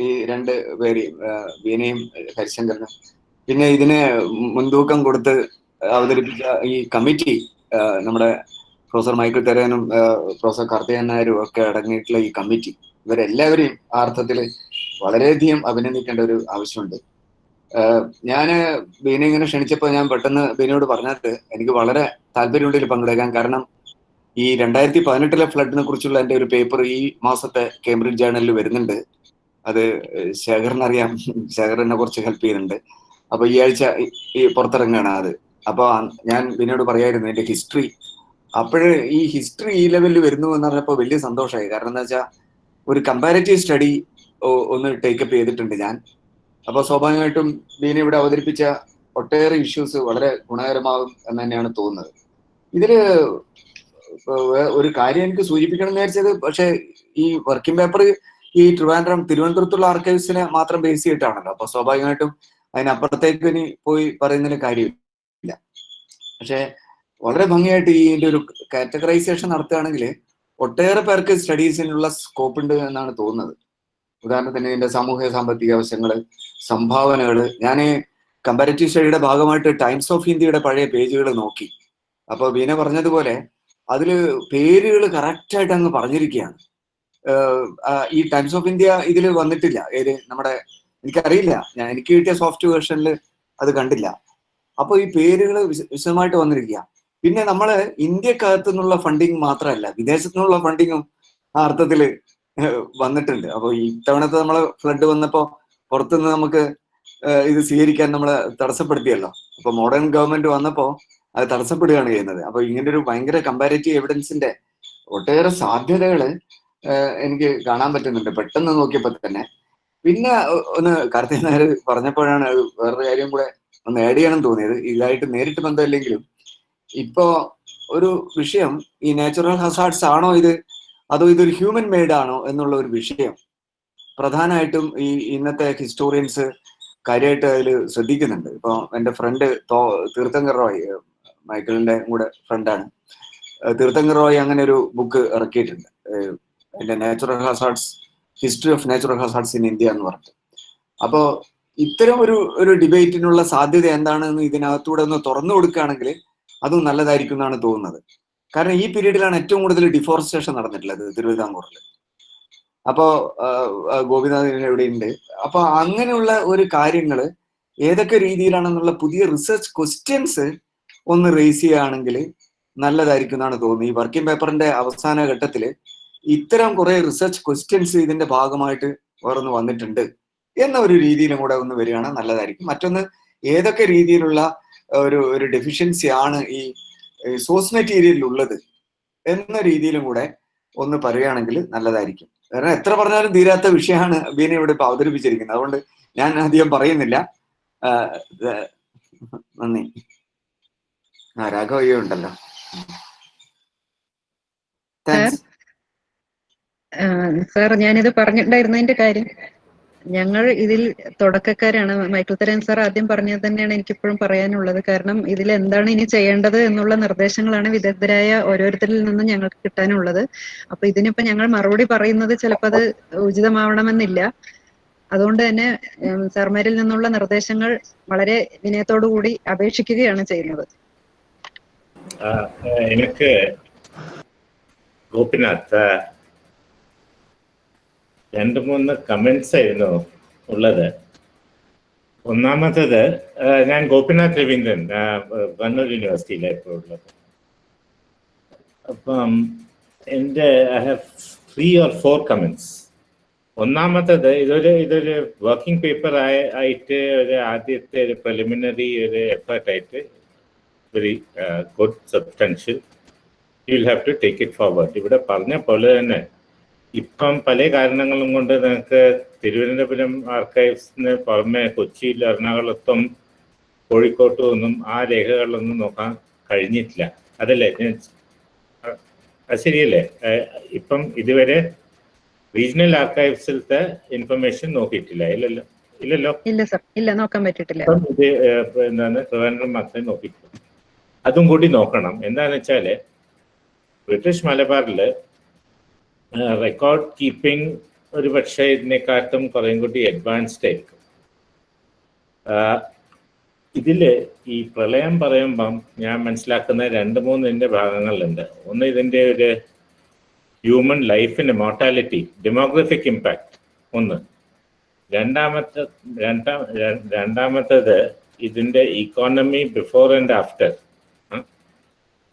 [SPEAKER 7] ഈ 2 പേരെയും, വീണയും ഹരിശങ്കറിനും, പിന്നെ ഇതിനെ മുൻതൂക്കം കൊടുത്ത് അവതരിപ്പിച്ച ഈ കമ്മിറ്റി, നമ്മുടെ പ്രൊഫസർ മൈക്കിൾ തെരേനും പ്രൊഫസർ കാർത്തികൻ നായരും ഒക്കെ അടങ്ങിയിട്ടുള്ള ഈ കമ്മിറ്റി, ഇവരെല്ലാവരെയും ആ അർത്ഥത്തിൽ വളരെയധികം അഭിനന്ദിക്കേണ്ട ഒരു ആവശ്യമുണ്ട്. ഞാന് ബീനെ ഇങ്ങനെ ക്ഷണിച്ചപ്പോൾ ഞാൻ പെട്ടെന്ന് ബീനയോട് പറഞ്ഞത് എനിക്ക് വളരെ താല്പര്യമുണ്ട് ഇതിൽ പങ്കെടുക്കാൻ. കാരണം ഈ 2018 ഫ്ലഡിനെ കുറിച്ചുള്ള എൻ്റെ ഒരു പേപ്പർ ഈ മാസത്തെ കേംബ്രിഡ്ജ് ജേർണലിൽ വരുന്നുണ്ട്. അത് ശേഖറിനറിയാം, ശേഖറിനെ കുറച്ച് ഹെൽപ്പ് ചെയ്യുന്നുണ്ട്. അപ്പൊ ഈ ആഴ്ച പുറത്തിറങ്ങുകയാണ് അത്. അപ്പൊ ഞാൻ ബീനയോട് പറയായിരുന്നു എൻ്റെ ഹിസ്റ്ററി. അപ്പോഴ് ഈ ഹിസ്റ്ററി ഈ ലെവലിൽ വരുന്നു എന്ന് പറഞ്ഞപ്പോൾ വലിയ സന്തോഷമായി. കാരണം എന്താ വെച്ചാൽ ഒരു കമ്പാരിറ്റീവ് സ്റ്റഡി ഒന്ന് ടേക്കപ്പ് ചെയ്തിട്ടുണ്ട് ഞാൻ. അപ്പൊ സ്വാഭാവികമായിട്ടും ബീന ഇവിടെ അവതരിപ്പിച്ച ഒട്ടേറെ ഇഷ്യൂസ് വളരെ ഗുണകരമാകും എന്ന് തന്നെയാണ് തോന്നുന്നത്. ഇതില് ഒരു കാര്യം എനിക്ക് സൂചിപ്പിക്കണം എന്ന് വിചാരിച്ചത്, പക്ഷെ ഈ വർക്കിംഗ് പേപ്പർ ഈ തിരുവനന്തപുരത്തുള്ള ആർക്കൈവ്സിനെ മാത്രം ബേസ് ചെയ്തിട്ടാണല്ലോ. അപ്പൊ സ്വാഭാവികമായിട്ടും അതിനപ്പുറത്തേക്ക് ഇനി പോയി പറയുന്നതിന് കാര്യമില്ല. പക്ഷെ വളരെ ഭംഗിയായിട്ട് ഇതിന്റെ ഒരു കാറ്റഗറൈസേഷൻ നടത്തുകയാണെങ്കിൽ ഒട്ടേറെ പേർക്ക് സ്റ്റഡീസിനുള്ള സ്കോപ്പ് ഉണ്ട് എന്നാണ് തോന്നുന്നത്. ഉദാഹരണത്തിന് ഇതിന്റെ സാമൂഹ്യ സാമ്പത്തിക വശങ്ങള്, സംഭാവനകള്. ഞാൻ കമ്പാരിറ്റീവ് സ്റ്റഡിയുടെ ഭാഗമായിട്ട് ടൈംസ് ഓഫ് ഇന്ത്യയുടെ പഴയ പേജുകൾ നോക്കി. അപ്പൊ ബീന പറഞ്ഞതുപോലെ അതില് പേരുകൾ കറക്റ്റായിട്ട് അങ്ങ് പറഞ്ഞിരിക്കുകയാണ്. ഈ ടൈംസ് ഓഫ് ഇന്ത്യ ഇതിൽ വന്നിട്ടില്ല. നമ്മുടെ എനിക്കറിയില്ല, എനിക്ക് കിട്ടിയ സോഫ്റ്റ് വേർഷനിൽ അത് കണ്ടില്ല. അപ്പൊ ഈ പേരുകൾ വിശദമായിട്ട് വന്നിരിക്കുക. പിന്നെ നമ്മള് ഇന്ത്യക്കകത്തു നിന്നുള്ള ഫണ്ടിങ് മാത്രമല്ല, വിദേശത്തു നിന്നുള്ള ഫണ്ടിങ്ങും ആ അർത്ഥത്തില് വന്നിട്ടുണ്ട്. അപ്പൊ ഇത്തവണത്തെ നമ്മള് ഫ്ലഡ് വന്നപ്പോ പുറത്തുനിന്ന് നമുക്ക് ഇത് സ്വീകരിക്കാൻ നമ്മളെ തടസ്സപ്പെടുത്തിയല്ലോ. അപ്പൊ മോഡേൺ ഗവൺമെന്റ് വന്നപ്പോ അത് തടസ്സപ്പെടുകയാണ് ചെയ്യുന്നത്. അപ്പൊ ഇങ്ങനെ ഒരു ഭയങ്കര കമ്പാരിറ്റീവ് എവിഡൻസിന്റെ ഒട്ടേറെ സാധ്യതകള് എനിക്ക് കാണാൻ പറ്റുന്നുണ്ട് പെട്ടെന്ന് നോക്കിയപ്പോ തന്നെ. പിന്നെ ഒന്ന് കാർത്തികൻ നായർ പറഞ്ഞപ്പോഴാണ് വേറൊരു കാര്യം കൂടെ ഒന്ന് ആഡ് ചെയ്യണം തോന്നിയത്. ഇതായിട്ട് നേരിട്ട് ബന്ധമില്ലെങ്കിലും ഇപ്പോ ഒരു വിഷയം, ഈ നാച്ചുറൽ ഹസാർഡ്സ് ആണോ ഇത്, അതോ ഇതൊരു ഹ്യൂമൻ മെയ്ഡ് ആണോ എന്നുള്ള ഒരു വിഷയം പ്രധാനമായിട്ടും ഈ ഇന്നത്തെ ഹിസ്റ്റോറിയൻസ് കാര്യമായിട്ട് അതിൽ ശ്രദ്ധിക്കുന്നുണ്ട്. ഇപ്പൊ എൻ്റെ ഫ്രണ്ട് തീർത്ഥങ്കർ റോയ്, മൈക്കിളിന്റെ കൂടെ ഫ്രണ്ടാണ്, തീർത്ഥങ്കർ റോയ് അങ്ങനെ ഒരു ബുക്ക് ഇറക്കിയിട്ടുണ്ട്, എൻ്റെ natural hazards, history of natural hazards in India എന്ന് പറഞ്ഞിട്ട്. അപ്പോ ഇത്തരം ഒരു ഡിബേറ്റിനുള്ള സാധ്യത എന്താണെന്ന് ഇതിനകത്തൂടെ ഒന്ന് തുറന്നു കൊടുക്കുകയാണെങ്കിൽ അതും നല്ലതായിരിക്കും എന്നാണ് തോന്നുന്നത്. കാരണം ഈ പീരീഡിലാണ് ഏറ്റവും കൂടുതൽ ഡിഫോറസ്റ്റേഷൻ നടന്നിട്ടുള്ളത് തിരുവിതാംകൂറിൽ. അപ്പോ ഗോപിനാഥൻ എവിടെയുണ്ട്. അപ്പൊ അങ്ങനെയുള്ള ഒരു കാര്യങ്ങള് ഏതൊക്കെ രീതിയിലാണെന്നുള്ള പുതിയ റിസർച്ച് ക്വസ്റ്റ്യൻസ് ഒന്ന് റേസ് ചെയ്യുകയാണെങ്കിൽ നല്ലതായിരിക്കും എന്നാണ് തോന്നുന്നത്. ഈ വർക്കിംഗ് പേപ്പറിന്റെ അവസാന ഘട്ടത്തിൽ ഇത്തരം കുറെ റിസർച്ച് ക്വസ്റ്റ്യൻസ് ഇതിന്റെ ഭാഗമായിട്ട് വേറൊന്ന് വന്നിട്ടുണ്ട് എന്ന ഒരു രീതിയിലും കൂടെ ഒന്ന് വരികയാണെങ്കിൽ നല്ലതായിരിക്കും. മറ്റൊന്ന്, ഏതൊക്കെ രീതിയിലുള്ള ഒരു ഡെഫിഷ്യൻസി ആണ് ഈ സോഴ്സ് മെറ്റീരിയലിൽ ഉള്ളത് എന്ന രീതിയിലും കൂടെ ഒന്ന് പറയുകയാണെങ്കിൽ നല്ലതായിരിക്കും. കാരണം എത്ര പറഞ്ഞാലും തീരാത്ത വിഷയമാണ് ബീന ഇവിടെ ഇപ്പൊ അവതരിപ്പിച്ചിരിക്കുന്നത്. അതുകൊണ്ട് ഞാൻ അധികം പറയുന്നില്ല. നന്ദി. രാഘവയ്യ ഉണ്ടല്ലോ.
[SPEAKER 4] സാർ, ഞാനിത് പറഞ്ഞിട്ടുണ്ടായിരുന്നതിന്റെ കാര്യം, ഞങ്ങൾ ഇതിൽ തുടക്കക്കാരാണ്. മൈക്കിൾ തരൻ സാർ ആദ്യം പറഞ്ഞത് തന്നെയാണ് എനിക്കിപ്പോഴും പറയാനുള്ളത്. കാരണം ഇതിൽ എന്താണ് ഇനി ചെയ്യേണ്ടത് എന്നുള്ള നിർദ്ദേശങ്ങളാണ് വിദഗ്ധരായ ഓരോരുത്തരിൽ നിന്നും ഞങ്ങൾക്ക് കിട്ടാനുള്ളത്. അപ്പൊ ഇതിനിപ്പോ ഞങ്ങൾ മറുപടി പറയുന്നത് ചിലപ്പോൾ അത് ഉചിതമാവണമെന്നില്ല. അതുകൊണ്ട് തന്നെ സാർമാരിൽ നിന്നുള്ള നിർദ്ദേശങ്ങൾ വളരെ വിനയത്തോടു കൂടി അപേക്ഷിക്കുകയാണ് ചെയ്യുന്നത്.
[SPEAKER 9] എനിക്ക് ഗോപിനാഥ് 2-3 കമന്റ്സ് ആയിരുന്നു ഉള്ളത്. ഒന്നാമത്തത്, ഞാൻ ഗോപിനാഥ് രവീന്ദ്രൻ, കണ്ണൂർ യൂണിവേഴ്സിറ്റിയിലാണ് ഇപ്പോൾ ഉള്ളത്. അപ്പം എൻ്റെ ഐ ഹാവ് 3 or 4 കമന്റ്സ്. ഒന്നാമത്തത്, ഇതൊരു വർക്കിംഗ് പേപ്പർ ആയിട്ട് ഒരു ആദ്യത്തെ ഒരു പ്രിലിമിനറി ഒരു എഫേർട്ടായിട്ട് very good, substantial. You will have to take it forward. ഇവിടെ പറഞ്ഞ പോലെ തന്നെ ഇപ്പം പല കാരണങ്ങളും കൊണ്ട് നിങ്ങൾക്ക് തിരുവനന്തപുരം ആർക്കൈവ്സിന് പുറമെ കൊച്ചിയിൽ, എറണാകുളത്തും കോഴിക്കോട്ടും ഒന്നും ആ രേഖകളൊന്നും നോക്കാൻ കഴിഞ്ഞിട്ടില്ല. അതല്ലേ? അത് ശരിയല്ലേ? ഇപ്പം ഇതുവരെ റീജിയണൽ ആർക്കൈവ്സിലത്തെ ഇൻഫർമേഷൻ നോക്കിയിട്ടില്ല. ഇല്ലല്ലോ?
[SPEAKER 4] ഇല്ല സർ, ഇല്ല, നോക്കാൻ പറ്റിയിട്ടില്ല.
[SPEAKER 9] ഇത് എന്താണ്, ട്രിവാൻഡ്രം മാത്രമേ നോക്കിയിട്ടുള്ളൂ. അതും കൂടി നോക്കണം. എന്താണെന്ന് വെച്ചാൽ ബ്രിട്ടീഷ് മലബാറിൽ റെക്കോർഡ് കീപ്പിംഗ് ഒരു പക്ഷേ ഇതിനെക്കാട്ടും കുറേയും കൂടി അഡ്വാൻസ്ഡ് ആയിരിക്കും. ഇതിൽ ഈ പ്രളയം പറയുമ്പം ഞാൻ മനസ്സിലാക്കുന്ന 2-3 ഭാഗങ്ങളുണ്ട്. ഒന്ന്, ഇതിൻ്റെ ഒരു ഹ്യൂമൻ ലൈഫിൻ്റെ മോർട്ടാലിറ്റി, ഡെമോഗ്രഫിക് ഇമ്പാക്റ്റ് ഒന്ന്. രണ്ടാമത്തത് ഇതിൻ്റെ ഇക്കോണമി ബിഫോർ ആൻഡ് ആഫ്റ്റർ.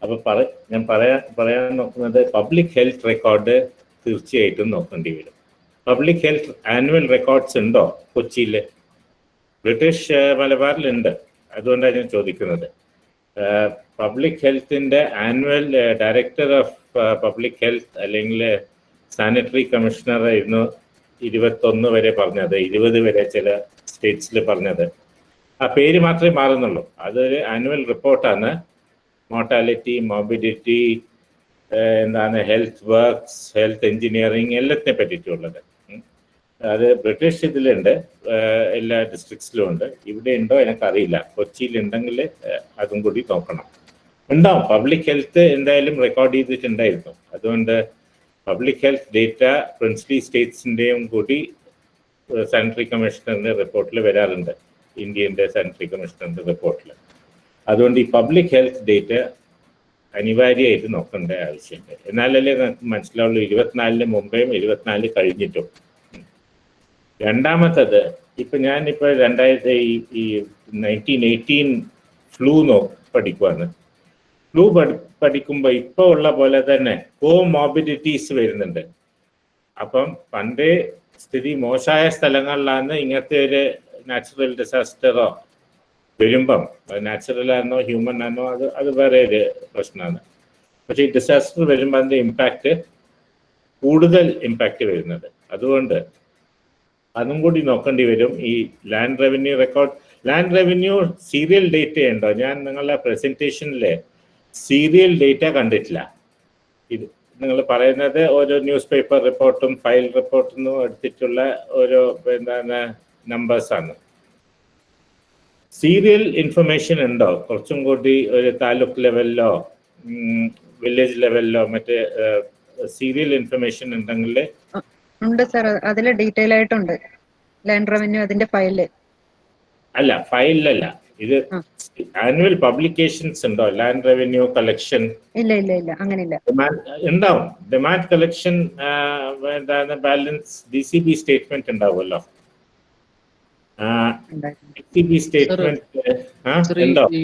[SPEAKER 9] അപ്പോൾ ഞാൻ പറയാൻ നോക്കുന്നത് പബ്ലിക് ഹെൽത്ത് റെക്കോർഡ് തീർച്ചയായിട്ടും നോക്കേണ്ടി വരും. പബ്ലിക് ഹെൽത്ത് ആനുവൽ റെക്കോർഡ്സ് ഉണ്ടോ കൊച്ചിയിൽ? ബ്രിട്ടീഷ് മലബാറിലുണ്ട്. അതുകൊണ്ടാണ് ഞാൻ ചോദിക്കുന്നത്. പബ്ലിക് ഹെൽത്തിൻ്റെ annual director of public health അല്ലെങ്കിൽ സാനിറ്ററി കമ്മീഷണർ ആയിരുന്നു 21 വരെ പറഞ്ഞത്, 20 വരെ ചില സ്റ്റേറ്റ്സിൽ പറഞ്ഞത്. ആ പേര് മാത്രമേ മാറുന്നുള്ളൂ. അതൊരു ആനുവൽ റിപ്പോർട്ടാണ്. മോർട്ടാലിറ്റി, മോർബിഡിറ്റി, എന്താണ്, ഹെൽത്ത് വർക്ക്സ്, ഹെൽത്ത് എഞ്ചിനീയറിങ് എല്ലാത്തിനെ പറ്റിയിട്ടുള്ളത്. അത് ബ്രിട്ടീഷ് ഇതിലുണ്ട്, എല്ലാ ഡിസ്ട്രിക്ട്സിലും ഉണ്ട്. ഇവിടെ ഉണ്ടോ എനിക്കറിയില്ല. കൊച്ചിയിലുണ്ടെങ്കിൽ അതും കൂടി നോക്കണം. ഉണ്ടാവും. പബ്ലിക് ഹെൽത്ത് എന്തായാലും റെക്കോർഡ് ചെയ്തിട്ടുണ്ടായിരുന്നു. അതുകൊണ്ട് പബ്ലിക് ഹെൽത്ത് ഡേറ്റ പ്രിൻസ്ലി സ്റ്റേറ്റ്സിൻ്റെയും കൂടി സാനിറ്ററി കമ്മീഷണറിൻ്റെ റിപ്പോർട്ടിൽ വരാറുണ്ട്, ഇന്ത്യൻ്റെ സാനിറ്ററി കമ്മീഷണറിൻ്റെ റിപ്പോർട്ടിൽ. അതുകൊണ്ട് ഈ പബ്ലിക് ഹെൽത്ത് ഡേറ്റ അനിവാര്യമായിട്ട് നോക്കേണ്ട ആവശ്യമുണ്ട്. എന്നാലല്ലേ നമുക്ക് മനസ്സിലാവുള്ളൂ 24 മുമ്പേയും 24 കഴിഞ്ഞിട്ടും. രണ്ടാമത്തത്, ഇപ്പം ഞാനിപ്പോൾ 1918 ഫ്ലൂ പഠിക്കുവാണ്. ഫ്ലൂ പഠിക്കുമ്പോൾ ഇപ്പോൾ ഉള്ള പോലെ തന്നെ കോമോർബിഡിറ്റീസ് വരുന്നുണ്ട്. അപ്പം പണ്ടേ സ്ഥിതി മോശമായ സ്ഥലങ്ങളിലാണ് ഇങ്ങനത്തെ ഒരു നാച്ചുറൽ ഡിസാസ്റ്ററോ വരുമ്പം, നാച്ചുറൽ ആണോ ഹ്യൂമൻ ആണോ അത് വേറെ ഒരു പ്രശ്നമാണ്. പക്ഷേ ഈ ഡിസാസ്റ്റർ വരുമ്പോൾ അതിൻ്റെ ഇമ്പാക്റ്റ് കൂടുതൽ ഇമ്പാക്റ്റ് വരുന്നത്. അതുകൊണ്ട് അതും കൂടി നോക്കേണ്ടി വരും. ഈ ലാൻഡ് റവന്യൂ സീരിയൽ ഡേറ്റ ഉണ്ടോ? ഞാൻ നിങ്ങളുടെ പ്രസന്റേഷനിലെ സീരിയൽ ഡേറ്റ കണ്ടിട്ടില്ല. ഇത് നിങ്ങൾ പറയുന്നത് ഓരോ ന്യൂസ് പേപ്പർ റിപ്പോർട്ടും ഫയൽ റിപ്പോർട്ടും എടുത്തിട്ടുള്ള ഓരോ എന്താണ് നമ്പേഴ്സാണ്. സീരിയൽ ഇൻഫർമേഷൻ ഉണ്ടോ? കുറച്ചും കൂടി ഒരു താലൂക്ക് ലെവലിലോ വില്ലേജ് ലെവലിലോ മറ്റേ സീരിയൽ ഇൻഫർമേഷൻ ഉണ്ടെങ്കിൽ?
[SPEAKER 4] ഉണ്ട് സാർ, അതിൽ ഡീറ്റെയിൽ ആയിട്ടുണ്ട് ലാൻഡ് റവന്യൂ അതിന്റെ ഫയലില്.
[SPEAKER 9] അല്ല, ഫയലിലല്ല, ഇത് ആനുവൽ പബ്ലിക്കേഷൻസ് ഉണ്ടോ? ലാൻഡ് റവന്യൂ കളക്ഷൻ
[SPEAKER 4] ഇല്ല ഇല്ല ഇല്ല അങ്ങനെയില്ല.
[SPEAKER 9] ഉണ്ടാവും. ഡിമാൻഡ് കളക്ഷൻ എന്താണ് ബാലൻസ് DCB സ്റ്റേറ്റ്മെന്റ് ഉണ്ടാവുമല്ലോ.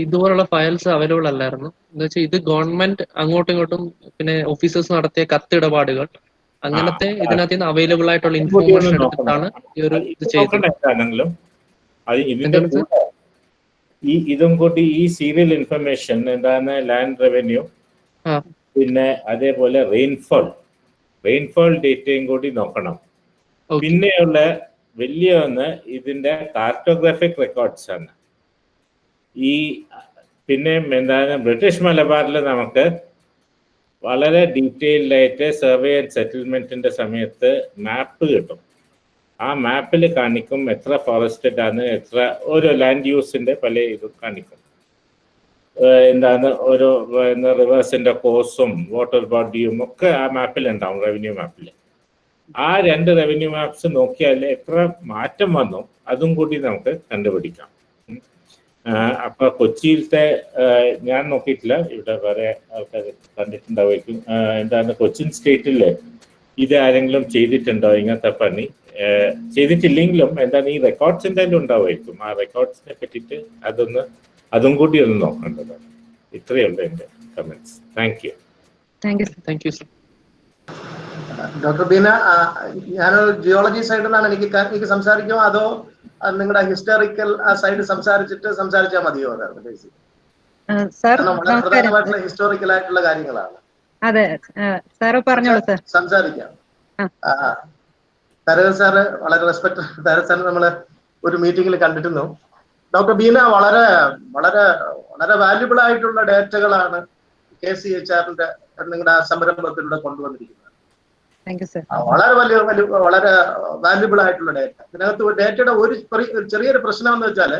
[SPEAKER 6] ഇതുപോലുള്ള ഫയൽസ് അവൈലബിൾ അല്ലായിരുന്നു. എന്ന് വെച്ചാൽ ഇത് ഗവൺമെന്റ് അങ്ങോട്ടും ഇങ്ങോട്ടും പിന്നെ ഓഫീസേഴ്സ് നടത്തിയ കത്തിടപാടുകൾ അങ്ങനത്തെ ഇതിനകത്ത് നിന്ന് അവൈലബിൾ ആയിട്ടുള്ള ഇൻഫോർമേഷൻ എടുത്തിട്ടാണ് ഈ ഒരു ഇത് ചെയ്തത്.
[SPEAKER 9] ഇതും കൂടി ഈ സീരിയൽ ഇൻഫർമേഷൻ എന്താണ് ലാൻഡ് റവന്യൂ, പിന്നെ അതേപോലെ റെയിൻഫോൾ ഡേറ്റയും കൂടി നോക്കണം. പിന്നെയുള്ള വലിയ ഒന്ന് ഇതിന്റെ കാർട്ടോഗ്രാഫിക് റെക്കോർഡ്സ് ആണ്. ഈ പിന്നെ എന്താണ് ബ്രിട്ടീഷ് മലബാറിൽ നമുക്ക് വളരെ ഡീറ്റെയിൽഡ് ആയിട്ട് സർവേ ആൻഡ് സെറ്റിൽമെന്റിന്റെ സമയത്ത് മാപ്പ് കിട്ടും. ആ മാപ്പിൽ കാണിക്കും എത്ര ഫോറസ്റ്റഡ് ആണ്, എത്ര ഓരോ ലാൻഡ് യൂസിന്റെ പല ഇതും കാണിക്കും. എന്താണ് ഓരോ റിവേഴ്സിന്റെ കോഴ്സും വാട്ടർ ബോഡിയും ഒക്കെ ആ മാപ്പിൽ ഉണ്ടാവും, റവന്യൂ മാപ്പിൽ. ആ 2 റവന്യൂ മാപ്സ് നോക്കിയാൽ എത്ര മാറ്റം വന്നു അതും കൂടി നമുക്ക് കണ്ടുപിടിക്കാം. അപ്പൊ കൊച്ചിയിലത്തെ ഞാൻ നോക്കിയിട്ടില്ല, ഇവിടെ വേറെ ആൾക്കാർ കണ്ടിട്ടുണ്ടാവുമായിരിക്കും. എന്താണ് കൊച്ചിൻ സ്റ്റേറ്റില് ഇത് ആരെങ്കിലും ചെയ്തിട്ടുണ്ടോ ഇങ്ങനത്തെ പണി? ചെയ്തിട്ടില്ലെങ്കിലും എന്താണ് ഈ റെക്കോർഡ്സ് എന്തായാലും ഉണ്ടാവുമായിരിക്കും. ആ റെക്കോർഡ്സിനെ പറ്റിയിട്ട് അതും കൂടി ഒന്ന് നോക്കേണ്ടതാണ്. ഇത്രയുള്ളൂ എൻ്റെ comments. Thank you sir.
[SPEAKER 10] Doctor Beena, ഞാനൊരു ജിയോളജി സൈഡിൽ നിന്നാണ് എനിക്ക് സംസാരിക്കുമോ അതോ നിങ്ങളുടെ ഹിസ്റ്റോറിക്കൽ സൈഡ് സംസാരിച്ചാൽ മതിയോ? വളരെ പ്രധാനമായിട്ടുള്ള ഹിസ്റ്റോറിക്കൽ ആയിട്ടുള്ള കാര്യങ്ങളാണ്.
[SPEAKER 4] അതെ സാറ് പറഞ്ഞോളൂ സാർ.
[SPEAKER 10] സംസാരിക്കാം. തരകൻ സാറ് വളരെ റെസ്പെക്ട്. തരകൻ സാർ നമ്മള് ഒരു മീറ്റിംഗിൽ കണ്ടിരുന്നു. ഡോക്ടർ ബീന വളരെ വളരെ വളരെ വാല്യുബിൾ ആയിട്ടുള്ള ഡേറ്റകളാണ് KCHRന്റെ നിങ്ങളുടെ സംരംഭത്തിലൂടെ കൊണ്ടുവന്നിരിക്കുന്നത്. വളരെ വളരെ വാല്യുബിൾ ആയിട്ടുള്ള ഡേറ്റ. ഇതിനകത്ത് ഡേറ്റയുടെ ഒരു ചെറിയൊരു പ്രശ്നം എന്ന് വെച്ചാൽ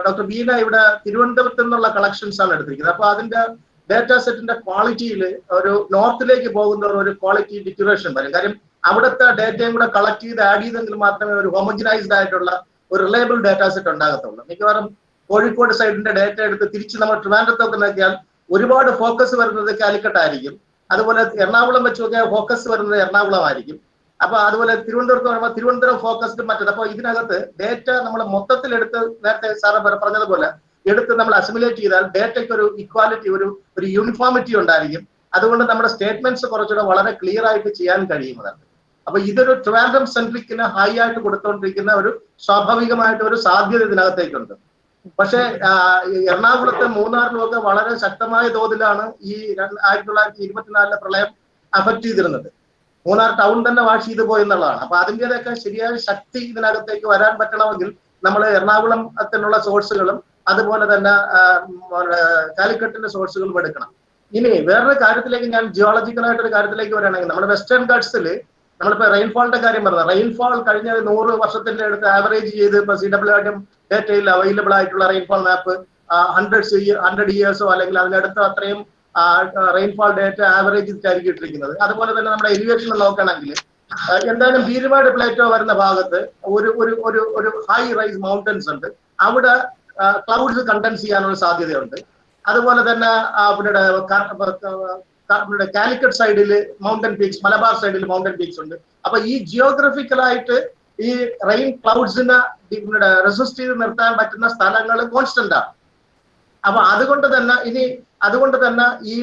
[SPEAKER 10] ഡോക്ടർ ബീന ഇവിടെ തിരുവനന്തപുരത്ത് നിന്നുള്ള കളക്ഷൻസ് ആണ് എടുത്തിരിക്കുന്നത്. അപ്പൊ അതിന്റെ ഡേറ്റാ സെറ്റിന്റെ ക്വാളിറ്റിയിൽ ഒരു നോർത്തിലേക്ക് പോകുന്ന ഒരു ക്വാളിറ്റി ഡിറ്ററേഷൻ വരും. കാര്യം അവിടുത്തെ ഡേറ്റയും കൂടെ കളക്ട് ചെയ്ത് ആഡ് ചെയ്തെങ്കിൽ മാത്രമേ ഒരു ഹോമോജനൈസ്ഡ് ആയിട്ടുള്ള ഒരു റിലയബിൾ ഡേറ്റാ സെറ്റ് ഉണ്ടാകത്തുള്ളൂ. മിക്കവാറും കോഴിക്കോട് സൈഡിന്റെ ഡേറ്റ എടുത്ത് തിരിച്ച് നമ്മൾ ട്രിവാൻഡ്രത്തൊക്കെ നോക്കിയാൽ ഒരുപാട് ഫോക്കസ് വരുന്നത് കാലിക്കട്ട് ആയിരിക്കും. അതുപോലെ എറണാകുളം വെച്ച് നോക്കിയാൽ ഫോക്കസ് വരുന്നത് എറണാകുളം ആയിരിക്കും. അപ്പൊ അതുപോലെ തിരുവനന്തപുരത്ത് പറയുമ്പോൾ തിരുവനന്തപുരം ഫോക്കസ്ഡ് മറ്റത്. അപ്പൊ ഇതിനകത്ത് ഡേറ്റ നമ്മൾ മൊത്തത്തിൽ എടുത്ത് നേരത്തെ സാറ് പറഞ്ഞതുപോലെ എടുത്ത് നമ്മൾ അസിമുലേറ്റ് ചെയ്താൽ ഡേറ്റയ്ക്ക് ഒരു ഇക്വാലിറ്റി, ഒരു യൂണിഫോമിറ്റി ഉണ്ടായിരിക്കും. അതുകൊണ്ട് നമ്മുടെ സ്റ്റേറ്റ്മെന്റ്സ് കുറച്ചുകൂടെ വളരെ ക്ലിയർ ആയിട്ട് ചെയ്യാൻ കഴിയുന്നതാണ്. അപ്പൊ ഇതൊരു ട്രിവാൻഡ്രം സെൻട്രിക്കിന് ഹൈ ആയിട്ട് കൊടുത്തുകൊണ്ടിരിക്കുന്ന ഒരു സ്വാഭാവികമായിട്ട് ഒരു സാധ്യത ഇതിനകത്തേക്കുണ്ട്. പക്ഷെ എറണാകുളത്തെ മൂന്നാറിലും ഒക്കെ വളരെ ശക്തമായ തോതിലാണ് ഈ 1924 പ്രളയം അഫക്ട് ചെയ്തിരുന്നത്. മൂന്നാർ ടൗൺ തന്നെ വാഷ് ചെയ്തു പോയി എന്നുള്ളതാണ്. അപ്പൊ അതിൻ്റെതൊക്കെ ശരിയായ ശക്തി ഇതിനകത്തേക്ക് വരാൻ പറ്റണമെങ്കിൽ നമ്മൾ എറണാകുളത്തിനുള്ള സോഴ്സുകളും അതുപോലെ തന്നെ കാലിക്കട്ടിന്റെ സോഴ്സുകളും എടുക്കണം. ഇനി വേറൊരു കാര്യത്തിലേക്ക് ഞാൻ ജിയോളജിക്കലായിട്ടൊരു കാര്യത്തിലേക്ക് വരികയാണെങ്കിൽ നമ്മുടെ വെസ്റ്റേൺ ഗട്ട്സിൽ നമ്മളിപ്പോ റെയിൻഫോളിന്റെ കാര്യം പറഞ്ഞത്, റെയിൻഫോൾ കഴിഞ്ഞ 100 വർഷത്തിന്റെ അടുത്ത് ആവറേജ് ചെയ്ത് ഇപ്പൊ CWIM ഡേറ്റയിൽ അവൈലബിൾ ആയിട്ടുള്ള റെയിൻഫോൾ മാപ്പ് 100 ഇയേഴ്സോ അല്ലെങ്കിൽ അതിനടുത്ത് അത്രയും റെയിൻഫോൾ ഡേറ്റ ആവറേജ് ചെയ്തിട്ടായിരിക്കും ഇട്ടിരിക്കുന്നത്. അതുപോലെ തന്നെ നമ്മുടെ എലിവേഷൻ നോക്കുകയാണെങ്കിൽ എന്തായാലും ഭീരുമാട് പ്ലേറ്റോ വരുന്ന ഭാഗത്ത് ഒരു ഹൈ റൈസ് മൗണ്ടൻസ് ഉണ്ട്. അവിടെ ക്ലൗഡ്സ് കണ്ടൻസ് ചെയ്യാനുള്ള സാധ്യതയുണ്ട്. അതുപോലെ തന്നെ പിന്നെ കാലിക്കറ്റ് സൈഡിൽ മൗണ്ടൻ പീക്സ്, മലബാർ സൈഡിൽ മൗണ്ടൻ പീക്സ് ഉണ്ട്. അപ്പൊ ഈ ജിയോഗ്രഫിക്കലായിട്ട് ഈ റെയിൻ ക്ലൗഡ്സിനെ റെസിസ്റ്റ് ചെയ്ത് നിർത്താൻ പറ്റുന്ന സ്ഥലങ്ങൾ കോൺസ്റ്റന്റ് ആണ്. അപ്പൊ അതുകൊണ്ട് തന്നെ ഈ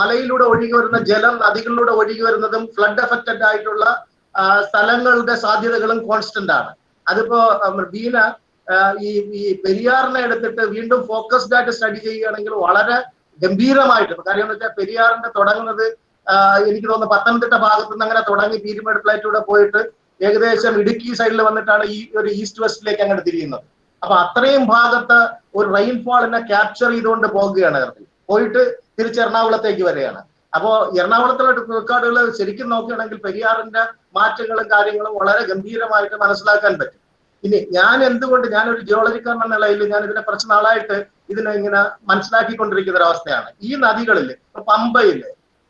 [SPEAKER 10] മലയിലൂടെ ഒഴുകി വരുന്ന ജലം നദികളിലൂടെ ഒഴുകി വരുന്നതും ഫ്ലഡ് എഫക്റ്റഡ് ആയിട്ടുള്ള സ്ഥലങ്ങളുടെ സാധ്യതകളും കോൺസ്റ്റന്റ് ആണ്. അതിപ്പോ ബീന ഈ പെരിയാറിനെ എടുത്തിട്ട് വീണ്ടും ഫോക്കസ്ഡ് ആയിട്ട് സ്റ്റഡി ചെയ്യുകയാണെങ്കിൽ വളരെ ഗംഭീരമായിട്ട്, കാര്യം എന്ന് വെച്ചാൽ പെരിയാറിന്റെ തുടങ്ങുന്നത് എനിക്ക് തോന്നുന്നു പത്തനംതിട്ട ഭാഗത്തു നിന്ന് അങ്ങനെ തുടങ്ങി പീരുമേട് പ്ലേറ്റിലൂടെ പോയിട്ട് ഏകദേശം ഇടുക്കി സൈഡിൽ വന്നിട്ടാണ് ഈ ഒരു ഈസ്റ്റ് വെസ്റ്റിലേക്ക് അങ്ങോട്ട് തിരിയുന്നത്. അപ്പൊ അത്രയും ഭാഗത്ത് ഒരു റെയിൻഫോളിനെ ക്യാപ്ചർ ചെയ്തുകൊണ്ട് പോകുകയാണ്, പോയിട്ട് തിരിച്ച് എറണാകുളത്തേക്ക് വരികയാണ്. അപ്പോ എറണാകുളത്തിലെ റെക്കോർഡുകൾ ശരിക്കും നോക്കുകയാണെങ്കിൽ പെരിയാറിന്റെ മാറ്റങ്ങളും കാര്യങ്ങളും വളരെ ഗംഭീരമായിട്ട് മനസ്സിലാക്കാൻ പറ്റും. ഇനി ഞാനൊരു ജിയോളജിക്കാരൻ എന്ന നിലയിൽ ഞാൻ ഇതിനെ കുറച്ച് നാളായിട്ട് ഇതിനെ ഇങ്ങനെ മനസ്സിലാക്കിക്കൊണ്ടിരിക്കുന്ന ഒരവസ്ഥയാണ്. ഈ നദികളിൽ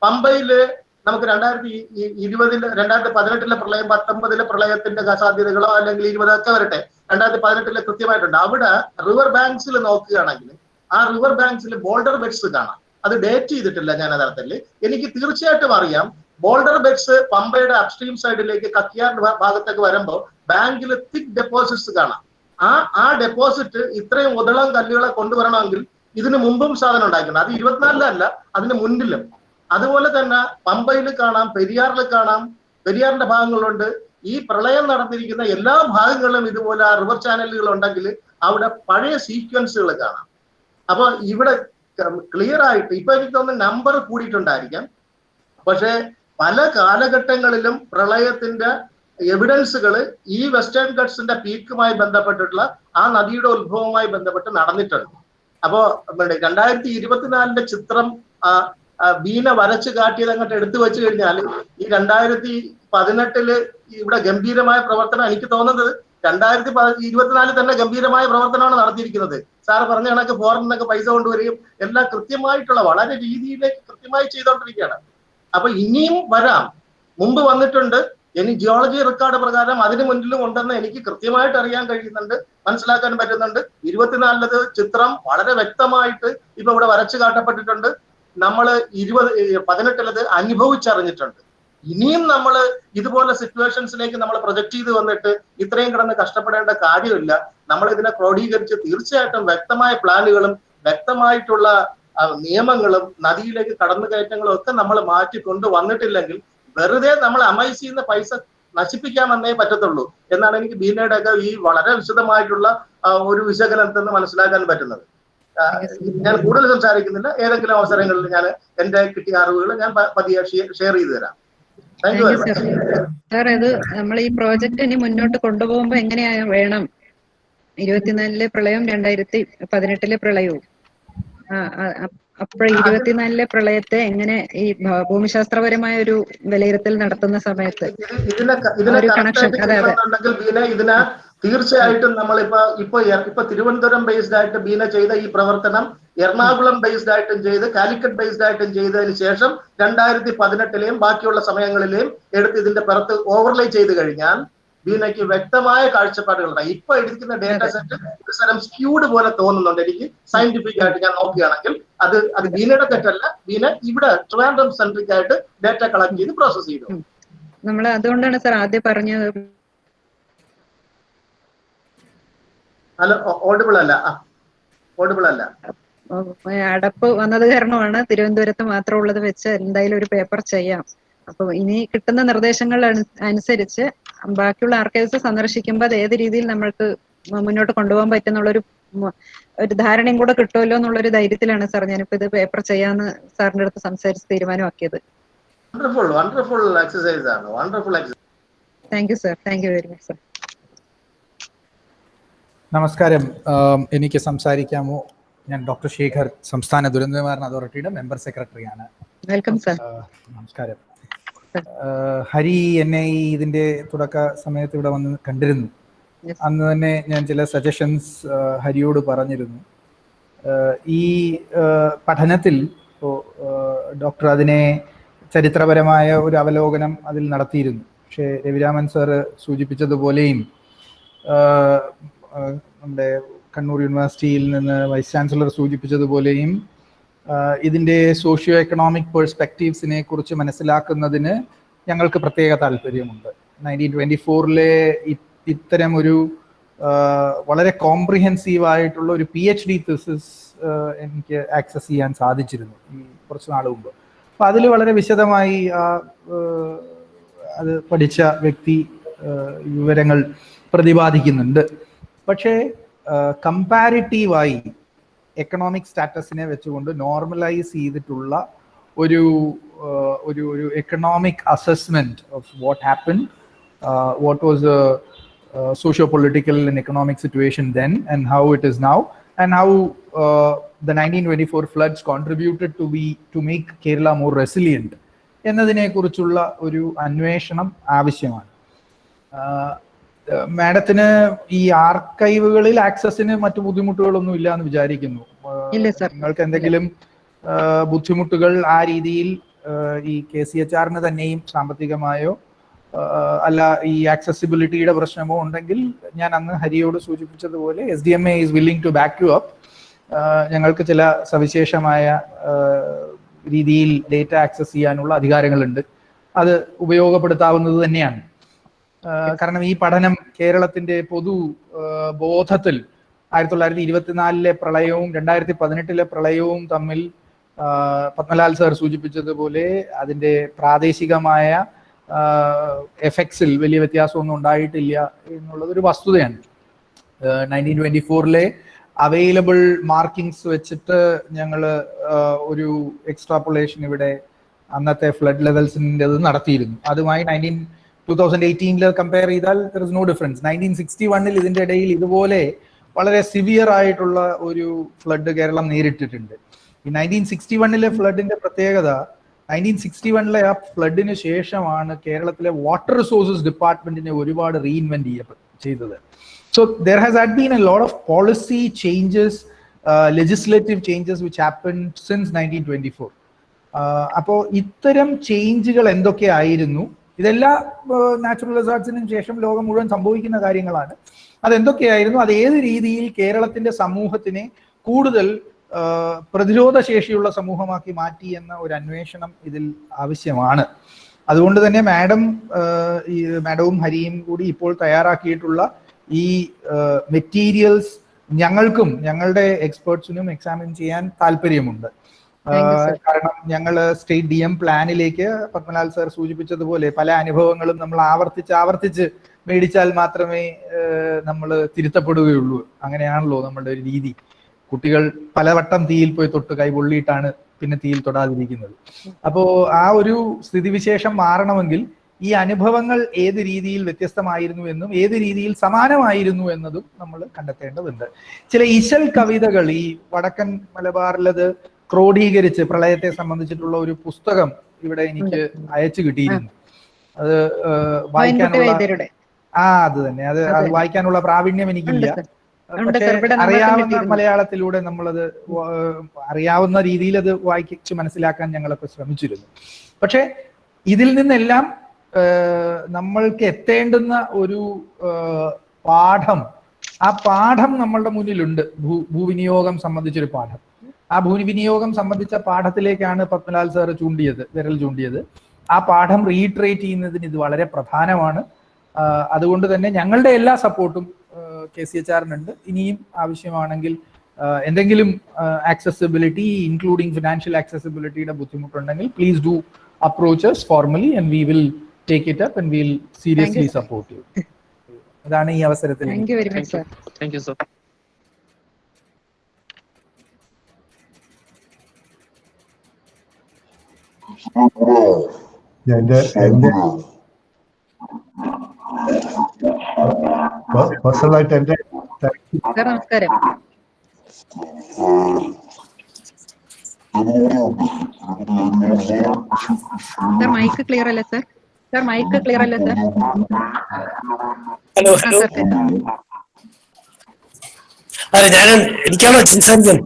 [SPEAKER 10] പമ്പയില് നമുക്ക് 2018 പ്രളയം, 19 പ്രളയത്തിന്റെ സാധ്യതകളോ അല്ലെങ്കിൽ 20 ഒക്കെ വരട്ടെ, 2018 കൃത്യമായിട്ടുണ്ട്. അവിടെ റിവർ ബാങ്ക്സിൽ നോക്കുകയാണെങ്കിൽ ആ റിവർ ബാങ്ക്സിൽ ബോൾഡർ ബെഡ്സ് കാണാം. അത് ഡേറ്റ് ചെയ്തിട്ടില്ല ഞാൻ യഥാർത്ഥത്തിൽ. എനിക്ക് തീർച്ചയായിട്ടും അറിയാം ബോൾഡർ ബെഡ്സ് പമ്പയുടെ അപ്സ്ട്രീം സൈഡിലേക്ക് കക്കിയാർ ഭാഗത്തേക്ക് വരുമ്പോൾ ബാങ്കിൽ തിക് ഡെപ്പോസിറ്റ്സ് കാണാം. ആ ഡെപ്പോസിറ്റ് ഇത്രയും ഉദളം കല്ലുകളെ കൊണ്ടുവരണമെങ്കിൽ ഇതിന് മുമ്പും സാധനം ഉണ്ടാക്കണം. അത് 24-ലല്ല, അതിന് മുന്നിലും. അതുപോലെ തന്നെ പമ്പയിൽ കാണാം, പെരിയാറിൽ കാണാം, പെരിയാറിന്റെ ഭാഗങ്ങളുണ്ട്. ഈ പ്രളയം നടന്നിരിക്കുന്ന എല്ലാ ഭാഗങ്ങളിലും ഇതുപോലെ റിവർ ചാനലുകൾ ഉണ്ടെങ്കിൽ അവിടെ പഴയ സീക്വൻസുകൾ കാണാം. അപ്പൊ ഇവിടെ ക്ലിയർ ആയിട്ട് ഇപ്പൊ എനിക്ക് തോന്നുന്നു നമ്പർ കൂടിയിട്ടുണ്ടായിരിക്കാം, പക്ഷെ പല കാലഘട്ടങ്ങളിലും പ്രളയത്തിന്റെ എവിഡൻസുകൾ ഈ വെസ്റ്റേൺ ഗട്ട്സിന്റെ പീക്കുമായി ബന്ധപ്പെട്ടിട്ടുള്ള ആ നദിയുടെ ഉത്ഭവവുമായി ബന്ധപ്പെട്ട് നടന്നിട്ടുണ്ട്. അപ്പോ 2024 ചിത്രം ബീന വരച്ചു കാട്ടിയത് അങ്ങോട്ട് എടുത്തു വെച്ച് കഴിഞ്ഞാൽ ഈ 2018 ഇവിടെ ഗംഭീരമായ പ്രവർത്തനം, എനിക്ക് തോന്നുന്നത് 2024 തന്നെ ഗംഭീരമായ പ്രവർത്തനമാണ് നടത്തിയിരിക്കുന്നത്. സാർ പറഞ്ഞ കണക്ക് ഫോറിൻ നിന്നൊക്കെ പൈസ കൊണ്ടുവരികയും എല്ലാം കൃത്യമായിട്ടുള്ള വളരെ രീതിയിലേക്ക് കൃത്യമായി ചെയ്തുകൊണ്ടിരിക്കുകയാണ്. അപ്പൊ ഇനിയും വരാം, മുമ്പ് വന്നിട്ടുണ്ട്. ഇനി ജിയോളജി റെക്കോർഡ് പ്രകാരം അതിന് മുന്നിലും ഉണ്ടെന്ന് എനിക്ക് കൃത്യമായിട്ട് അറിയാൻ കഴിയുന്നുണ്ട്, മനസ്സിലാക്കാൻ പറ്റുന്നുണ്ട്. 24 ചിത്രം വളരെ വ്യക്തമായിട്ട് ഇപ്പൊ ഇവിടെ വരച്ചു കാട്ടപ്പെട്ടിട്ടുണ്ട്. നമ്മൾ 18 അനുഭവിച്ചറിഞ്ഞിട്ടുണ്ട്. ഇനിയും നമ്മൾ ഇതുപോലെ സിറ്റുവേഷൻസിലേക്ക് നമ്മൾ പ്രൊജക്ട് ചെയ്ത് വന്നിട്ട് ഇത്രയും കിടന്ന് കഷ്ടപ്പെടേണ്ട കാര്യമില്ല. നമ്മൾ ഇതിനെ ക്രോഡീകരിച്ച് തീർച്ചയായിട്ടും വ്യക്തമായ പ്ലാനുകളും വ്യക്തമായിട്ടുള്ള നിയമങ്ങളും നദിയിലേക്ക് കടന്നുകയറ്റങ്ങളും ഒക്കെ നമ്മൾ മാറ്റി കൊണ്ടുവന്നിട്ടില്ലെങ്കിൽ വെറുതെ നമ്മൾ അമൈസ് ചെയ്യുന്ന പൈസ നശിപ്പിക്കാമെന്നേ പറ്റത്തുള്ളൂ എന്നാണ് എനിക്ക് ബീനയുടെ ഒക്കെ ഈ വളരെ വിശദമായിട്ടുള്ള ഒരു വിശകലനത്തിൽ നിന്ന് മനസ്സിലാക്കാൻ പറ്റുന്നത്. ഞാൻ കൂടുതൽ സംസാരിക്കുന്നില്ല. ഏതെങ്കിലും അവസരങ്ങളിൽ ഞാൻ എന്റെ കിട്ടിയ അറിവുകൾ ഞാൻ പതിയെ ഷെയർ ചെയ്തു തരാം. Thank you very much.
[SPEAKER 4] Sir, ഇത് നമ്മൾ ഈ പ്രോജക്റ്റ് ഇനി മുന്നോട്ട് കൊണ്ടുപോകുമ്പോ എങ്ങനെയാ വേണം? 24 പ്രളയം, 2018 പ്രളയവും, അപ്പോൾ 24 പ്രളയത്തെ എങ്ങനെ ഈ ഭൂമിശാസ്ത്രപരമായ ഒരു വിലയിരുത്തൽ നടത്തുന്ന സമയത്ത്
[SPEAKER 10] ഇതിനെ തീർച്ചയായിട്ടും നമ്മളിപ്പോ തിരുവനന്തപുരം ബേസ്ഡ് ആയിട്ട് ബീന ചെയ്ത ഈ പ്രവർത്തനം എറണാകുളം ബേസ്ഡ് ആയിട്ടും ചെയ്ത് കാലിക്കറ്റ് ബേസ്ഡ് ആയിട്ടും ചെയ്തതിന് ശേഷം 2018 ബാക്കിയുള്ള സമയങ്ങളിലെയും എടുത്ത് ഇതിന്റെ പുറത്ത് ഓവർലേ ചെയ്ത് കഴിഞ്ഞാൽ ബീനയ്ക്ക് വ്യക്തമായ കാഴ്ചപ്പാടുകളുണ്ടായി. ഇപ്പൊ എടുക്കുന്ന ഡേറ്റ സെറ്റ് ഒരു സ്ഥലം സ്ക്യൂഡ് പോലെ തോന്നുന്നുണ്ട് എനിക്ക്. സയന്റിഫിക് ആയിട്ട് ഞാൻ നോക്കുകയാണെങ്കിൽ അത് ബീനയുടെ തെറ്റല്ല. ബീന ഇവിടെ ട്രിവാൻഡ്രം സെൻട്രിക് ആയിട്ട് ഡേറ്റ കളക്ട് ചെയ്ത് പ്രോസസ് ചെയ്തു.
[SPEAKER 4] നമ്മൾ അതുകൊണ്ടാണ് സാർ ആദ്യം പറഞ്ഞത്.
[SPEAKER 10] ഹലോ, ഓഡിബിൾ അല്ല.
[SPEAKER 4] അടപ്പ് വന്നത് കാരണമാണ് തിരുവനന്തപുരത്ത് മാത്രമുള്ളത് വെച്ച് എന്തായാലും ഒരു പേപ്പർ ചെയ്യാം. അപ്പൊ ഇനി കിട്ടുന്ന നിർദ്ദേശങ്ങൾ അനുസരിച്ച് ബാക്കിയുള്ള ആർക്കൈവ്സ് സന്ദർശിക്കുമ്പോൾ അത് ഏത് രീതിയിൽ നമ്മൾക്ക് മുന്നോട്ട് കൊണ്ടുപോകാൻ പറ്റുന്നുള്ളൊരു ധാരണയും കൂടെ കിട്ടുമല്ലോ എന്നുള്ളൊരു ധൈര്യത്തിലാണ് സാർ ഞാനിപ്പോ ഇത് പേപ്പർ ചെയ്യാന്ന് സാറിന്റെ അടുത്ത് സംസാരിച്ച് തീരുമാനമാക്കിയത്.
[SPEAKER 10] വണ്ടർഫുൾ എക്സസൈസ് ആണ്. Wonderful exercise.
[SPEAKER 4] Thank you sir. Thank you very much sir.
[SPEAKER 8] നമസ്കാരം. എനിക്ക് സംസാരിക്കാമോ? ഞാൻ ഡോക്ടർ ശേഖർ, സംസ്ഥാന ദുരന്ത നിവാരണ അതോറിറ്റിയുടെ മെമ്പർ സെക്രട്ടറിയാണ്.
[SPEAKER 4] Welcome sir.
[SPEAKER 8] നമസ്കാരം. ഹരി എന്നെ ഇതിന്റെ തുടക്ക സമയത്ത് ഇവിടെ വന്ന് കണ്ടിരുന്നു. അന്ന് തന്നെ ഞാൻ ചില സജഷൻസ് ഹരിയോട് പറഞ്ഞിരുന്നു. ഈ പഠനത്തിൽ ഡോക്ടർ അതിനെ ചരിത്രപരമായ ഒരു അവലോകനം അതിൽ നടത്തിയിരുന്നു. പക്ഷേ രവിരാമൻ സാറ് സൂചിപ്പിച്ചതുപോലെയും നമ്മുടെ കണ്ണൂർ യൂണിവേഴ്സിറ്റിയിൽ നിന്ന് വൈസ് ചാൻസലർ സൂചിപ്പിച്ചതുപോലെയും ഇതിൻ്റെ സോഷ്യോ എക്കണോമിക് പെർസ്പെക്റ്റീവ്സിനെ കുറിച്ച് മനസ്സിലാക്കുന്നതിന് ഞങ്ങൾക്ക് പ്രത്യേക താല്പര്യമുണ്ട്. 1924 ഇത്തരം ഒരു വളരെ കോംപ്രിഹെൻസീവ് ആയിട്ടുള്ള ഒരു PhD തീസിസ് എനിക്ക് ആക്സസ് ചെയ്യാൻ സാധിച്ചിരുന്നു ഈ കുറച്ച് നാൾ മുമ്പ്. അപ്പം അതിൽ വളരെ വിശദമായി അത് പഠിച്ച വ്യക്തി വിവരങ്ങൾ പ്രതിപാദിക്കുന്നുണ്ട്. പക്ഷേ കമ്പാരിറ്റീവായി എക്കണോമിക് സ്റ്റാറ്റസിനെ വെച്ചുകൊണ്ട് നോർമലൈസ് ചെയ്തിട്ടുള്ള ഒരു ഒരു ഒരു economic assessment of what happen, what was socio-political and economic situation then and how it is now, and how the 1924 floods contributed to make Kerala more resilient എന്നതിനെ കുറിച്ചുള്ള ഒരു അന്വേഷണം ആവശ്യമാണ്. മാഡത്തിന് ഈ ആർക്കൈവുകളിൽ ആക്സസിന് മറ്റു ബുദ്ധിമുട്ടുകളൊന്നും ഇല്ല എന്ന് വിചാരിക്കുന്നു. നിങ്ങൾക്ക് എന്തെങ്കിലും ബുദ്ധിമുട്ടുകൾ ആ രീതിയിൽ ഈ KCHR തന്നെയും സാമ്പത്തികമായോ അല്ല ഈ ആക്സസിബിലിറ്റിയുടെ പ്രശ്നമോ ഉണ്ടെങ്കിൽ ഞാൻ അന്ന് ഹരിയോട് സൂചിപ്പിച്ചതുപോലെ SDMA is willing to back you up. ഞങ്ങൾക്ക് ചില സവിശേഷമായ രീതിയിൽ ഡേറ്റ ആക്സസ് ചെയ്യാനുള്ള അധികാരങ്ങളുണ്ട്. അത് ഉപയോഗപ്പെടുത്താവുന്നത് തന്നെയാണ്. കാരണം ഈ പഠനം കേരളത്തിന്റെ പൊതു ബോധത്തിൽ 1924 പ്രളയവും 2018 പ്രളയവും തമ്മിൽ പത്മലാൽ സർ സൂചിപ്പിച്ചതുപോലെ അതിന്റെ പ്രാദേശികമായ എഫക്ട്സിൽ വലിയ വ്യത്യാസമൊന്നും ഉണ്ടായിട്ടില്ല എന്നുള്ളത് ഒരു വസ്തുതയാണ്. 1924 അവൈലബിൾ മാർക്കിങ്സ് വെച്ചിട്ട് ഞങ്ങൾ ഒരു എക്സ്ട്രാപ്പുലേഷൻ ഇവിടെ അന്നത്തെ ഫ്ലഡ് ലെവൽസിൻ്റെ നടത്തിയിരുന്നു. അതുമായി 2018 കമ്പയർ ചെയ്താൽ ദർ ഇസ് നോ ഡിഫറൻസ്. 1961 ഇതിന്റെ ഇടയിൽ ഇതുപോലെ വളരെ സിവിയർ ആയിട്ടുള്ള ഒരു ഫ്ലഡ് കേരളം നേരിട്ടിട്ടുണ്ട്. ഈ 1961 ഫ്ലഡിന്റെ പ്രത്യേകത 1961 ആ ഫ്ലഡിന് ശേഷമാണ് കേരളത്തിലെ വാട്ടർ റിസോഴ്സസ് ഡിപ്പാർട്ട്മെന്റിനെ ഒരുപാട് റീഇൻവെന്റ് ചെയ്തത്. So there has had been a lot of policy changes, legislative changes which happened since 1924. അപ്പോൾ ഇത്തരം ചേഞ്ചുകൾ എന്തൊക്കെയായിരുന്നു? ഇതെല്ലാ നാച്ചുറൽ റിസാർട്സിനും ശേഷം ലോകം മുഴുവൻ സംഭവിക്കുന്ന കാര്യങ്ങളാണ്. അതെന്തൊക്കെയായിരുന്നു? അത് ഏത് രീതിയിൽ കേരളത്തിന്റെ സമൂഹത്തിനെ കൂടുതൽ പ്രതിരോധ ശേഷിയുള്ള സമൂഹമാക്കി മാറ്റി എന്ന ഒരു അന്വേഷണം ഇതിൽ ആവശ്യമാണ്. അതുകൊണ്ട് തന്നെ മാഡവും ഹരിയും കൂടി ഇപ്പോൾ തയ്യാറാക്കിയിട്ടുള്ള ഈ മെറ്റീരിയൽസ് ഞങ്ങൾക്കും ഞങ്ങളുടെ എക്സ്പേർട്സിനും എക്സാമിൻ ചെയ്യാൻ താല്പര്യമുണ്ട്. കാരണം ഞങ്ങൾ സ്റ്റേറ്റ് DM പ്ലാനിലേക്ക് പത്മലാൽ സർ സൂചിപ്പിച്ചതുപോലെ പല അനുഭവങ്ങളും നമ്മൾ ആവർത്തിച്ച് മേടിച്ചാൽ മാത്രമേ നമ്മൾ തിരുത്തപ്പെടുകയുള്ളൂ. അങ്ങനെയാണല്ലോ നമ്മളുടെ ഒരു രീതി. കുട്ടികൾ പലവട്ടം തീയിൽ പോയി തൊട്ട് കൈ പൊള്ളിയിട്ടാണ് പിന്നെ തീയിൽ തൊടാതിരിക്കുന്നത്. അപ്പോൾ ആ ഒരു സ്ഥിതിവിശേഷം മാറണമെങ്കിൽ ഈ അനുഭവങ്ങൾ ഏത് രീതിയിൽ വ്യത്യസ്തമായിരുന്നു എന്നും ഏത് രീതിയിൽ സമാനമായിരുന്നു എന്നതും നമ്മൾ കണ്ടെത്തേണ്ടതുണ്ട്. ചില ഇശൽ കവിതകൾ ഈ വടക്കൻ മലബാറിലത് ക്രോഡീകരിച്ച് പ്രളയത്തെ സംബന്ധിച്ചിട്ടുള്ള ഒരു പുസ്തകം ഇവിടെ എനിക്ക് അയച്ചു കിട്ടിയിരുന്നു. അത് വായിക്കാനുള്ള അത് തന്നെ അത് വായിക്കാനുള്ള പ്രാവീണ്യം എനിക്കില്ല. പക്ഷെ അറിയാവുന്ന മലയാളത്തിലൂടെ നമ്മളത് അറിയാവുന്ന രീതിയിൽ അത് വായിച്ച് മനസ്സിലാക്കാൻ ഞങ്ങളൊക്കെ ശ്രമിച്ചിരുന്നു. പക്ഷെ ഇതിൽ നിന്നെല്ലാം നമ്മൾക്ക് എത്തേണ്ടുന്ന ഒരു പാഠം, ആ പാഠം നമ്മളുടെ മുന്നിലുണ്ട്. ഭൂവിനിയോഗം സംബന്ധിച്ചൊരു പാഠം. ആ ഭൂവിനിയോഗം സംബന്ധിച്ച പാഠത്തിലേക്കാണ് പത്മലാൽ സാർ വിരൽ ചൂണ്ടിയത്. ആ പാഠം റീട്രേറ്റ് ചെയ്യുന്നതിന് ഇത് വളരെ പ്രധാനമാണ്. അതുകൊണ്ട് തന്നെ ഞങ്ങളുടെ എല്ലാ സപ്പോർട്ടും KCHR-നുണ്ട്. ഇനിയും ആവശ്യമാണെങ്കിൽ എന്തെങ്കിലും ആക്സസിബിലിറ്റി ഇൻക്ലൂഡിങ് ഫിനാൻഷ്യൽ ആക്സസിബിലിറ്റിയുടെ ബുദ്ധിമുട്ടുണ്ടെങ്കിൽ please do approach us formally and we will take it up and we'll seriously support you. അതാണ് ഈ അവസരത്തിൽ.
[SPEAKER 4] Thank you very much sir.
[SPEAKER 6] Thank you sir.
[SPEAKER 3] പേഴ്സണലായിട്ട് എന്റെ
[SPEAKER 4] നമസ്കാരം. സർ മൈക്ക് ക്ലിയർ അല്ലേ സർ? മൈക്ക് ക്ലിയർ അല്ലേ sir?
[SPEAKER 11] Hello അതെ ഞാൻ എനിക്കാണോ സംസാരിക്കാൻ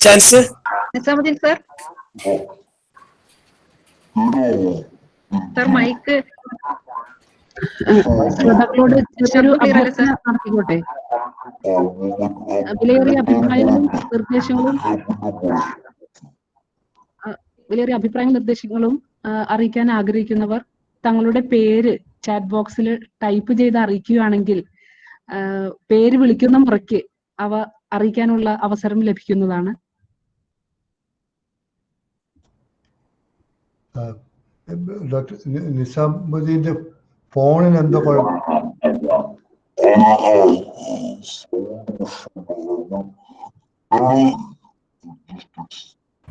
[SPEAKER 11] ചാൻസ്?
[SPEAKER 4] നിസാമുദ്ദീൻ സർ മൈക്ക്
[SPEAKER 1] ശ്രോതാക്കളോട് ചെറിയൊരു അഭ്യർത്ഥന നടത്തിക്കോട്ടെ. വിലയേറിയ അഭിപ്രായങ്ങളും നിർദ്ദേശങ്ങളും അറിയിക്കാൻ ആഗ്രഹിക്കുന്നവർ തങ്ങളുടെ പേര് ചാറ്റ് ബോക്സിൽ ടൈപ്പ് ചെയ്ത് അറിയിക്കുകയാണെങ്കിൽ പേര് വിളിക്കുന്ന മുറയ്ക്ക് അവ അറിയിക്കാനുള്ള അവസരം ലഭിക്കുന്നതാണ്.
[SPEAKER 3] ഡോക്ടർ നിസാമുദ്ദീന്റെ ഫോണിന് എന്തോ കുഴപ്പം?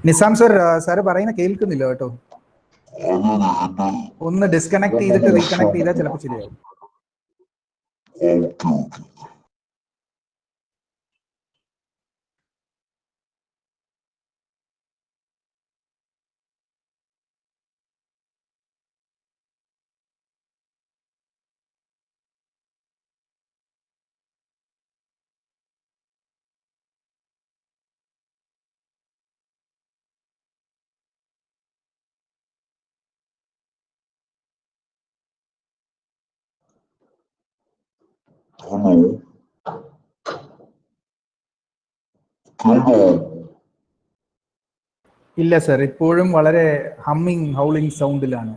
[SPEAKER 8] നിസാം സർ സാറ് പറയുന്ന കേൾക്കുന്നില്ല കേട്ടോ. ഒന്ന് ഡിസ്കണക്ട് ചെയ്തിട്ട് റീകണക്ട് ചെയ്താൽ ചിലപ്പോൾ ശരിയാവും. ഇല്ല സർ, ഇപ്പോഴും വളരെ ഹമ്മിങ് ഹൗളിംഗ് സൗണ്ടിലാണ്.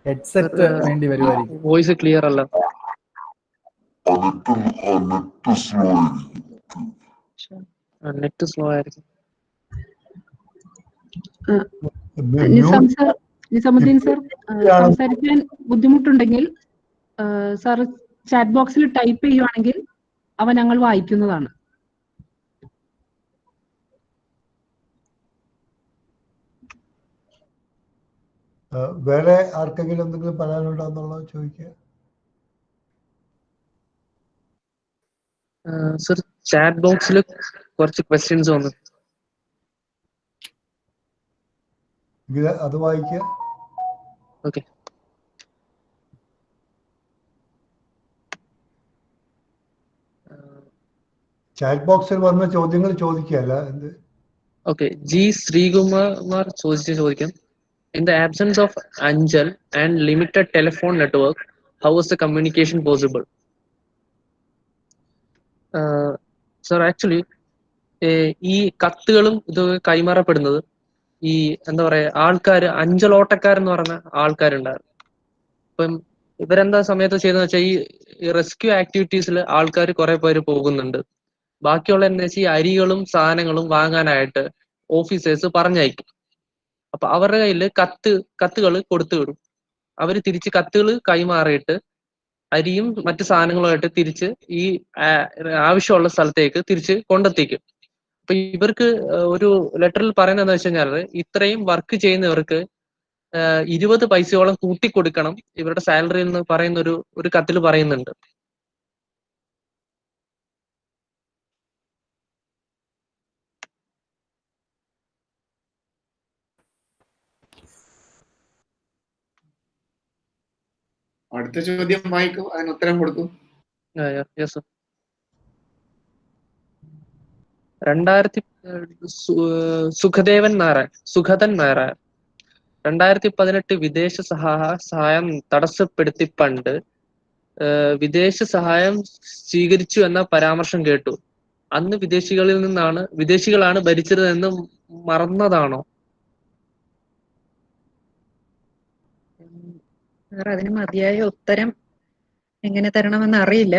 [SPEAKER 8] ഹെഡ്സെറ്റ് വേണ്ടി വരുമായിരിക്കും.
[SPEAKER 6] വോയിസ് ക്ലിയർ അല്ല. നെറ്റ് സ്ലോ ആയിരിക്കും.
[SPEAKER 1] നിസാമുദ്ദീൻ സർ, സംസാരിക്കാൻ ബുദ്ധിമുട്ടുണ്ടെങ്കിൽ സാർ ചാറ്റ് ബോക്സിൽ ടൈപ്പ് ചെയ്യുവാണെങ്കിൽ അവ ഞങ്ങൾ വായിക്കുന്നതാണ്.
[SPEAKER 3] വേറെ ആർക്കെങ്കിലും എന്തെങ്കിലും പറയാനുണ്ടോ എന്നുള്ളത് ചോദിക്കുക.
[SPEAKER 6] സർ, ചാറ്റ് ബോക്സിൽ കുറച്ച് ക്വസ്റ്റ്യൻസ് വന്നു.
[SPEAKER 3] അത് വായിക്കുക.
[SPEAKER 6] ഓക്കെ.
[SPEAKER 3] ചാറ്റ് ബോക്സിൽ വന്ന ചോദ്യങ്ങൾ ചോദിക്കുകയല്ല. എന്ത്?
[SPEAKER 6] ഓക്കെ. ജി ശ്രീകുമാർ ചോദിക്കാം. In the absence of Anjal and limited telephone network, how was the communication possible? Sir, actually, ഈ കത്തുകളും ഇത് കൈമാറപ്പെടുന്നത് ഈ എന്താ പറയാ ആൾക്കാര്, അഞ്ചലോട്ടക്കാരെന്ന് പറഞ്ഞ ആൾക്കാരുണ്ടായിരുന്നു. ഇപ്പം ഇവരെന്താ സമയത്ത് ചെയ്തെന്ന് വെച്ചാൽ ഈ റെസ്ക്യൂ ആക്ടിവിറ്റീസിൽ ആൾക്കാർ കുറെ പേര് പോകുന്നുണ്ട്. ബാക്കിയുള്ള എന്താ വെച്ചാൽ ഈ അരികളും സാധനങ്ങളും വാങ്ങാനായിട്ട് ഓഫീസേഴ്സ് പറഞ്ഞയക്കും. അപ്പൊ അവരുടെ കയ്യിൽ കത്തുകൾ കൊടുത്തു വിടും. അവര് തിരിച്ച് കത്തുകൾ കൈമാറിയിട്ട് അരിയും മറ്റു സാധനങ്ങളുമായിട്ട് തിരിച്ച് ഈ ആവശ്യമുള്ള സ്ഥലത്തേക്ക് തിരിച്ച് കൊണ്ടെത്തിക്കും. അപ്പൊ ഇവർക്ക് ഒരു ലെറ്ററിൽ പറയുന്നത് വെച്ച് കഴിഞ്ഞാൽ ഇത്രയും വർക്ക് ചെയ്യുന്നവർക്ക് 20 പൈസയോളം കൂട്ടിക്കൊടുക്കണം ഇവരുടെ സാലറി എന്ന് പറയുന്ന ഒരു കത്തിൽ പറയുന്നുണ്ട്.
[SPEAKER 7] അടുത്ത ചോദ്യം വായിക്കും, അതിന് ഉത്തരം കൊടുക്കും.
[SPEAKER 6] സുഖദൻ നാരായൺ 2018 വിദേശ സഹായം തടസ്സപ്പെടുത്തി പണ്ട് വിദേശ സഹായം സ്വീകരിച്ചു എന്ന പരാമർശം കേട്ടു. അന്ന് വിദേശികളാണ് ഭരിച്ചത് എന്ന് മറന്നതാണോ?
[SPEAKER 4] അതിന് മതിയായ ഉത്തരം എങ്ങനെ തരണമെന്ന് അറിയില്ല.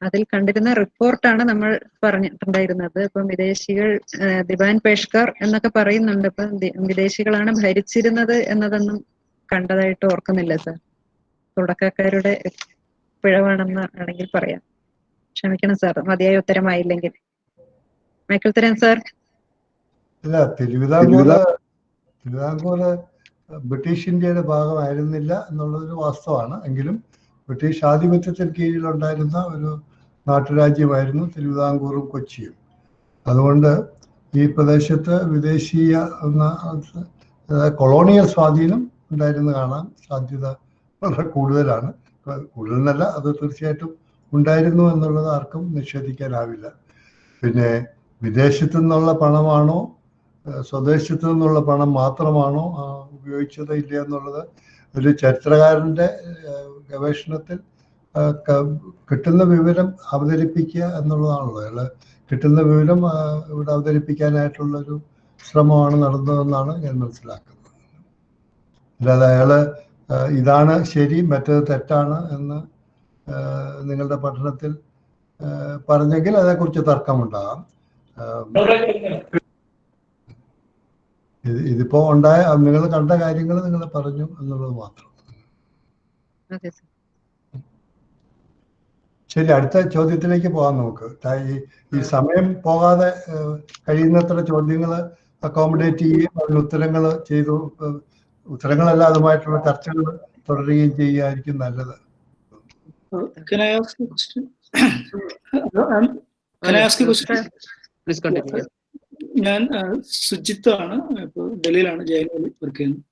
[SPEAKER 4] അതിൽ കണ്ടിരുന്ന റിപ്പോർട്ടാണ് നമ്മൾ പറഞ്ഞിട്ടുണ്ടായിരുന്നത്. ഇപ്പം വിദേശികൾ ദിവാൻ പേഷ്കാർ എന്നൊക്കെ പറയുന്നുണ്ട്. ഇപ്പം വിദേശികളാണ് ഭരിച്ചിരുന്നത് എന്നതൊന്നും കണ്ടതായിട്ട് ഓർക്കുന്നില്ല സർ. തുടക്കക്കാരുടെ പിഴവാണെന്ന് ആണെങ്കിൽ പറയാം. ക്ഷമിക്കണം സാർ, മതിയായ ഉത്തരമായില്ലെങ്കിൽ. Michael Tharan sir.
[SPEAKER 3] ഇല്ല, തിരുവിതാംകൂർ ബ്രിട്ടീഷ് ഇന്ത്യയുടെ ഭാഗമായിരുന്നില്ല എന്നുള്ളതൊരു വാസ്തവമാണ്. എങ്കിലും ബ്രിട്ടീഷ് ആധിപത്യത്തിന് കീഴിലുണ്ടായിരുന്ന ഒരു നാട്ടുരാജ്യമായിരുന്നു തിരുവിതാംകൂറും കൊച്ചിയും. അതുകൊണ്ട് ഈ പ്രദേശത്ത് വിദേശീയ കൊളോണിയൽ സ്വാധീനം ഉണ്ടായിരുന്നു കാണാൻ സാധ്യത വളരെ കൂടുതലാണ്. കൂടുതലെന്നല്ല, അത് തീർച്ചയായിട്ടും ഉണ്ടായിരുന്നു എന്നുള്ളത് ആർക്കും നിഷേധിക്കാനാവില്ല. പിന്നെ വിദേശത്തു നിന്നുള്ള പണമാണോ സ്വദേശത്തു നിന്നുള്ള പണം മാത്രമാണോ ഉപയോഗിച്ചത് ഇല്ല എന്നുള്ളത് ഒരു ചരിത്രകാരൻ്റെ ഗവേഷണത്തിൽ കിട്ടുന്ന വിവരം അവതരിപ്പിക്കുക എന്നുള്ളതാണല്ലോ. അയാൾ കിട്ടുന്ന വിവരം ഇവിടെ അവതരിപ്പിക്കാനായിട്ടുള്ളൊരു ശ്രമമാണ് നടന്നതെന്നാണ് ഞാൻ മനസ്സിലാക്കുന്നത്. അല്ലാതെ അയാൾ ഇതാണ് ശരി മറ്റേത് തെറ്റാണ് എന്ന് നിങ്ങളുടെ പഠനത്തിൽ പറഞ്ഞെങ്കിൽ അതേക്കുറിച്ച് തർക്കമുണ്ടാകാം. ഇതിപ്പോ ഉണ്ടായ നിങ്ങൾ കണ്ട കാര്യങ്ങൾ നിങ്ങൾ പറഞ്ഞു എന്നുള്ളത് മാത്രം. ശരി, അടുത്ത ചോദ്യത്തിലേക്ക് പോകാൻ നമുക്ക്. ഈ സമയം പോകാതെ കഴിയുന്നത്ര ചോദ്യങ്ങൾ അക്കോമഡേറ്റ് ചെയ്യുകയും അതിന് ഉത്തരങ്ങൾ ചെയ്തു, ഉത്തരങ്ങളല്ല അതുമായിട്ടുള്ള ചർച്ചകൾ തുടരുകയും ചെയ്യുകയായിരിക്കും നല്ലത്.
[SPEAKER 12] Can I ask a question? Can I ask a question?
[SPEAKER 6] Please continue.
[SPEAKER 12] ഞാൻ സുജിത്ത് ആണ്. ഇപ്പോൾ ഡൽഹിയിലാണ് ജയനിൽ വർക്ക് ചെയ്യുന്നത്.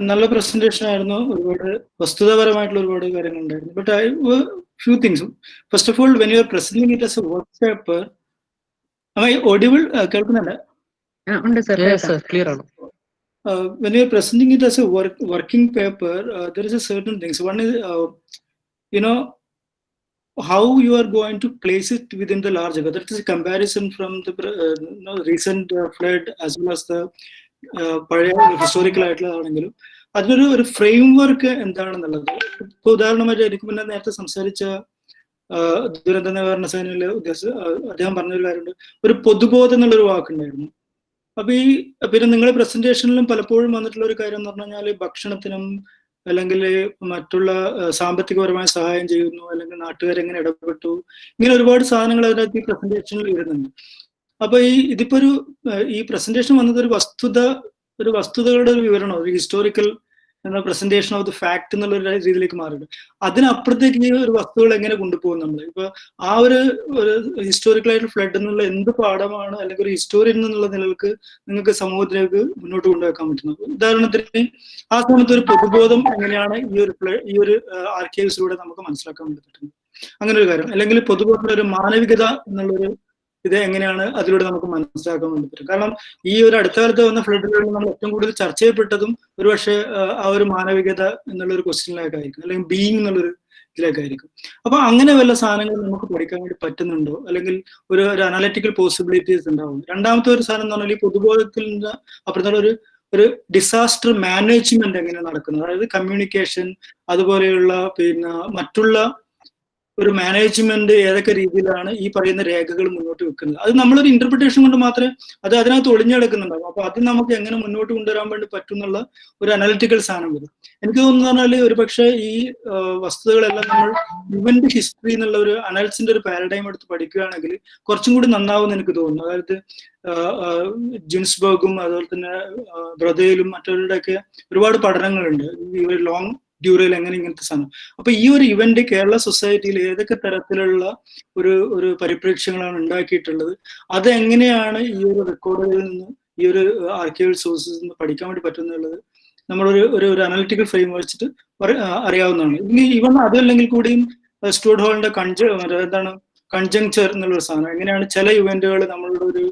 [SPEAKER 12] നല്ല പ്രസന്റേഷൻ ആയിരുന്നു. ഒരുപാട് വസ്തുതാപരമായിട്ടുള്ള ഒരുപാട് കാര്യങ്ങൾ ഉണ്ടായിരുന്നു. But few things. First of all, when you are presenting it as A work paper, am I audible? കേൾക്കുന്നുണ്ട്?
[SPEAKER 6] ക്ലിയർ ആണ്.
[SPEAKER 12] when you're presenting it as a working paper, there is a certain things. One is, how you are going to place it within the larger. That is a comparison from the recent flood as well as the historical ആണെങ്കിലും അതിനൊരു frame work എന്താണെന്നുള്ളത്. ഇപ്പൊ ഉദാഹരണമായിട്ട് എനിക്ക് മുന്നേ നേരത്തെ സംസാരിച്ച ദുരന്ത നിവാരണ സേനയിലെ അദ്ദേഹം പറഞ്ഞൊരു കാര്യമുണ്ട്, ഒരു പൊതുബോധം എന്നുള്ളൊരു വാക്കുണ്ടായിരുന്നു. അപ്പൊ പിന്നെ നിങ്ങളുടെ പ്രസന്റേഷനിലും പലപ്പോഴും വന്നിട്ടുള്ള ഒരു കാര്യം എന്ന് പറഞ്ഞു കഴിഞ്ഞാൽ ഭക്ഷണത്തിനും അല്ലെങ്കിൽ മറ്റുള്ള സാമ്പത്തികപരമായ സഹായം ചെയ്യുന്നു, അല്ലെങ്കിൽ നാട്ടുകാരെങ്ങനെ ഇടപെട്ടു, ഇങ്ങനെ ഒരുപാട് സാധനങ്ങൾ അതിനകത്ത് ഈ പ്രസന്റേഷനിൽ വരുന്നുണ്ട്. അപ്പൊ ഇതിപ്പോ ഈ പ്രസന്റേഷൻ വന്നത് ഒരു വസ്തുതകളുടെ ഒരു വിവരണം, ഒരു ഹിസ്റ്റോറിക്കൽ എന്ന പ്രസന്റേഷൻ ഓഫ് ദ ഫാക്ട് എന്നുള്ള ഒരു രീതിയിലേക്ക് മാറിയിട്ടുണ്ട്. അതിനപ്പുറത്തേക്ക് ഈ ഒരു വസ്തുക്കൾ എങ്ങനെ കൊണ്ടുപോകും നമ്മൾ? ഇപ്പൊ ആ ഒരു ഹിസ്റ്റോറിക്കലായിട്ടുള്ള ഫ്ലഡ് എന്നുള്ള എന്ത് പാഠമാണ് അല്ലെങ്കിൽ ഒരു ഹിസ്റ്റോറിയൻ എന്നുള്ള നിലക്ക് നിങ്ങൾക്ക് സമൂഹത്തിലേക്ക് മുന്നോട്ട് കൊണ്ടുവെക്കാൻ പറ്റുന്നത്? ഉദാഹരണത്തിന് ആ സമയത്ത് ഒരു പൊതുബോധം എങ്ങനെയാണ് ഈ ഒരു ആർക്കൈവ്സിലൂടെ നമുക്ക് മനസ്സിലാക്കാൻ വേണ്ടി പറ്റുന്നത്? അങ്ങനെ ഒരു കാര്യം. അല്ലെങ്കിൽ പൊതുബോധത്തിലെ ഒരു മാനവികത എന്നുള്ളൊരു ഇത് എങ്ങനെയാണ് അതിലൂടെ നമുക്ക് മനസ്സിലാക്കാൻ വേണ്ടി പറ്റും? കാരണം ഈ ഒരു അടുത്ത കാലത്ത് വന്ന ഫ്ലഡുകളിൽ നമ്മൾ ഏറ്റവും കൂടുതൽ ചർച്ച ചെയ്യപ്പെട്ടതും ഒരുപക്ഷെ ആ ഒരു മാനവികത എന്നുള്ളൊരു ക്വസ്റ്റ്യനിലേക്കായിരിക്കും, അല്ലെങ്കിൽ ബീയിങ് എന്നുള്ളൊരു ഇതിലേക്കായിരിക്കും. അപ്പൊ അങ്ങനെ വല്ല സാധനങ്ങൾ നമുക്ക് പഠിക്കാൻ വേണ്ടി പറ്റുന്നുണ്ടോ, അല്ലെങ്കിൽ ഒരു അനാലിറ്റിക്കൽ പോസിബിലിറ്റീസ് ഉണ്ടാവും? രണ്ടാമത്തെ ഒരു സാധനം എന്ന് പറഞ്ഞാൽ ഈ പൊതുബോധത്തിൽ നിന്ന് അപ്പുറത്തുള്ള ഒരു ഡിസാസ്റ്റർ മാനേജ്മെന്റ് എങ്ങനെ നടക്കുന്നത്, അതായത് കമ്മ്യൂണിക്കേഷൻ അതുപോലെയുള്ള പിന്നെ മറ്റുള്ള ഒരു മാനേജ്മെന്റ് ഏതൊക്കെ രീതിയിലാണ് ഈ പറയുന്ന രേഖകൾ മുന്നോട്ട് വെക്കുന്നത്? അത് നമ്മളൊരു ഇന്റർപ്രിട്ടേഷൻ കൊണ്ട് മാത്രമേ അത് അതിനകത്ത് ഒളിഞ്ഞെടുക്കുന്നുണ്ടാവും. അപ്പൊ അത് നമുക്ക് എങ്ങനെ മുന്നോട്ട് കൊണ്ടുവരാൻ വേണ്ടി പറ്റും എന്നുള്ള ഒരു അനാലിറ്റിക്കൽ സാധനം വരും. എനിക്ക് തോന്നുന്നു പറഞ്ഞാൽ ഒരു പക്ഷേ ഈ വസ്തുതകളെല്ലാം നമ്മൾ ഇവന്റ് ഹിസ്റ്ററി എന്നുള്ള ഒരു അനാലിസിന്റെ ഒരു പാരഡൈം എടുത്ത് പഠിക്കുകയാണെങ്കിൽ കുറച്ചും കൂടി നന്നാവുമെന്ന് എനിക്ക് തോന്നുന്നു. അതായത് ജിൻസ്ബർഗും അതുപോലെ തന്നെ ബ്രദേലും മറ്റവരുടെയൊക്കെ ഒരുപാട് പഠനങ്ങളുണ്ട് ഈ ഒരു ലോങ് ഡ്യൂറയിൽ എങ്ങനെ ഇങ്ങനത്തെ സാധനം. അപ്പൊ ഈ ഒരു ഇവന്റ് കേരള സൊസൈറ്റിയിൽ ഏതൊക്കെ തരത്തിലുള്ള ഒരു പരിപ്രേക്ഷ്യങ്ങളാണ് ഉണ്ടാക്കിയിട്ടുള്ളത്, അതെങ്ങനെയാണ് ഈ ഒരു റെക്കോർഡുകളിൽ നിന്ന് ഈ ഒരു ആർക്കൈവൽ സോഴ്സസ് നിന്ന് പഠിക്കാൻ വേണ്ടി പറ്റുന്നുള്ളത് നമ്മളൊരു അനാലിറ്റിക്കൽ ഫ്രെയിം വെച്ചിട്ട് അറിയാവുന്നതാണ്. ഇവൻ അതല്ലെങ്കിൽ കൂടിയും സ്റ്റുവർട്ട് ഹോളിന്റെ കൺജങ്ചർ എന്നുള്ളൊരു സാധനം, എങ്ങനെയാണ് ചില ഇവന്റുകൾ നമ്മളുടെ ഒരു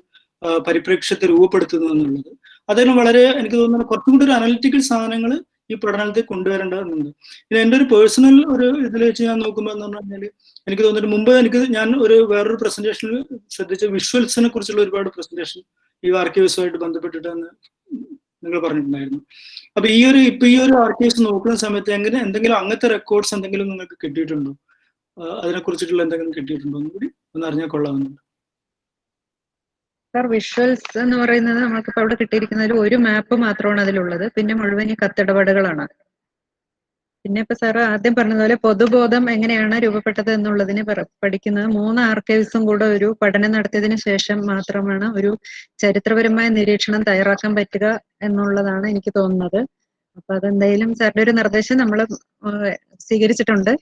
[SPEAKER 12] പരിപ്രേക്ഷ്യത്തെ രൂപപ്പെടുത്തുന്നത് എന്നുള്ളത്, അതിന് വളരെ എനിക്ക് തോന്നുന്നു കുറച്ചും കൂടി ഒരു അനാലിറ്റിക്കൽ സാധനങ്ങൾ ഈ പഠനത്തിൽ കൊണ്ടുവരേണ്ടതുണ്ട്. പിന്നെ എൻ്റെ ഒരു പേഴ്സണൽ ഒരു ഇതിൽ വെച്ച് ഞാൻ നോക്കുമ്പോൾ എന്ന് പറഞ്ഞു കഴിഞ്ഞാൽ എനിക്ക് തോന്നുന്നു മുമ്പ് ഞാൻ വേറൊരു പ്രസന്റേഷനിൽ ശ്രദ്ധിച്ച വിഷ്വൽസിനെ കുറിച്ചുള്ള ഒരുപാട് പ്രസന്റേഷൻ ഈ ആർക്കൈവ്സുമായിട്ട് ബന്ധപ്പെട്ടിട്ടെന്ന് നിങ്ങൾ പറഞ്ഞിട്ടുണ്ടായിരുന്നു. അപ്പൊ ഈ ഒരു ആർക്കൈവ്സ് നോക്കുന്ന സമയത്ത് എന്തെങ്കിലും അങ്ങനത്തെ റെക്കോർഡ്സ് എന്തെങ്കിലും നിങ്ങൾക്ക് കിട്ടിയിട്ടുണ്ടോ? അതിനെ കുറിച്ചിട്ടുള്ള എന്തെങ്കിലും കിട്ടിയിട്ടുണ്ടോ എന്ന് കൂടി ഒന്ന് അറിഞ്ഞാൽ കൊള്ളാമെന്നുണ്ട്.
[SPEAKER 4] സാർ, വിഷ്വൽസ് എന്ന് പറയുന്നത് നമുക്കിപ്പോൾ അവിടെ കിട്ടിയിരിക്കുന്നതിൽ ഒരു മാപ്പ് മാത്രമാണ് അതിലുള്ളത്, പിന്നെ മുഴുവൻ ഈ കത്തിടപാടുകളാണ്. പിന്നെ ഇപ്പൊ സാറ് ആദ്യം പറഞ്ഞതുപോലെ പൊതുബോധം എങ്ങനെയാണ് രൂപപ്പെട്ടത് എന്നുള്ളതിനെ പഠിക്കുന്നത് 3 ആർക്കൈവ്സും കൂടെ ഒരു പഠനം നടത്തിയതിനു ശേഷം മാത്രമാണ് ഒരു ചരിത്രപരമായ നിരീക്ഷണം തയ്യാറാക്കാൻ പറ്റുക എന്നുള്ളതാണ് എനിക്ക് തോന്നുന്നത്. അപ്പൊ അതെന്തായാലും സാറിന്റെ ഒരു നിർദ്ദേശം നമ്മൾ സ്വീകരിച്ചിട്ടുണ്ട്.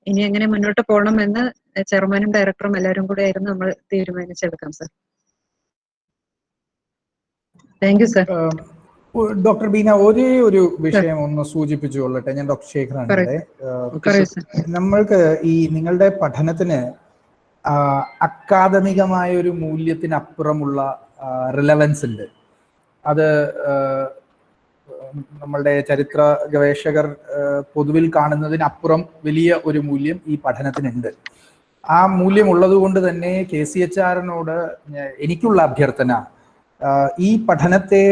[SPEAKER 4] ഇനി എങ്ങനെ മുന്നോട്ട് പോകണമെന്ന് ചെയർമാനും ഡയറക്ടറും എല്ലാവരും കൂടെ ആയിരുന്നു നമ്മൾ തീരുമാനിച്ചെടുക്കാം sir. Thank you sir.
[SPEAKER 8] Doctor Beena, ഒരേ ഒരു വിഷയം ഒന്ന് സൂചിപ്പിച്ചു കൊള്ളട്ടെ. ഞാൻ ഡോക്ടർ ശേഖറാണ്. നമ്മൾക്ക് ഈ നിങ്ങളുടെ പഠനത്തിന് അക്കാദമികമായ ഒരു മൂല്യത്തിനപ്പുറമുള്ള റിലവൻസ് ഉണ്ട്. അത് നമ്മളുടെ ചരിത്ര ഗവേഷകർ പൊതുവിൽ കാണുന്നതിനപ്പുറം വലിയ ഒരു മൂല്യം ഈ പഠനത്തിനുണ്ട്. ആ മൂല്യം ഉള്ളത് കൊണ്ട് തന്നെ KCHR-നോട് എനിക്കുള്ള അഭ്യർത്ഥന, ഈ പഠനത്തെ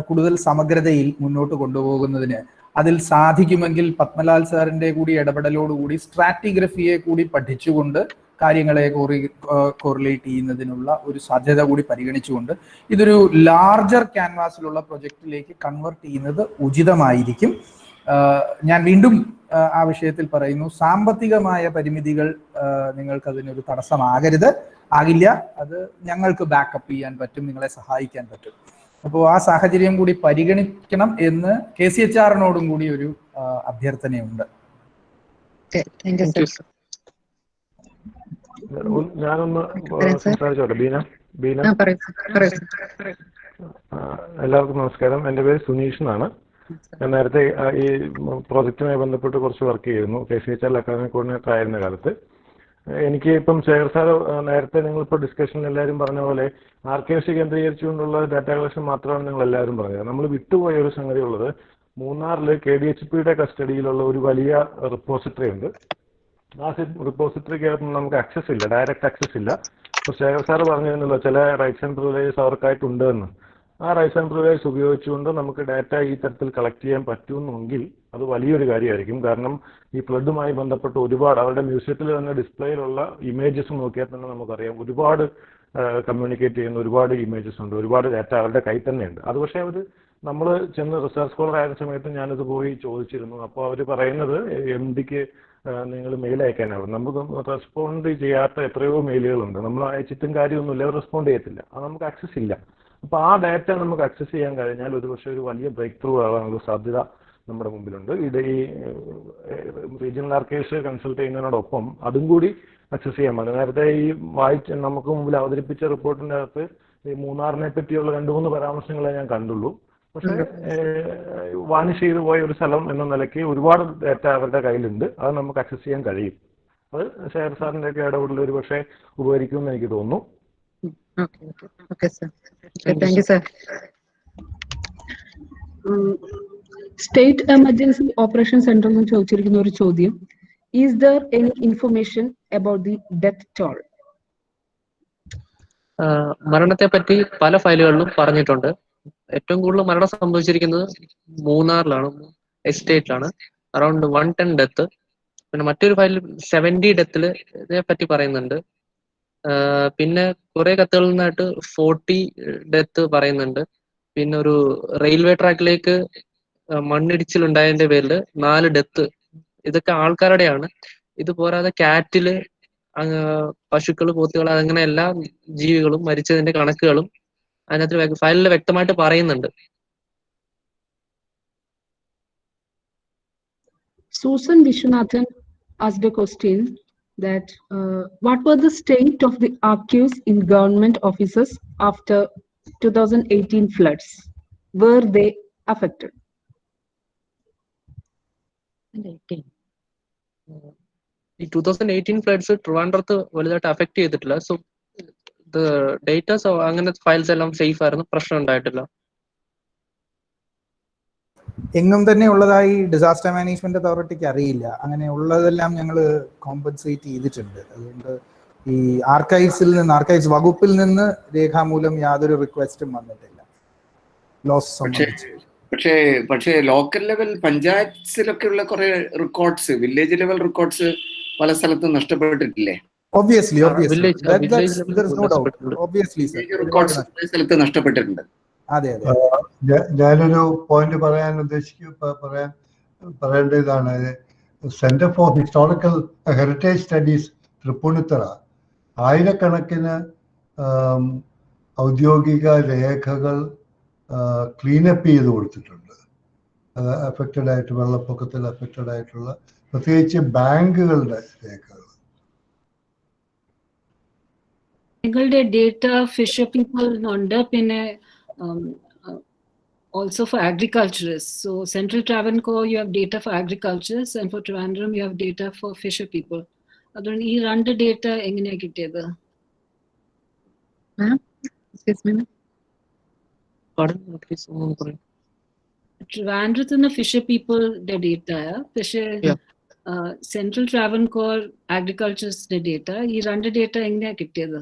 [SPEAKER 8] കൂടുതൽ സമഗ്രതയിൽ മുന്നോട്ട് കൊണ്ടുപോകുന്നതിന് അതിൽ സാധിക്കുമെങ്കിൽ പത്മലാൽ സാറിന്റെ കൂടി ഇടപെടലോടുകൂടി സ്ട്രാറ്റിഗ്രഫിയെ കൂടി പഠിച്ചുകൊണ്ട് കാര്യങ്ങളെ കോറിലേറ്റ് ചെയ്യുന്നതിനുള്ള ഒരു സാധ്യത കൂടി പരിഗണിച്ചുകൊണ്ട് ഇതൊരു ലാർജർ ക്യാൻവാസിലുള്ള പ്രൊജക്റ്റിലേക്ക് കൺവേർട്ട് ചെയ്യുന്നത് ഉചിതമായിരിക്കും. ഞാൻ വീണ്ടും ആ വിഷയത്തിൽ പറയുന്നു, സാമ്പത്തികമായ പരിമിതികൾ നിങ്ങൾക്ക് അതിനൊരു തടസ്സമാകരുത്, ആകില്ല. അത് ഞങ്ങൾക്ക് ബാക്കപ്പ് ചെയ്യാൻ പറ്റും, നിങ്ങളെ സഹായിക്കാൻ പറ്റും. അപ്പോൾ ആ സാഹചര്യം കൂടി പരിഗണിക്കണം എന്ന് KCHR-നോടും കൂടി ഒരു അഭ്യർത്ഥനയുണ്ട്.
[SPEAKER 13] ഞാനൊന്ന് സംസാരിച്ചോട്ടെ? ബീന, എല്ലാവർക്കും നമസ്കാരം. എൻ്റെ പേര് സുനീഷ് എന്നാണ്. ഞാൻ നേരത്തെ ഈ പ്രോജക്റ്റുമായി ബന്ധപ്പെട്ട് കുറച്ച് വർക്ക് ചെയ്യുന്നു. KCHR അക്കാദമിക് കോർഡിനേറ്റർ ആയിരുന്ന കാലത്ത്. എനിക്ക് ഇപ്പം ശേഖർ സാർ നേരത്തെ നിങ്ങളിപ്പോൾ ഡിസ്കഷനിൽ എല്ലാവരും പറഞ്ഞ പോലെ ആർക്കൈവ്സ് കേന്ദ്രീകരിച്ചുകൊണ്ടുള്ള ഡാറ്റ കളക്ഷൻ മാത്രമാണ് നിങ്ങൾ എല്ലാവരും പറഞ്ഞത്. നമ്മൾ വിട്ടുപോയ ഒരു സംഗതി ഉള്ളത്, മൂന്നാറിൽ KDHPയുടെ കസ്റ്റഡിയിലുള്ള ഒരു വലിയ റിപ്പോസിറ്ററി ഉണ്ട്. ആ റിപ്പോസിറ്ററിക്ക് നമുക്ക് ആക്സസ് ഇല്ല, ഡയറക്റ്റ് ആക്സസ് ഇല്ല. ഇപ്പോൾ ശേഖർ സാർ പറഞ്ഞിരുന്നല്ലോ ചില റൈറ്റ്സ് ആൻഡ് പ്രിവിലേജസ് അവർക്കായിട്ടുണ്ട് എന്ന്. ആ റൈറ്റ്സ് ആൻഡ് പ്രിവിലേജസ് ഉപയോഗിച്ചുകൊണ്ട് നമുക്ക് ഡാറ്റ ഈ തരത്തിൽ കളക്ട് ചെയ്യാൻ പറ്റുമെന്നെങ്കിൽ അത് വലിയൊരു കാര്യമായിരിക്കും. കാരണം ഈ ഫ്ലഡുമായി ബന്ധപ്പെട്ട് ഒരുപാട് അവരുടെ മ്യൂസിയത്തിൽ തന്നെ ഡിസ്പ്ലേയിലുള്ള ഇമേജസ് നോക്കിയാൽ തന്നെ നമുക്കറിയാം ഒരുപാട് കമ്മ്യൂണിക്കേറ്റ് ചെയ്യുന്ന ഒരുപാട് ഇമേജസ് ഉണ്ട്, ഒരുപാട് ഡാറ്റ അവരുടെ കയ്യിൽ തന്നെയുണ്ട്. അത് പക്ഷേ അവർ നമ്മൾ ചെന്ന് റിസർച്ച് സ്കോളർ ആയ സമയത്ത് ഞാനിത് പോയി ചോദിച്ചിരുന്നു. അപ്പോൾ അവർ പറയുന്നത് MDക്ക് നിങ്ങൾ മെയിൽ അയക്കാനാവും. നമുക്ക് റെസ്പോണ്ട് ചെയ്യാത്ത എത്രയോ മെയിലുകളുണ്ട്, നമ്മൾ അയച്ചിട്ടും കാര്യമൊന്നുമില്ല, അവർ റെസ്പോണ്ട് ചെയ്യത്തില്ല, അത് നമുക്ക് ആക്സസ് ഇല്ല. അപ്പോൾ ആ ഡാറ്റ നമുക്ക് ആക്സസ് ചെയ്യാൻ കഴിഞ്ഞാൽ ഒരുപക്ഷെ ഒരു വലിയ ബ്രേക്ക് ത്രൂ ആവാനുള്ള സാധ്യത നമ്മുടെ മുമ്പിലുണ്ട്. ഈ റീജിയണൽ ആർക്കൈവ്സ് കൺസൾട്ട് ചെയ്യുന്നതിനോടൊപ്പം അതും കൂടി ആക്സസ് ചെയ്യാൻ മതി. നേരത്തെ ഈ നമുക്ക് മുമ്പിൽ അവതരിപ്പിച്ച റിപ്പോർട്ടിൻ്റെ അകത്ത് ഈ മൂന്നാറിനെ പറ്റിയുള്ള 2-3 പരാമർശങ്ങളെ ഞാൻ കണ്ടുള്ളൂ. പക്ഷേ വാനിഷ് ചെയ്തു പോയ ഒരു സ്ഥലം എന്ന നിലയ്ക്ക് ഒരുപാട് ഡാറ്റ അവരുടെ കയ്യിലുണ്ട്, അത് നമുക്ക് ആക്സസ് ചെയ്യാൻ കഴിയും. അത് ശേഖർ സാറിൻ്റെ ഒക്കെ ഇടപെടൽ ഒരു പക്ഷേ ഉപകരിക്കുമെന്ന് എനിക്ക് തോന്നുന്നു.
[SPEAKER 1] സ്റ്റേറ്റ് എമർജൻസി ഓപ്പറേഷൻ സെന്റർ എന്ന് ചോദിച്ചിരിക്കുന്ന ഒരു ചോദ്യം, is there any information about the death toll?
[SPEAKER 6] മരണത്തെ പറ്റി പല ഫയലുകളിലും പറഞ്ഞിട്ടുണ്ട്. ഏറ്റവും കൂടുതൽ മരണം സംഭവിച്ചിരിക്കുന്നത് മൂന്നാറിലാണ്, എസ്റ്റേറ്റിലാണ്, അറൌണ്ട് 110 ഡെത്ത്. പിന്നെ മറ്റൊരു ഫയലിൽ 70 ഡെത്തില് ഇതിനെ പറ്റി പറയുന്നുണ്ട്. പിന്നെ കുറെ കത്തുകളിൽ നിന്നായിട്ട് 40 ഡെത്ത് പറയുന്നുണ്ട്. പിന്നെ ഒരു റെയിൽവേ ട്രാക്കിലേക്ക് മണ്ണിടിച്ചിലുണ്ടായതിന്റെ പേരിൽ 4 ഡെത്ത്. ഇതൊക്കെ ആൾക്കാരുടെയാണ്. ഇത് പോരാതെ കാറ്റില്, പശുക്കൾ, പോത്തുകൾ, അങ്ങനെ എല്ലാ ജീവികളും മരിച്ചതിന്റെ കണക്കുകളും അതിനകത്ത് ഫയലിൽ വ്യക്തമായിട്ട് പറയുന്നുണ്ട്.
[SPEAKER 1] Susan Vishwanathan asked a question that what were the state of the archives in government offices after 2018 floods? Were they affected?
[SPEAKER 6] ഈ 2018 ഫ്ലഡ്സ് ട്രിവാൻഡ്രത്ത് വലുതായിട്ട് അഫക്ട് ചെയ്തിട്ടില്ല. സോ ഡേറ്റാസ് അങ്ങനെ ഫയൽസ് എല്ലാം സേഫ് ആയിരുന്നു, പ്രശ്നം ഉണ്ടായിട്ടില്ല.
[SPEAKER 8] എങ്ങും തന്നെ ഉള്ളതായി ഡിസാസ്റ്റർ മാനേജ്മെന്റ് അതോറിറ്റിക്ക് അറിയില്ല. അങ്ങനെ ഉള്ളതെല്ലാം ഞങ്ങൾ കോമ്പൻസേറ്റ് ചെയ്തിട്ടുണ്ട്. അതുകൊണ്ട് ഈ ആർക്കൈവ്സ് വകുപ്പിൽ നിന്ന് രേഖാമൂലം യാതൊരു റിക്വസ്റ്റും വന്നിട്ടില്ല ലോസ് സംബന്ധിച്ച്.
[SPEAKER 7] പക്ഷേ ലോക്കൽ ലെവൽ പഞ്ചായത്തിലൊക്കെ ഉള്ള കുറെ റെക്കോർഡ്സ്, വില്ലേജ് ലെവൽ റെക്കോർഡ്സ് പല സ്ഥലത്തും നഷ്ടപ്പെട്ടിട്ടില്ലേ?
[SPEAKER 8] Obviously, there is no doubt. Obviously, sir.
[SPEAKER 7] Records പല സ്ഥലത്ത് നഷ്ടപ്പെട്ടിട്ടുണ്ട്.
[SPEAKER 8] അതെ.
[SPEAKER 3] ഞാനൊരു പോയിന്റ് പറയേണ്ടതാണ്. Centre for historical heritage studies Tripunithura ആയിരക്കണക്കിന് ഔദ്യോഗിക രേഖകൾ ക്ലീനപ്പ് ചെയ്ത് കൊടുത്തിട്ടുണ്ട്. അഫക്റ്റഡ് ആയിട്ട്, വെള്ളപ്പൊക്കത്തിൽ അഫക്റ്റഡ് ആയിട്ടുള്ള പ്രത്യേകിച്ച് ബാങ്കുകളുടെ രേഖകൾ.
[SPEAKER 14] നിങ്ങളുടെ ഡേറ്റ ഫിഷർ പീപ്പിൾ ഉണ്ട്, പിന്നെ also for agriculturists. So Central Travancore you have data for agriculturists, and for Trivandrum you have data for fisher people. അതുകൊണ്ട് ഈ രണ്ട് ഡേറ്റ എങ്ങനെയാ കിട്ടിയത്? ട്രിവാൻഡ്രത്തുനിന്ന് ഫിഷർ പീപ്പിളുടെ ഡേറ്റയാ, പക്ഷേ സെൻട്രൽ ട്രാവൻകോർ അഗ്രികൾച്ചറിന്റെ ഡേറ്റ, ഈ രണ്ട് ഡേറ്റ എങ്ങനെയാ കിട്ടിയത്?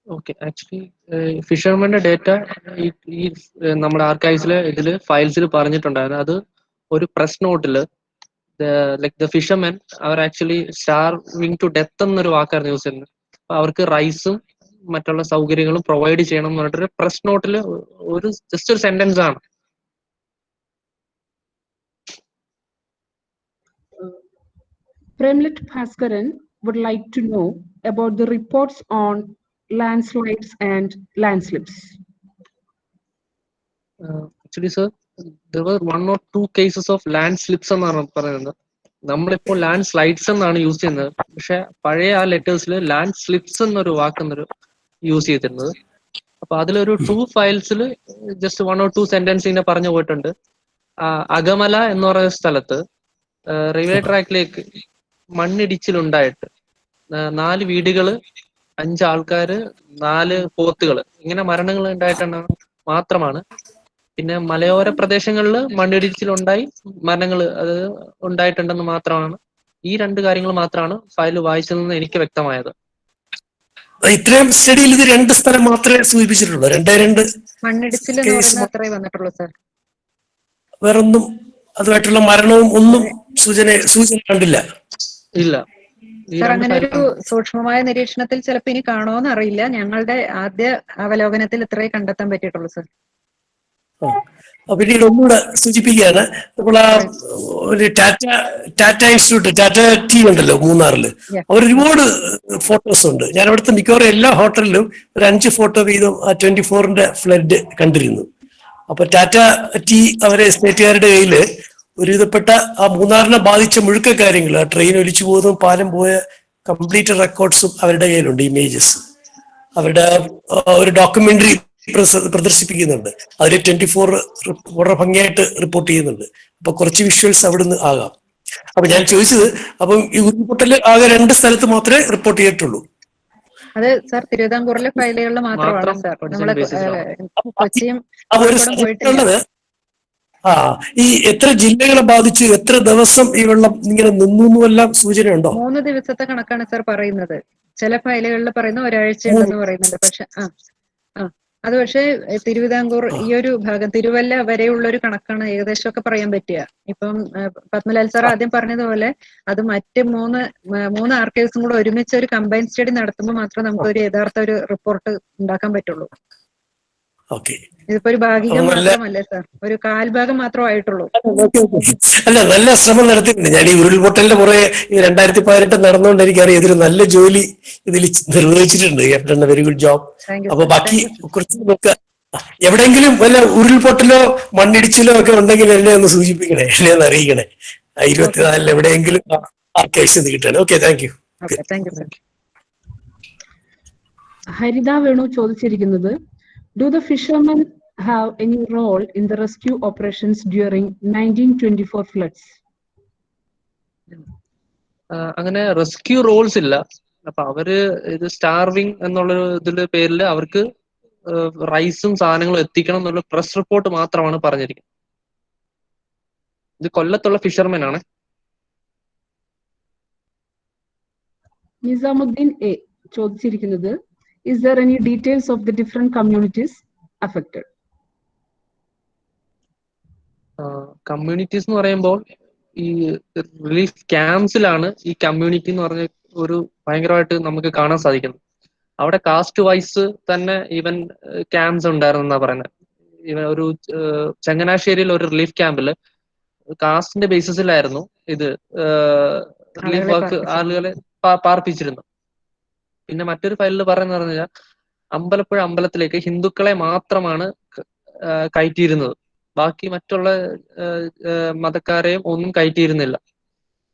[SPEAKER 6] ഓക്കെ, ആക്ച്വലി ഫിഷർമാന്റെ ഡേറ്റ ഈ നമ്മുടെ ആർക്കൈവ്സിലെ ഇതില് ഫയൽസിൽ പറഞ്ഞിട്ടുണ്ടായിരുന്നു. അത് ഒരു പ്രസ് നോട്ടില് ലൈക് ദ ഫിഷർമെൻ അവർ ആക്ച്വലി സ്റ്റാർവിംഗ് ടു ഡെത്ത് എന്നൊരു വാക്കായിരുന്നു യൂസ് ചെയ്യുന്നത്. അപ്പൊ അവർക്ക് റൈസും മറ്റുള്ള സൗകര്യങ്ങളും പ്രൊവൈഡ് ചെയ്യണം എന്ന് പറഞ്ഞിട്ടൊരു പ്രസ് നോട്ടിൽ ഒരു ജസ്റ്റ് ഒരു സെന്റൻസ് ആണ്.
[SPEAKER 1] Premlit Bhaskaran would like to know about the reports on landslides and landslips.
[SPEAKER 6] Actually, sir, there were 1 or 2 cases of landslips എന്നാണ് പറയുന്നത്. നമ്മളിപ്പോൾ ലാൻഡ് സ്ലൈഡ്സ് എന്നാണ് യൂസ് ചെയ്യുന്നത്. പക്ഷെ പഴയ ആ ലെറ്റേഴ്സിൽ ലാൻഡ് സ്ലിപ്സ് എന്നൊരു വാക്കെന്നൊരു യൂസ് ചെയ്തിരുന്നത്. അപ്പൊ അതിലൊരു 2 ഫയൽസിൽ ജസ്റ്റ് 1 or 2 സെന്റൻസ് ഇങ്ങനെ പറഞ്ഞു പോയിട്ടുണ്ട്. അകമല എന്ന് പറയുന്ന സ്ഥലത്ത് റെയിൽവേ ട്രാക്കിലേക്ക് മണ്ണിടിച്ചിലുണ്ടായിട്ട് 4 വീടുകള്, 5 ആൾക്കാര്, 4 പോത്തുകള്, ഇങ്ങനെ മരണങ്ങൾ ഉണ്ടായിട്ടാണ് മാത്രമാണ്. പിന്നെ മലയോര പ്രദേശങ്ങളിൽ മണ്ണിടിച്ചിലുണ്ടായി മരണങ്ങൾ അത് ഉണ്ടായിട്ടുണ്ടെന്ന് മാത്രമാണ്. ഈ 2 കാര്യങ്ങൾ മാത്രമാണ് ഫയൽ വായിച്ചതെന്ന് എനിക്ക് വ്യക്തമായത്.
[SPEAKER 11] ഇത്രയും സ്റ്റഡിയിൽ ഇത് 2 സ്ഥലം മാത്രമേ സൂചിപ്പിച്ചിട്ടുള്ളൂ. 2
[SPEAKER 4] മണ്ണിടിച്ചിൽ എന്ന് പറയുന്നത് അത്രേ വന്നിട്ടുള്ളൂ സാർ.
[SPEAKER 11] വേറൊന്നും അതുമായിട്ടുള്ള മരണവും ഒന്നും സൂചന കണ്ടില്ല.
[SPEAKER 6] ഇല്ല.
[SPEAKER 4] സാർ അങ്ങനെ ഒരു സൂക്ഷ്മമായ നിരീക്ഷണത്തിൽ ചിലപ്പോൾ ഇനി കാണുമോന്ന് അറിയില്ല. ഞങ്ങളുടെ ആദ്യ അവലോകനത്തിൽ ഇത്രേ കണ്ടെത്താൻ പറ്റിയിട്ടുള്ളൂ സാർ.
[SPEAKER 11] പിന്നീട് ഒന്നുകൂടെ സൂചിപ്പിക്കുകയാണ്, നമ്മൾ ആ ഒരു ടാറ്റ ഇൻസ്റ്റിറ്റ്യൂട്ട്, ടാറ്റ ടീ ഉണ്ടല്ലോ മൂന്നാറിൽ, അവർ ഒരുപാട് ഫോട്ടോസ് ഉണ്ട്. ഞാൻ അവിടുത്തെ മിക്കവാറും എല്ലാ ഹോട്ടലിലും ഒരു 5 ഫോട്ടോ വീതം ആ 24-ന്റെ ഫ്ലഡ് കണ്ടിരുന്നു. അപ്പൊ ടാറ്റ ടീ അവരെ സ്റ്റേറ്റുകാരുടെ കയ്യിൽ ഒരുവിധപ്പെട്ട ആ മൂന്നാറിനെ ബാധിച്ച മുഴുക്ക കാര്യങ്ങൾ, ആ ട്രെയിൻ ഒലിച്ചു പോകുന്നതും പാലം പോയ കംപ്ലീറ്റ് റെക്കോർഡ്സും അവരുടെ കയ്യിലുണ്ട്, ഇമേജസ്. അവരുടെ ഒരു ഡോക്യുമെന്ററി പ്രദർശിപ്പിക്കുന്നുണ്ട്. അതിൽ 24 വളരെ ഭംഗിയായിട്ട് റിപ്പോർട്ട് ചെയ്യുന്നുണ്ട്. അപ്പൊ കുറച്ച് വിഷ്വൽസ് അവിടുന്ന് ആകാം. അപ്പൊ ഞാൻ ചോദിച്ചത്, അപ്പം ഈ ഉരുൾപൊട്ടൽ ആകെ 2 സ്ഥലത്ത് മാത്രമേ റിപ്പോർട്ട് ചെയ്തിട്ടുള്ളൂ.
[SPEAKER 4] അത് സാർ തിരുവിതാംകൂറിലെ ഫയലുകളിൽ മാത്രമാണ് സാർ. നമ്മള് കൊച്ചിയും പോയിട്ടില്ല.
[SPEAKER 11] ഈ എത്ര ജില്ലകളെ ബാധിച്ചു, എത്ര ദിവസം ഈ വെള്ളം ഇങ്ങനെ നിന്നു എല്ലാം സൂചനയുണ്ടോ?
[SPEAKER 4] 3 ദിവസത്തെ കണക്കാണ് സാർ പറയുന്നത്. ചില ഫയലുകളിൽ പറയുന്ന ഒരാഴ്ച ഉണ്ടെന്ന് പറയുന്നുണ്ട്. പക്ഷെ അത് പക്ഷേ തിരുവിതാംകൂർ ഈ ഒരു ഭാഗം തിരുവല്ല വരെയുള്ള ഒരു കണക്കാണ് ഏകദേശമൊക്കെ പറയാൻ പറ്റുക. ഇപ്പം പത്മലാൽ സാർ ആദ്യം പറഞ്ഞതുപോലെ അത് മറ്റ് 3 ആർക്കൈവ്സും കൂടെ ഒരുമിച്ച് ഒരു കമ്പൈൻ സ്റ്റഡി നടത്തുമ്പോൾ മാത്രമേ നമുക്ക് ഒരു യഥാർത്ഥ ഒരു റിപ്പോർട്ട് ഉണ്ടാക്കാൻ പറ്റുള്ളൂ. ഇതിപ്പോ ഒരു ഭാഗികം മാത്രമല്ലേ സാർ, ഒരു കാൽഭാഗം മാത്രമായിട്ടുള്ളൂ.
[SPEAKER 11] അല്ല, നല്ല ശ്രമം നടത്തിയിട്ടുണ്ട്. ഞാൻ ഈ ഉരുൾപൊട്ടലിന്റെ പുറകെ 2018 നടന്നുകൊണ്ട് എനിക്കറിയാം ഇതൊരു നല്ല ജോലി ഇതിൽ നിർവഹിച്ചിട്ടുണ്ട്. Captain very good job. അപ്പൊ ബാക്കി കുറച്ച് നോക്കുക. എവിടെയെങ്കിലും വല്ല ഉരുൾപൊട്ടലോ മണ്ണിടിച്ചിലോ ഒക്കെ ഉണ്ടെങ്കിൽ എന്നെ ഒന്ന് സൂചിപ്പിക്കണേ, എന്നെ ഒന്ന് അറിയിക്കണേ. 24 എവിടെയെങ്കിലും ആർക്കൈവ്സ് കിട്ടണം. Okay, thank you.
[SPEAKER 1] Haritha Venu ചോദിച്ചിരിക്കുന്നത്, do the fishermen have any role in the rescue operations during 1924 floods?
[SPEAKER 6] അങ്ങനെ റെസ്ക്യൂ റോൾസ് ഇല്ല. അപ്പൊ അവര് ഇത് സ്റ്റാർവിങ് എന്നുള്ള ഇതിന്റെ പേരിൽ അവർക്ക് റൈസും സാധനങ്ങളും എത്തിക്കണം എന്നുള്ള പ്രസ് റിപ്പോർട്ട് മാത്രമാണ് പറഞ്ഞിരിക്കുന്നത്. ഇത് കൊല്ലത്തുള്ള ഫിഷർമെൻ ആണ്.
[SPEAKER 1] നിസാമുദ്ദീൻ എ ചോദിച്ചിരിക്കുന്നത്, is there any details of the different communities affected?
[SPEAKER 6] Communities എന്ന് പറയുമ്പോൾ ഈ റിലീഫ് ക്യാമ്പ്സിലാണ് ഈ കമ്മ്യൂണിറ്റി എന്ന് പറഞ്ഞ ഒരു ഭയങ്കരമായിട്ട് നമുക്ക് കാണാൻ സാധിക്കുന്നത്. അവിടെ കാസ്റ്റ് വൈസ് തന്നെ ഈവൻ ക്യാമ്പ്സ് ഉണ്ടായിരുന്നെന്നാ പറയുന്നത്. ഈവൻ ഒരു ചങ്ങനാശ്ശേരിയിൽ ഒരു റിലീഫ് ക്യാമ്പില് കാസ്റ്റിന്റെ ബേസിസിലായിരുന്നു ഇത് റിലീഫ് വർക്ക് ആളുകളെ പാർപ്പിച്ചിരുന്നു. പിന്നെ മറ്റൊരു ഫയലിൽ പറയുന്നത് പറഞ്ഞാൽ അമ്പലപ്പുഴ അമ്പലത്തിലേക്ക് ഹിന്ദുക്കളെ മാത്രമാണ് കയറ്റിയിരുന്നത്. ബാക്കി മറ്റുള്ള മതക്കാരെയും ഒന്നും കയറ്റിയിരുന്നില്ല.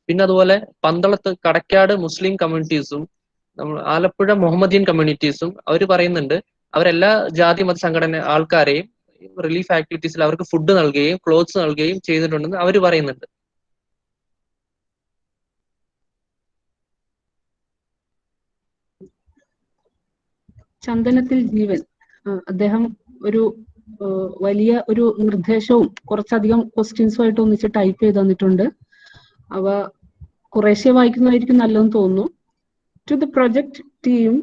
[SPEAKER 6] പിന്നെ അതുപോലെ പന്തളത്ത് കടക്കാട് മുസ്ലിം കമ്മ്യൂണിറ്റീസും ആലപ്പുഴ മുഹമ്മദിയൻ കമ്മ്യൂണിറ്റീസും അവർ പറയുന്നുണ്ട് അവരെല്ലാ ജാതി മത സംഘടന ആൾക്കാരെയും റിലീഫ് ആക്ടിവിറ്റീസിൽ അവർക്ക് ഫുഡ് നൽകുകയും ക്ലോത്ത്സ് നൽകുകയും ചെയ്തിട്ടുണ്ടെന്ന് അവർ പറയുന്നുണ്ട്.
[SPEAKER 1] ചന്ദനത്തിൽ ജീവൻ അദ്ദേഹം ഒരു വലിയ ഒരു നിർദ്ദേശവും കുറച്ചധികം ക്വസ്റ്റ്യൻസുമായിട്ട് ഒന്നിച്ച് ടൈപ്പ് ചെയ്ത് തന്നിട്ടുണ്ട്. അവ കുറേശ്ശെ വായിക്കുന്നതായിരിക്കും നല്ലതെന്ന് തോന്നുന്നു. To the project team,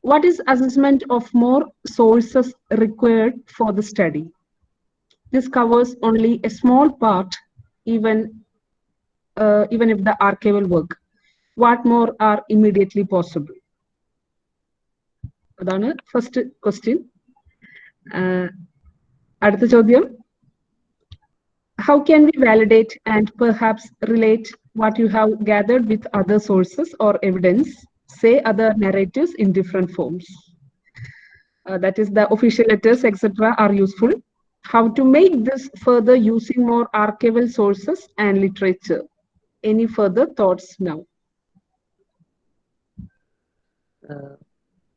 [SPEAKER 1] what is assessment of more sources required for the study? This covers only a small part, even if the archival work. What more are immediately possible? അതാണ് first question. അടുത്ത ചോദ്യം, how can we validate and perhaps relate what you have gathered with other sources or evidence, say other narratives in different forms? That is, the official letters, etc. are useful. How to make this further using more archival sources and literature? Any further thoughts now?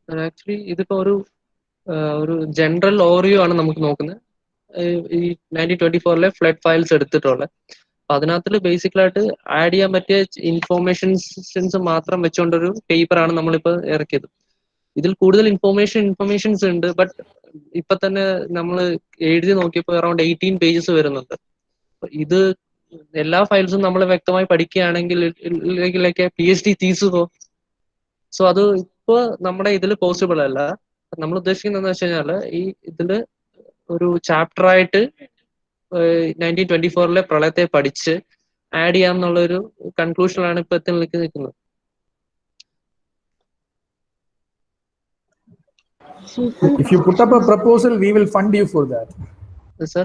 [SPEAKER 6] Actually ഇതിപ്പോ ഒരു general Oreo ആണ് നമുക്ക് നോക്കുന്നത്. ഈ 1924 flood files എടുത്തിട്ടുള്ളത്. അതിനകത്ത് ബേസിക്കലായിട്ട് add ചെയ്യാൻ പറ്റിയ ഇൻഫോർമേഷൻസ് മാത്രം വെച്ചുകൊണ്ടൊരു പേപ്പറാണ് നമ്മളിപ്പോൾ ഇറക്കിയത്. ഇതിൽ കൂടുതൽ ഇൻഫോർമേഷൻസ് ഉണ്ട്. ബട്ട് ഇപ്പൊ തന്നെ നമ്മൾ എഴുതി നോക്കിയപ്പോൾ അറൌണ്ട് 18 പേജസ് വരുന്നുണ്ട്. ഇത് എല്ലാ ഫയൽസും നമ്മൾ വ്യക്തമായി പഠിക്കുകയാണെങ്കിൽ PhD തീസുകോ. സോ അത് ഇപ്പൊ നമ്മുടെ ഇതിൽ പോസിബിൾ അല്ല. നമ്മൾ ഉദ്ദേശിക്കുന്നത് വെച്ച് കഴിഞ്ഞാല് ഈ ഇതില് ഒരു ചാപ്റ്റർ ആയിട്ട് 1924 പ്രളയത്തെ പഠിച്ച് ആഡ് ചെയ്യാമെന്നുള്ളൊരു കൺക്ലൂഷനിലാണ് ഇപ്പൊ എത്തി നിൽക്കുന്നത്.
[SPEAKER 8] If you put up a proposal, we will fund you for that.
[SPEAKER 6] Sir?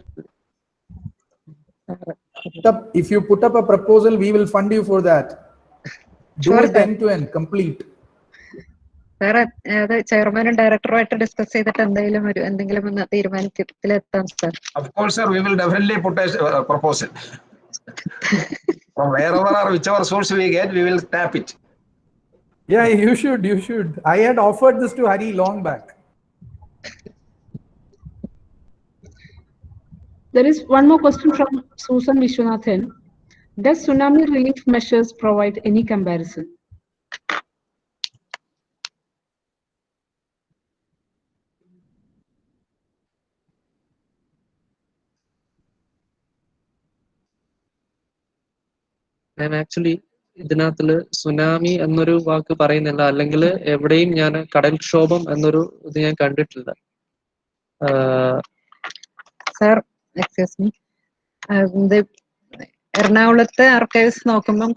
[SPEAKER 8] If you put up a proposal, we will fund you for that. Do
[SPEAKER 4] Sure,
[SPEAKER 8] it
[SPEAKER 4] sir.
[SPEAKER 8] end to end, complete.
[SPEAKER 4] വേറെ അത് ചെയർമാനും ഡയറക്ടറുമായിട്ട് discuss ചെയ്തിട്ട് എന്തെങ്കിലും ഒന്ന് തീരുമാനത്തിലെത്താം sir.
[SPEAKER 2] Of course, sir, we will definitely put a proposal. From wherever or whichever source we get, we will tap it.
[SPEAKER 8] Yeah, you should. I had offered this to Hari long back.
[SPEAKER 1] There is one more question from Susan Vishwanathan. Does tsunami relief measures provide any comparison?
[SPEAKER 6] ഞാൻ actually ഇതിനകത്തില് tsunami എന്നൊരു വാക്ക് പറയുന്നില്ല, അല്ലെങ്കിൽ എവിടെയും ഞാൻ കടൽക്ഷോഭം എന്നൊരു ഇത് ഞാൻ കണ്ടിട്ടില്ല.
[SPEAKER 4] സർ എക്സ്ക്യൂസ് മീ, എറണാകുളത്തെ ആർക്കൈവ്സ് നോക്കുമ്പം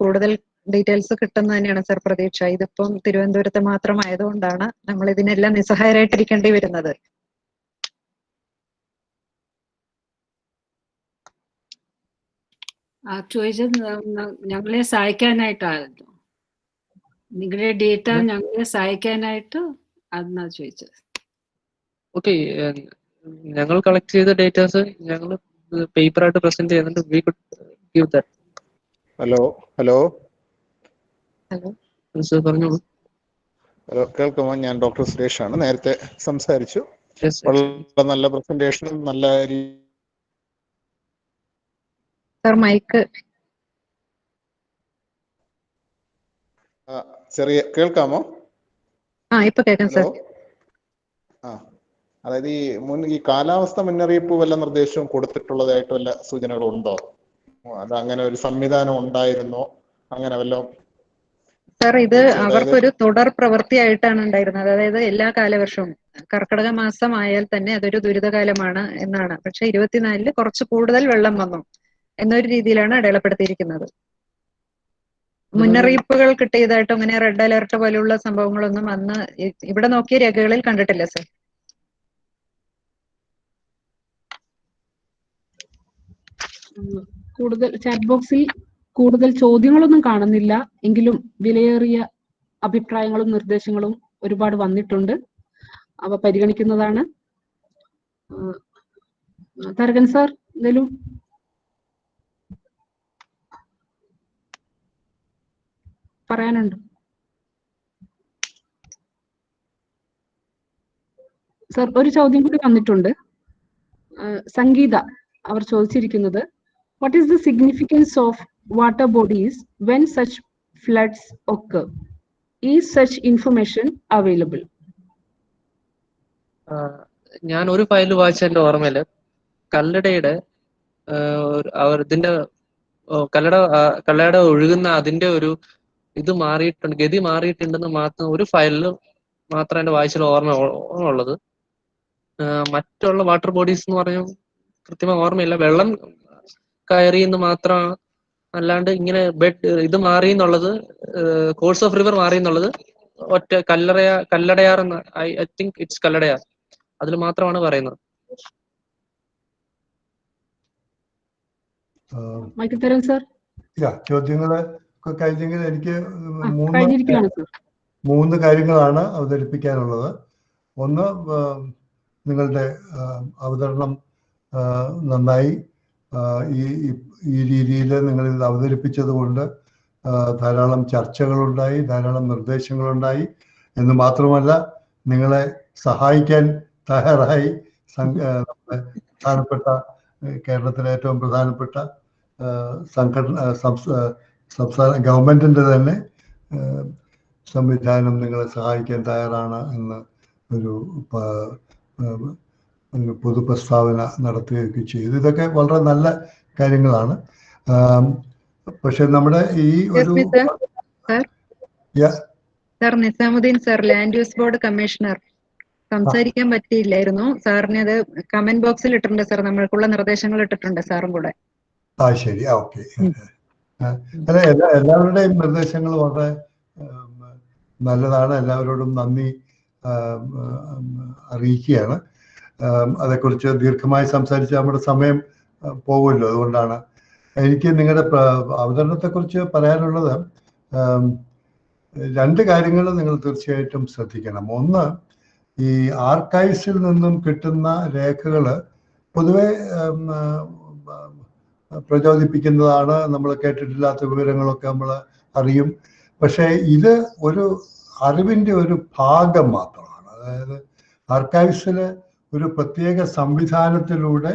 [SPEAKER 4] കൂടുതൽ ഡീറ്റെയിൽസ് കിട്ടുന്ന തന്നെയാണ് സർ പ്രതീക്ഷ. ഇതിപ്പം തിരുവനന്തപുരത്ത് മാത്രമായതുകൊണ്ടാണ് നമ്മൾ ഇതിനെല്ലാം നിസ്സഹായരായിട്ടിരിക്കേണ്ടി വരുന്നത്.
[SPEAKER 14] ചോദിച്ചത് ഞങ്ങളെ സഹായിക്കാനായിട്ടായിരുന്നു. നിങ്ങളുടെ ഡേറ്റ ഞങ്ങളെ സഹായിക്കാനായിട്ട് അതെന്നാ ചോദിച്ചത്.
[SPEAKER 6] ഓക്കെ, ഞങ്ങൾ കളക്ട് ചെയ്ത ഡേറ്റാസ് ഞങ്ങൾ പേപ്പറായിട്ട് പ്രസന്റ് ചെയ്യുന്നുണ്ട്. We could give that.
[SPEAKER 5] Hello
[SPEAKER 6] sir പറഞ്ഞോളൂ.
[SPEAKER 5] ഹലോ, കേൾക്കുമോ? ഞാൻ ഡോക്ടർ സുരേഷ് ആണ്. നേരത്തെ സംസാരിച്ചു. വളരെ നല്ല പ്രസന്റേഷനും നല്ല
[SPEAKER 4] സർ മൈക്ക്
[SPEAKER 5] ചെറിയ കേൾക്കാമോ?
[SPEAKER 4] ഇപ്പൊ കേൾക്കാം സർ.
[SPEAKER 5] അതായത് ഈ കാലാവസ്ഥ മുന്നറിയിപ്പ് വല്ല നിർദ്ദേശവും കൊടുത്തിട്ടുള്ളതായിട്ട് വല്ല സൂചനകളും ഉണ്ടോ? അത് അങ്ങനെ ഒരു സംവിധാനം ഉണ്ടായിരുന്നോ? അങ്ങനെ വല്ല
[SPEAKER 4] സർ, ഇത് അവർക്കൊരു തുടർ പ്രവൃത്തിയായിട്ടാണ് ഉണ്ടായിരുന്നത്. അതായത് എല്ലാ കാലവർഷവും കർക്കിടക മാസം ആയാൽ തന്നെ അതൊരു ദുരിതകാലമാണ് എന്നാണ്. പക്ഷെ 24-ല് കുറച്ച് കൂടുതൽ വെള്ളം വന്നു എന്നൊരു രീതിയിലാണ് അടയാളപ്പെടുത്തിയിരിക്കുന്നത്. മുന്നറിയിപ്പുകൾ കിട്ടിയതായിട്ട് അങ്ങനെ റെഡ് അലർട്ട് പോലെയുള്ള സംഭവങ്ങളൊന്നും അന്ന് ഇവിടെ നോക്കിയ രേഖകളിൽ കണ്ടിട്ടില്ല സർ.
[SPEAKER 1] കൂടുതൽ ചാറ്റ് ബോക്സിൽ കൂടുതൽ ചോദ്യങ്ങളൊന്നും കാണുന്നില്ല, എങ്കിലും വിലയേറിയ അഭിപ്രായങ്ങളും നിർദ്ദേശങ്ങളും ഒരുപാട് വന്നിട്ടുണ്ട്. അവ പരിഗണിക്കുന്നതാണ്. തരകൻ സാർ, എന്തെങ്കിലും പറയാനുണ്ട്? സർ, ഒരു ചോദ്യം കൂടി വന്നിട്ടുണ്ട്. സംഗീത അവർ ചോദിച്ചിരിക്കുന്നത്, what is the significance of water bodies when such floods occur? Is such information available?
[SPEAKER 6] ഞാൻ ഒരു ഫയൽ വായിച്ച എന്റെ ഓർമ്മയില് കല്ലടയുടെ ഇതിന്റെ കല്ലട ഒഴുകുന്ന അതിന്റെ ഒരു ഇത് മാറിയിട്ടുണ്ട്, ഗതി മാറിയിട്ടുണ്ടെന്ന് മാത്രം ഒരു ഫയലിൽ മാത്രം എന്റെ വായിച്ച ഓർമ്മ ഉള്ളത്. മറ്റുള്ള വാട്ടർ ബോഡീസ് എന്ന് പറഞ്ഞാൽ കൃത്യമായി ഓർമ്മയില്ല. വെള്ളം കയറി എന്ന് മാത്രം, അല്ലാണ്ട് ഇങ്ങനെ ഇത് മാറി എന്നുള്ളത്, കോഴ്സ് ഓഫ് റിവർ മാറി എന്നുള്ളത് ഒറ്റ കല്ലടയാർ എന്ന് ഐ തിങ്ക് ഇറ്റ്സ് കല്ലടയാർ, അതിൽ മാത്രമാണ് പറയുന്നത്.
[SPEAKER 3] ചോദ്യങ്ങള് കഴിഞ്ഞെങ്കിൽ എനിക്ക് മൂന്ന് കാര്യങ്ങളാണ് അവതരിപ്പിക്കാനുള്ളത്. ഒന്ന്, നിങ്ങളുടെ അവതരണം നന്നായി. ഈ രീതിയിൽ നിങ്ങൾ ഇത് അവതരിപ്പിച്ചത് കൊണ്ട് ധാരാളം ചർച്ചകളുണ്ടായി, ധാരാളം നിർദ്ദേശങ്ങളുണ്ടായി എന്ന് മാത്രമല്ല, നിങ്ങളെ സഹായിക്കാൻ തയ്യാറായി പ്രധാനപ്പെട്ട കേരളത്തിലെ ഏറ്റവും പ്രധാനപ്പെട്ട സംസ്ഥാന ഗവൺമെന്റിന്റെ തന്നെ സംവിധാനം നിങ്ങളെ സഹായിക്കാൻ തയ്യാറാണ് എന്ന് ഒരു പൊതു പ്രസ്താവന നടത്തുകയൊക്കെ ചെയ്തു. ഇതൊക്കെ വളരെ നല്ല കാര്യങ്ങളാണ്. പക്ഷെ നമ്മുടെ ഈ ഒരു
[SPEAKER 4] sir Nizamuddin sir, land use board commissioner, സംസാരിക്കാൻ പറ്റിയില്ലായിരുന്നു. സാറിന് അത് കമന്റ് ബോക്സിൽ ഇട്ടിട്ടുണ്ട് സർ, നമ്മൾക്കുള്ള നിർദ്ദേശങ്ങൾ ഇട്ടിട്ടുണ്ട് സാറും കൂടെ.
[SPEAKER 3] ശരി, ഓക്കെ. അല്ല, എല്ലാവരുടെയും നിർദ്ദേശങ്ങൾ വളരെ നല്ലതാണ്. എല്ലാവരോടും നന്ദി അറിയിക്കുകയാണ്. അതേക്കുറിച്ച് ദീർഘമായി സംസാരിച്ച് നമ്മുടെ സമയം പോകുമല്ലോ. അതുകൊണ്ടാണ് എനിക്ക് നിങ്ങളുടെ അവതരണത്തെക്കുറിച്ച് പറയാനുള്ളത്. രണ്ട് കാര്യങ്ങൾ നിങ്ങൾ തീർച്ചയായിട്ടും ശ്രദ്ധിക്കണം. ഒന്ന്, ഈ ആർക്കൈവ്സിൽ നിന്നും കിട്ടുന്ന രേഖകൾ പൊതുവെ പ്രചോദിപ്പിക്കുന്നതാണ്. നമ്മൾ കേട്ടിട്ടില്ലാത്ത വിവരങ്ങളൊക്കെ നമ്മൾ അറിയും. പക്ഷേ ഇത് ഒരു അറിവിൻ്റെ ഒരു ഭാഗം മാത്രമാണ്. അതായത് ആർക്കൈവ്സിൽ ഒരു പ്രത്യേക സംവിധാനത്തിലൂടെ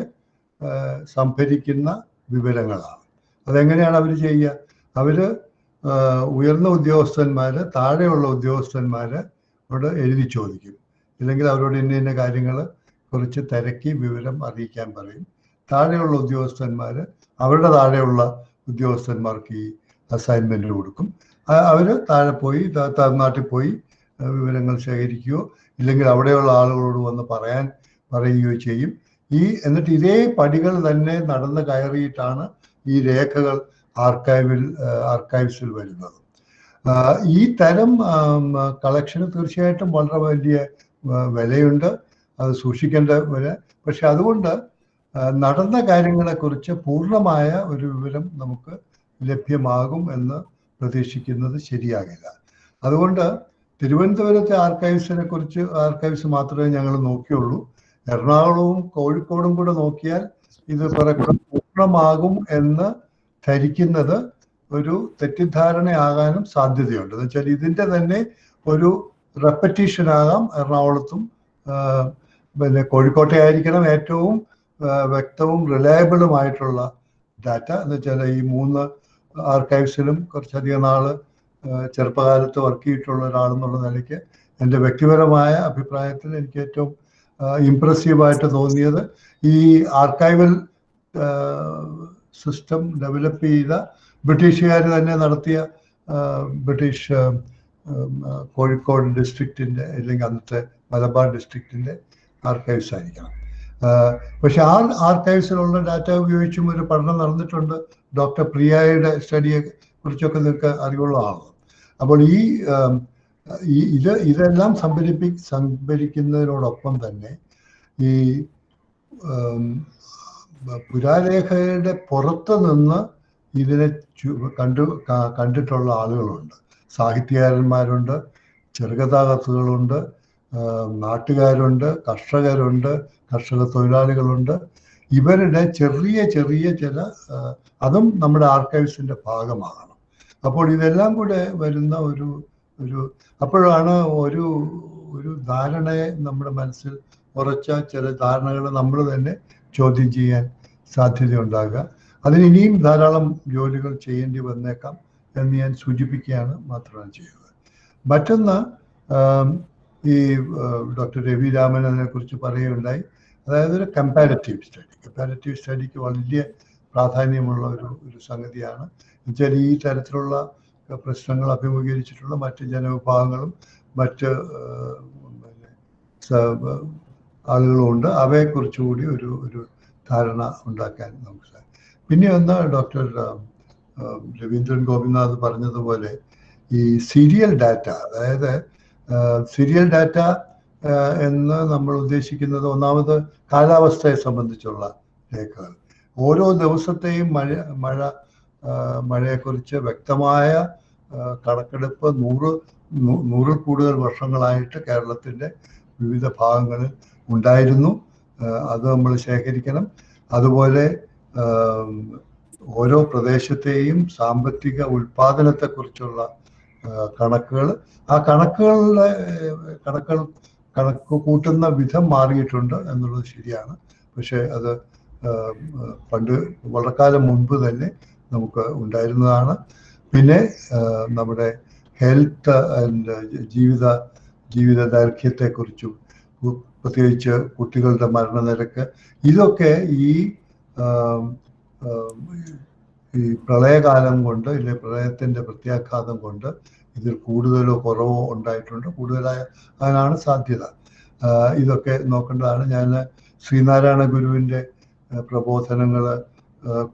[SPEAKER 3] സംഭരിക്കുന്ന വിവരങ്ങളാണ്. അതെങ്ങനെയാണ് അവർ ചെയ്യുക? അവർ ഉയർന്ന ഉദ്യോഗസ്ഥന്മാർ താഴെയുള്ള ഉദ്യോഗസ്ഥന്മാരോട് എഴുതി ചോദിക്കും, ഇല്ലെങ്കിൽ അവരോട് ഇന്ന കാര്യങ്ങൾ കുറിച്ച് തിരക്കി വിവരം അറിയിക്കാൻ പറയും. താഴെയുള്ള ഉദ്യോഗസ്ഥന്മാർ അവരുടെ താഴെയുള്ള ഉദ്യോഗസ്ഥന്മാർക്ക് ഈ അസൈൻമെന്റ് കൊടുക്കും. അവർ താഴെ പോയി നാട്ടിൽ പോയി വിവരങ്ങൾ ശേഖരിക്കുകയോ ഇല്ലെങ്കിൽ അവിടെയുള്ള ആളുകളോട് വന്ന് പറയുകയോ ചെയ്യും. എന്നിട്ട് ഇതേ പടികൾ തന്നെ നടന്ന് കയറിയിട്ടാണ് ഈ രേഖകൾ ആർക്കൈവ്സിൽ വരുന്നത്. ഈ തരം കളക്ഷന് തീർച്ചയായിട്ടും വളരെ വലിയ വിലയുണ്ട്, അത് സൂക്ഷിക്കേണ്ട വില. പക്ഷെ അതുകൊണ്ട് നടന്ന കാര്യങ്ങളെക്കുറിച്ച് പൂർണ്ണമായ ഒരു വിവരം നമുക്ക് ലഭ്യമാകും എന്ന് പ്രതീക്ഷിക്കുന്നത് ശരിയാകില്ല. അതുകൊണ്ട് തിരുവനന്തപുരത്തെ ആർക്കൈവ്സ് മാത്രമേ ഞങ്ങൾ നോക്കിയുള്ളൂ. എറണാകുളവും കോഴിക്കോടും കൂടെ നോക്കിയാൽ ഇത് പൂർണ്ണമാകും എന്ന് ധരിക്കുന്നത് ഒരു തെറ്റിദ്ധാരണയാകാനും സാധ്യതയുണ്ട്. എന്ന് വെച്ചാൽ ഇതിൻ്റെ തന്നെ ഒരു റെപ്പറ്റീഷൻ ആകാം. എറണാകുളത്തും പിന്നെ കോഴിക്കോട്ടെ ആയിരിക്കണം ഏറ്റവും വ്യക്തവും റിലയബിളുമായിട്ടുള്ള ഡാറ്റ. എന്ന് വെച്ചാൽ ഈ 3 ആർക്കൈവ്സിലും കുറച്ചധികം നാള് ചെറുപ്പകാലത്ത് വർക്ക് ചെയ്തിട്ടുള്ള ഒരാളെന്നുള്ള നിലയ്ക്ക് എൻ്റെ വ്യക്തിപരമായ അഭിപ്രായത്തിൽ എനിക്ക് ഏറ്റവും ഇംപ്രസീവായിട്ട് തോന്നിയത് ഈ ആർക്കൈവൽ സിസ്റ്റം ഡെവലപ്പ് ചെയ്ത ബ്രിട്ടീഷുകാർ തന്നെ നടത്തിയ ബ്രിട്ടീഷ് കോഴിക്കോട് ഡിസ്ട്രിക്റ്റിൻ്റെ അല്ലെങ്കിൽ അന്നത്തെ മലബാർ ഡിസ്ട്രിക്റ്റിൻ്റെ ആർക്കൈവ്സ് ആയിരിക്കണം. പക്ഷെ ആർക്കൈവ്സിലുള്ള ഡാറ്റ ഉപയോഗിച്ചും ഒരു പഠനം നടന്നിട്ടുണ്ട്. ഡോക്ടർ പ്രിയയുടെ സ്റ്റഡിയെ കുറിച്ചൊക്കെ നിങ്ങൾക്ക് അറിവുള്ളതാണ്. അപ്പോൾ ഇതെല്ലാം സംഭരിക്കുന്നതിനോടൊപ്പം തന്നെ ഈ പുരാരേഖയുടെ പുറത്ത് നിന്ന് ഇതിനെ കണ്ടിട്ടുള്ള ആളുകളുണ്ട്. സാഹിത്യകാരന്മാരുണ്ട്, ചെറുകഥാകൃത്തുകളുണ്ട്, നാട്ടുകാരുണ്ട്, കർഷകരുണ്ട്, കർഷക തൊഴിലാളികളുണ്ട്. ഇവരുടെ ചെറിയ ചില അതും നമ്മുടെ ആർക്കൈവ്സിന്റെ ഭാഗമാകണം. അപ്പോൾ ഇതെല്ലാം കൂടെ വരുന്ന അപ്പോഴാണ് ഒരു ധാരണയെ നമ്മുടെ മനസ്സിൽ ഉറച്ച ചില ധാരണകൾ നമ്മൾ തന്നെ ചോദ്യം ചെയ്യാൻ സാധ്യതയുണ്ടാകുക. അതിന് ഇനിയും ധാരാളം ജോലികൾ ചെയ്യേണ്ടി വന്നേക്കാം എന്ന് ഞാൻ സൂചിപ്പിക്കുകയാണ് മാത്രമാണ് ചെയ്യുന്നത്. മറ്റൊന്ന്, ഈ ഡോക്ടർ രവി രാമൻ അതിനെക്കുറിച്ച് പറയുകയുണ്ടായി. അതായത് ഒരു കമ്പാരറ്റീവ് സ്റ്റഡിക്ക് വലിയ പ്രാധാന്യമുള്ള ഒരു സംഗതിയാണ്. എന്നുവെച്ചാൽ ഈ തരത്തിലുള്ള പ്രശ്നങ്ങൾ അഭിമുഖീകരിച്ചിട്ടുള്ള മറ്റ് ജനവിഭാഗങ്ങളും മറ്റ് ആളുകളുമുണ്ട്. അവയെക്കുറിച്ചുകൂടി ഒരു ധാരണ ഉണ്ടാക്കാൻ നമുക്ക് സാധിക്കും. പിന്നെ ഒന്ന്, ഡോക്ടർ രവീന്ദ്രൻ ഗോപിനാഥ് പറഞ്ഞതുപോലെ ഈ സീരിയൽ ഡാറ്റ, അതായത് സീരിയൽ ഡാറ്റ എന്ന് നമ്മൾ ഉദ്ദേശിക്കുന്നത് ഒന്നാമത് കാലാവസ്ഥയെ സംബന്ധിച്ചുള്ള രേഖകൾ. ഓരോ ദിവസത്തെയും മഴയെക്കുറിച്ച് വ്യക്തമായ കണക്കെടുപ്പ് 100 കൂടുതൽ വർഷങ്ങളായിട്ട് കേരളത്തിൻ്റെ വിവിധ ഭാഗങ്ങളിൽ ഉണ്ടായിരുന്നു. അത് നമ്മൾ ശേഖരിക്കണം. അതുപോലെ ഓരോ പ്രദേശത്തെയും സാമ്പത്തിക ഉൽപാദനത്തെക്കുറിച്ചുള്ള കണക്കുകൾ, ആ കണക്ക് കൂട്ടുന്ന വിധം മാറിയിട്ടുണ്ട് എന്നുള്ളത് ശരിയാണ്. പക്ഷേ അത് പണ്ട് വളരെ കാലം മുൻപ് തന്നെ നമുക്ക് ഉണ്ടായിരുന്നതാണ്. പിന്നെ നമ്മുടെ ഹെൽത്ത് ആൻഡ് ജീവിത ദൈർഘ്യത്തെക്കുറിച്ചും പ്രത്യേകിച്ച് കുട്ടികളുടെ മരണനിരക്ക് ഇതൊക്കെ ഈ പ്രളയകാലം കൊണ്ട് ഇല്ലെ പ്രളയത്തിൻ്റെ പ്രത്യാഘാതം കൊണ്ട് ഇതിൽ കൂടുതലോ കുറവോ ഉണ്ടായിട്ടുണ്ട്. കൂടുതലാകാനാണ് സാധ്യത. ഇതൊക്കെ നോക്കേണ്ടതാണ്. ഞാൻ ശ്രീനാരായണ ഗുരുവിൻ്റെ പ്രബോധനങ്ങൾ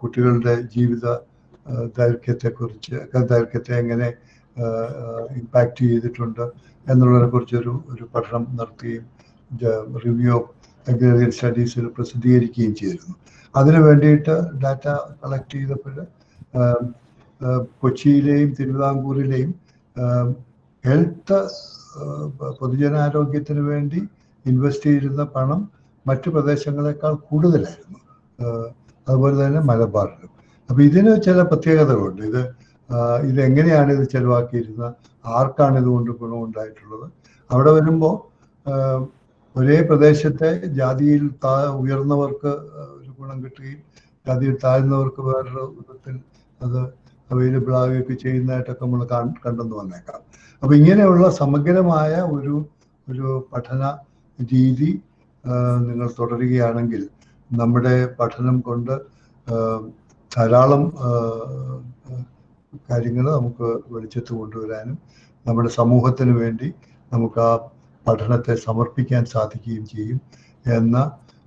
[SPEAKER 3] കുട്ടികളുടെ ജീവിത ദൈർഘ്യത്തെ എങ്ങനെ ഇമ്പാക്റ്റ് ചെയ്തിട്ടുണ്ട് എന്നുള്ളതിനെ കുറിച്ചൊരു പഠനം നടത്തുകയും റിവ്യൂ ഓഫ് അഗ്രേറിയൻ സ്റ്റഡീസിൽ പ്രസിദ്ധീകരിക്കുകയും ചെയ്തിരുന്നു. അതിനു വേണ്ടിയിട്ട് ഡാറ്റ കളക്ട് ചെയ്തപ്പോൾ കൊച്ചിയിലെയും തിരുവിതാംകൂറിലെയും ഹെൽത്ത് പൊതുജനാരോഗ്യത്തിന് വേണ്ടി ഇൻവെസ്റ്റ് ചെയ്തിരുന്ന പണം മറ്റു പ്രദേശങ്ങളെക്കാൾ കൂടുതലായിരുന്നു. അതുപോലെ തന്നെ മലബാറിലും. അപ്പം ഇതിന് ചില പ്രത്യേകതകളുണ്ട്. ഇതെങ്ങനെയാണ് ഇത് ചെലവാക്കിയിരുന്നത്, ആർക്കാണ് ഇതുകൊണ്ട് ഗുണമുണ്ടായിട്ടുള്ളത്. അവിടെ വരുമ്പോൾ ഒരേ പ്രദേശത്തെ ജാതിയിൽ ഉയർന്നവർക്ക് ഒരു ഗുണം കിട്ടുകയും ജാതിയിൽ താഴ്ന്നവർക്ക് വേറൊരു വിധത്തിൽ അത് അവൈലബിൾ ആവുകയൊക്കെ ചെയ്യുന്നതായിട്ടൊക്കെ നമ്മൾ കണ്ടെന്ന് വന്നേക്കാം. അപ്പം ഇങ്ങനെയുള്ള സമഗ്രമായ ഒരു പഠന രീതി നിങ്ങൾ തുടരുകയാണെങ്കിൽ നമ്മുടെ പഠനം കൊണ്ട് ധാരാളം കാര്യങ്ങൾ നമുക്ക് വെളിച്ചത്ത് കൊണ്ടുവരാനും നമ്മുടെ സമൂഹത്തിന് വേണ്ടി നമുക്ക് ആ പഠനത്തെ സമർപ്പിക്കാൻ സാധിക്കുകയും ചെയ്യും എന്ന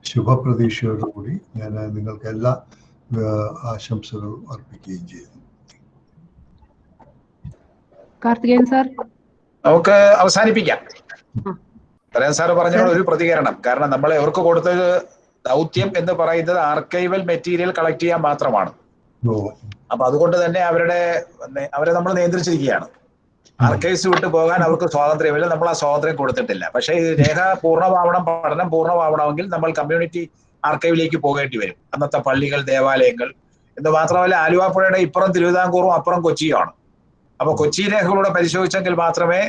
[SPEAKER 3] ശുഭപ്രതീക്ഷയോടുകൂടി ഞാൻ നിങ്ങൾക്ക് എല്ലാ ആശംസകളും അർപ്പിക്കുകയും ചെയ്യുന്നു.
[SPEAKER 1] കാർത്തികേയൻ സാർ,
[SPEAKER 2] നമുക്ക് അവസാനിപ്പിക്കാം. കരൺ സാറ് പറഞ്ഞ ഒരു പ്രതികരണം. കാരണം നമ്മൾ അവർക്ക് കൊടുത്ത ദൗത്യം എന്ന് പറയുന്നത് ആർക്കൈവൽ മെറ്റീരിയൽ കളക്ട് ചെയ്യാൻ മാത്രമാണ്. അപ്പൊ അതുകൊണ്ട് തന്നെ അവരെ നമ്മൾ നിയന്ത്രിച്ചിരിക്കുകയാണ്. ആർക്കൈവ്സ് വിട്ട് പോകാൻ അവർക്ക് സ്വാതന്ത്ര്യമില്ല. നമ്മൾ ആ സ്വാതന്ത്ര്യം കൊടുത്തിട്ടില്ല. പക്ഷേ ഈ രേഖ പൂർണ്ണമാവണം, പഠനം പൂർണ്ണമാവണമെങ്കിൽ നമ്മൾ കമ്മ്യൂണിറ്റി ആർക്കൈവിലേക്ക് പോകേണ്ടി വരും. അന്നത്തെ പള്ളികൾ, ദേവാലയങ്ങൾ എന്ന് മാത്രമല്ല, ആലുവാപ്പുഴയുടെ ഇപ്പുറം തിരുവിതാംകൂറും അപ്പുറം കൊച്ചിയുമാണ്. അപ്പൊ കൊച്ചി രേഖകളൂടെ പരിശോധിച്ചെങ്കിൽ മാത്രമേ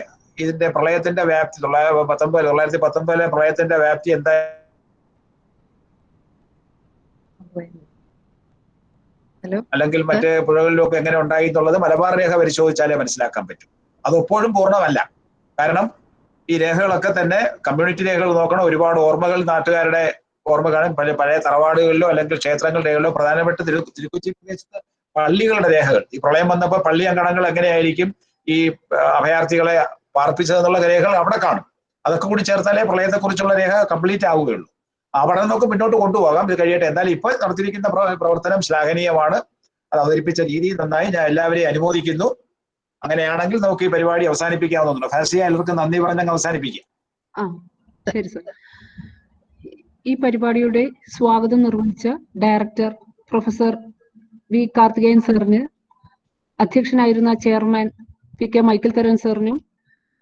[SPEAKER 2] ഇതിന്റെ പ്രളയത്തിന്റെ വ്യാപ്തി 2019 പ്രളയത്തിന്റെ വ്യാപ്തി എന്താ അല്ലെങ്കിൽ മറ്റ് പുഴകളിലൊക്കെ എങ്ങനെ ഉണ്ടായി എന്നുള്ളത് മലബാർ രേഖ പരിശോധിച്ചാലേ മനസ്സിലാക്കാൻ പറ്റും. അത് എപ്പോഴും പൂർണ്ണമല്ല. കാരണം ഈ രേഖകളൊക്കെ തന്നെ കമ്മ്യൂണിറ്റി രേഖകൾ നോക്കണം. ഒരുപാട് ഓർമ്മകൾ, നാട്ടുകാരുടെ ഓർമ്മകളും പഴയ തറവാടുകളിലോ അല്ലെങ്കിൽ ക്ഷേത്രങ്ങളുടെ രേഖകളിലോ, പ്രധാനപ്പെട്ട തിരുക്കൊച്ചി പ്രദേശത്ത് പള്ളികളുടെ രേഖകൾ, ഈ പ്രളയം വന്നപ്പോൾ പള്ളി അങ്കണങ്ങൾ എങ്ങനെയായിരിക്കും ഈ അഭയാർത്ഥികളെ പാർപ്പിച്ചതെന്നുള്ള രേഖകൾ അവിടെ കാണും. അതൊക്കെ കൂടി ചേർത്താലേ പ്രളയത്തെക്കുറിച്ചുള്ള രേഖ കംപ്ലീറ്റ് ആവുകയുള്ളൂ. അവിടെ നമുക്ക് മുന്നോട്ട് കൊണ്ടുപോകാം. ഇത് കഴിയട്ടെ. എന്നാൽ ഇപ്പോൾ നടത്തിയിരിക്കുന്ന പ്രവർത്തനം ശ്ലാഘനീയമാണ്. അത് അവതരിപ്പിച്ച രീതി നന്നായി. ഞാൻ എല്ലാവരെയും അനുമോദിക്കുന്നു. അങ്ങനെയാണെങ്കിൽ നമുക്ക് ഈ പരിപാടി അവസാനിപ്പിക്കാവുന്നതാണ്. ഫാസിയ, എല്ലാവർക്കും നന്ദി പറഞ്ഞങ്ങ് അവസാനിപ്പിക്കാം.
[SPEAKER 1] ശരി സർ. ഈ പരിപാടിയുടെ സ്വാഗതം നിർവഹിച്ച ഡയറക്ടർ പ്രൊഫസർ വി കാർത്തികേയൻ സാറിന്, അധ്യക്ഷനായിരുന്ന ചെയർമാൻ PK മൈക്കിൾ തരൻ സാറിനും,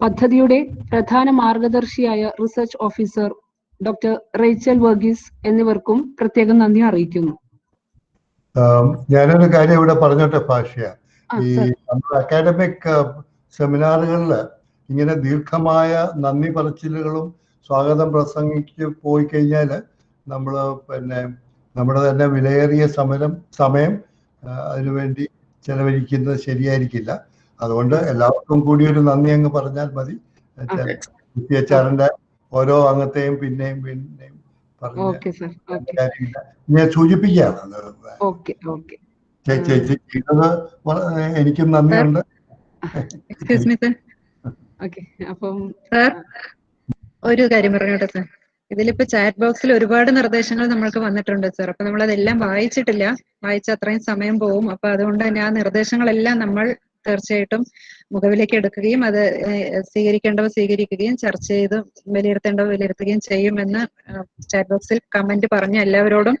[SPEAKER 1] പദ്ധതിയുടെ പ്രധാന മാർഗദർശിയായ research officer doctor Rachel Varghese എന്നിവർക്കും പ്രത്യേകം നന്ദി അറിയിക്കുന്നു.
[SPEAKER 3] ഞാനൊരു കാര്യം ഇവിടെ പറഞ്ഞോട്ടെ ഭാഷ്യ. ഈ നമ്മുടെ അക്കാഡമിക് സെമിനാറുകളിൽ ഇങ്ങനെ ദീർഘമായ നന്ദി പറച്ചിലുകളും സ്വാഗതം പ്രസംഗിച്ച് പോയി കഴിഞ്ഞാൽ നമ്മൾ നമ്മുടെ തന്നെ വിലയേറിയ സമയം അതിനുവേണ്ടി ചെലവഴിക്കുന്നത് ശരിയായിരിക്കില്ല. അതുകൊണ്ട് എല്ലാവർക്കും കൂടി ഒരു നന്ദി അങ്ങ് പറഞ്ഞാൽ മതി. CHRന്റെ ഓരോ അംഗത്തെയും പിന്നെയും ഞാൻ സൂചിപ്പിക്കുകയാണ്. ചെയ്തത് എനിക്കും നന്ദിയുണ്ട്.
[SPEAKER 4] ഒരു കാര്യം പറഞ്ഞോട്ടെ സാർ. ഇതിലിപ്പോ ചാറ്റ് ബോക്സിൽ ഒരുപാട് നിർദ്ദേശങ്ങൾ നമ്മൾക്ക് വന്നിട്ടുണ്ട് സാർ. അപ്പൊ നമ്മൾ അതെല്ലാം വായിച്ചിട്ടില്ല. വായിച്ച അത്രയും സമയം പോവും. അപ്പൊ അതുകൊണ്ട് തന്നെ ആ നിർദ്ദേശങ്ങളെല്ലാം നമ്മൾ തീർച്ചയായിട്ടും മുഖവിലേക്ക് എടുക്കുകയും അത് സ്വീകരിക്കേണ്ടവ സ്വീകരിക്കുകയും ചർച്ച ചെയ്ത് വിലയിരുത്തേണ്ടവ വിലയിരുത്തുകയും ചെയ്യുമെന്ന് ചാറ്റ് ബോക്സിൽ കമന്റ് പറഞ്ഞ എല്ലാവരോടും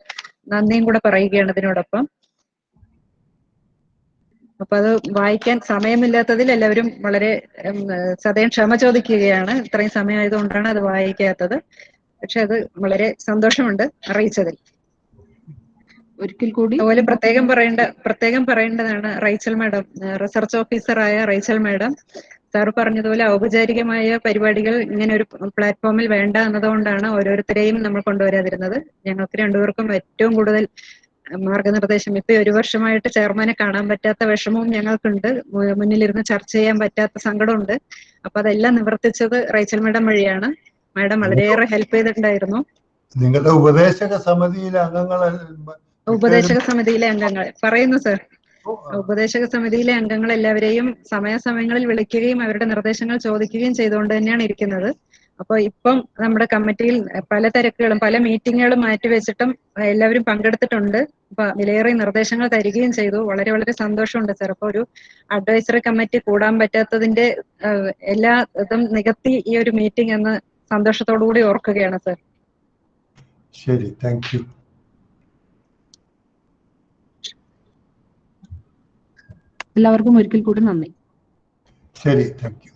[SPEAKER 4] നന്ദിയും കൂടെ പറയുകയാണ് ഇതിനോടൊപ്പം. അപ്പൊ അത് വായിക്കാൻ സമയമില്ലാത്തതിൽ എല്ലാവരും വളരെ സദയം ക്ഷമ ചോദിക്കുകയാണ്. ഇത്രയും സമയമായതുകൊണ്ടാണ് അത് വായിക്കാത്തത്. പക്ഷെ അത് വളരെ സന്തോഷമുണ്ട് അറിയിച്ചതിൽ.
[SPEAKER 1] ഒരിക്കൽ കൂടി
[SPEAKER 4] അതുപോലെ പ്രത്യേകം പറയേണ്ടതാണ് റൈച്ചൽ മാഡം, റിസർച്ച് ഓഫീസറായ റൈച്ചൽ മാഡം സാർ പറഞ്ഞതുപോലെ ഔപചാരികമായ പരിപാടികൾ ഇങ്ങനെ ഒരു പ്ലാറ്റ്ഫോമിൽ വേണ്ട എന്നതുകൊണ്ടാണ് ഓരോരുത്തരെയും നമ്മൾ കൊണ്ടുവരാതിരുന്നത്. ഞങ്ങൾക്ക് രണ്ടുപേർക്കും ഏറ്റവും കൂടുതൽ മാർഗനിർദ്ദേശം ഇപ്പൊ 1 വർഷമായിട്ട് ചെയർമാനെ കാണാൻ പറ്റാത്ത വിഷമവും ഞങ്ങൾക്കുണ്ട്, മുന്നിലിരുന്ന് ചർച്ച ചെയ്യാൻ പറ്റാത്ത സങ്കടമുണ്ട്. അപ്പൊ അതെല്ലാം നിവർത്തിച്ചത് റേച്ചൽ മാഡം വഴിയാണ്. മാഡം വളരെയേറെ ഹെൽപ്പ് ചെയ്തിട്ടുണ്ടായിരുന്നു.
[SPEAKER 3] നിങ്ങളുടെ ഉപദേശക സമിതിയിലെ അംഗങ്ങൾ
[SPEAKER 4] ഉപദേശക സമിതിയിലെ അംഗങ്ങൾ പറയുന്നു സർ, ഉപദേശക സമിതിയിലെ അംഗങ്ങൾ എല്ലാവരെയും സമയാസമയങ്ങളിൽ വിളിക്കുകയും അവരുടെ നിർദ്ദേശങ്ങൾ ചോദിക്കുകയും ചെയ്തുകൊണ്ട് തന്നെയാണ് ഇരിക്കുന്നത്. അപ്പൊ ഇപ്പം നമ്മുടെ കമ്മിറ്റിയിൽ പല തിരക്കുകളും പല മീറ്റിങ്ങുകളും മാറ്റിവെച്ചിട്ടും എല്ലാവരും പങ്കെടുത്തിട്ടുണ്ട്. അപ്പൊ വിലയേറിയ നിർദ്ദേശങ്ങൾ തരികയും ചെയ്തു. വളരെ വളരെ സന്തോഷമുണ്ട് സർ. അപ്പൊ ഒരു അഡ്വൈസറി കമ്മിറ്റി കൂടാൻ പറ്റാത്തതിന്റെ എല്ലാ ഇതും നികത്തി ഈ ഒരു മീറ്റിംഗ് എന്ന് സന്തോഷത്തോടു കൂടി ഓർക്കുകയാണ് സർ.
[SPEAKER 3] ശരി, താങ്ക് യു.
[SPEAKER 1] എല്ലാവർക്കും ഒരിക്കൽ കൂടി നന്ദി.
[SPEAKER 3] ശരി, താങ്ക് യു.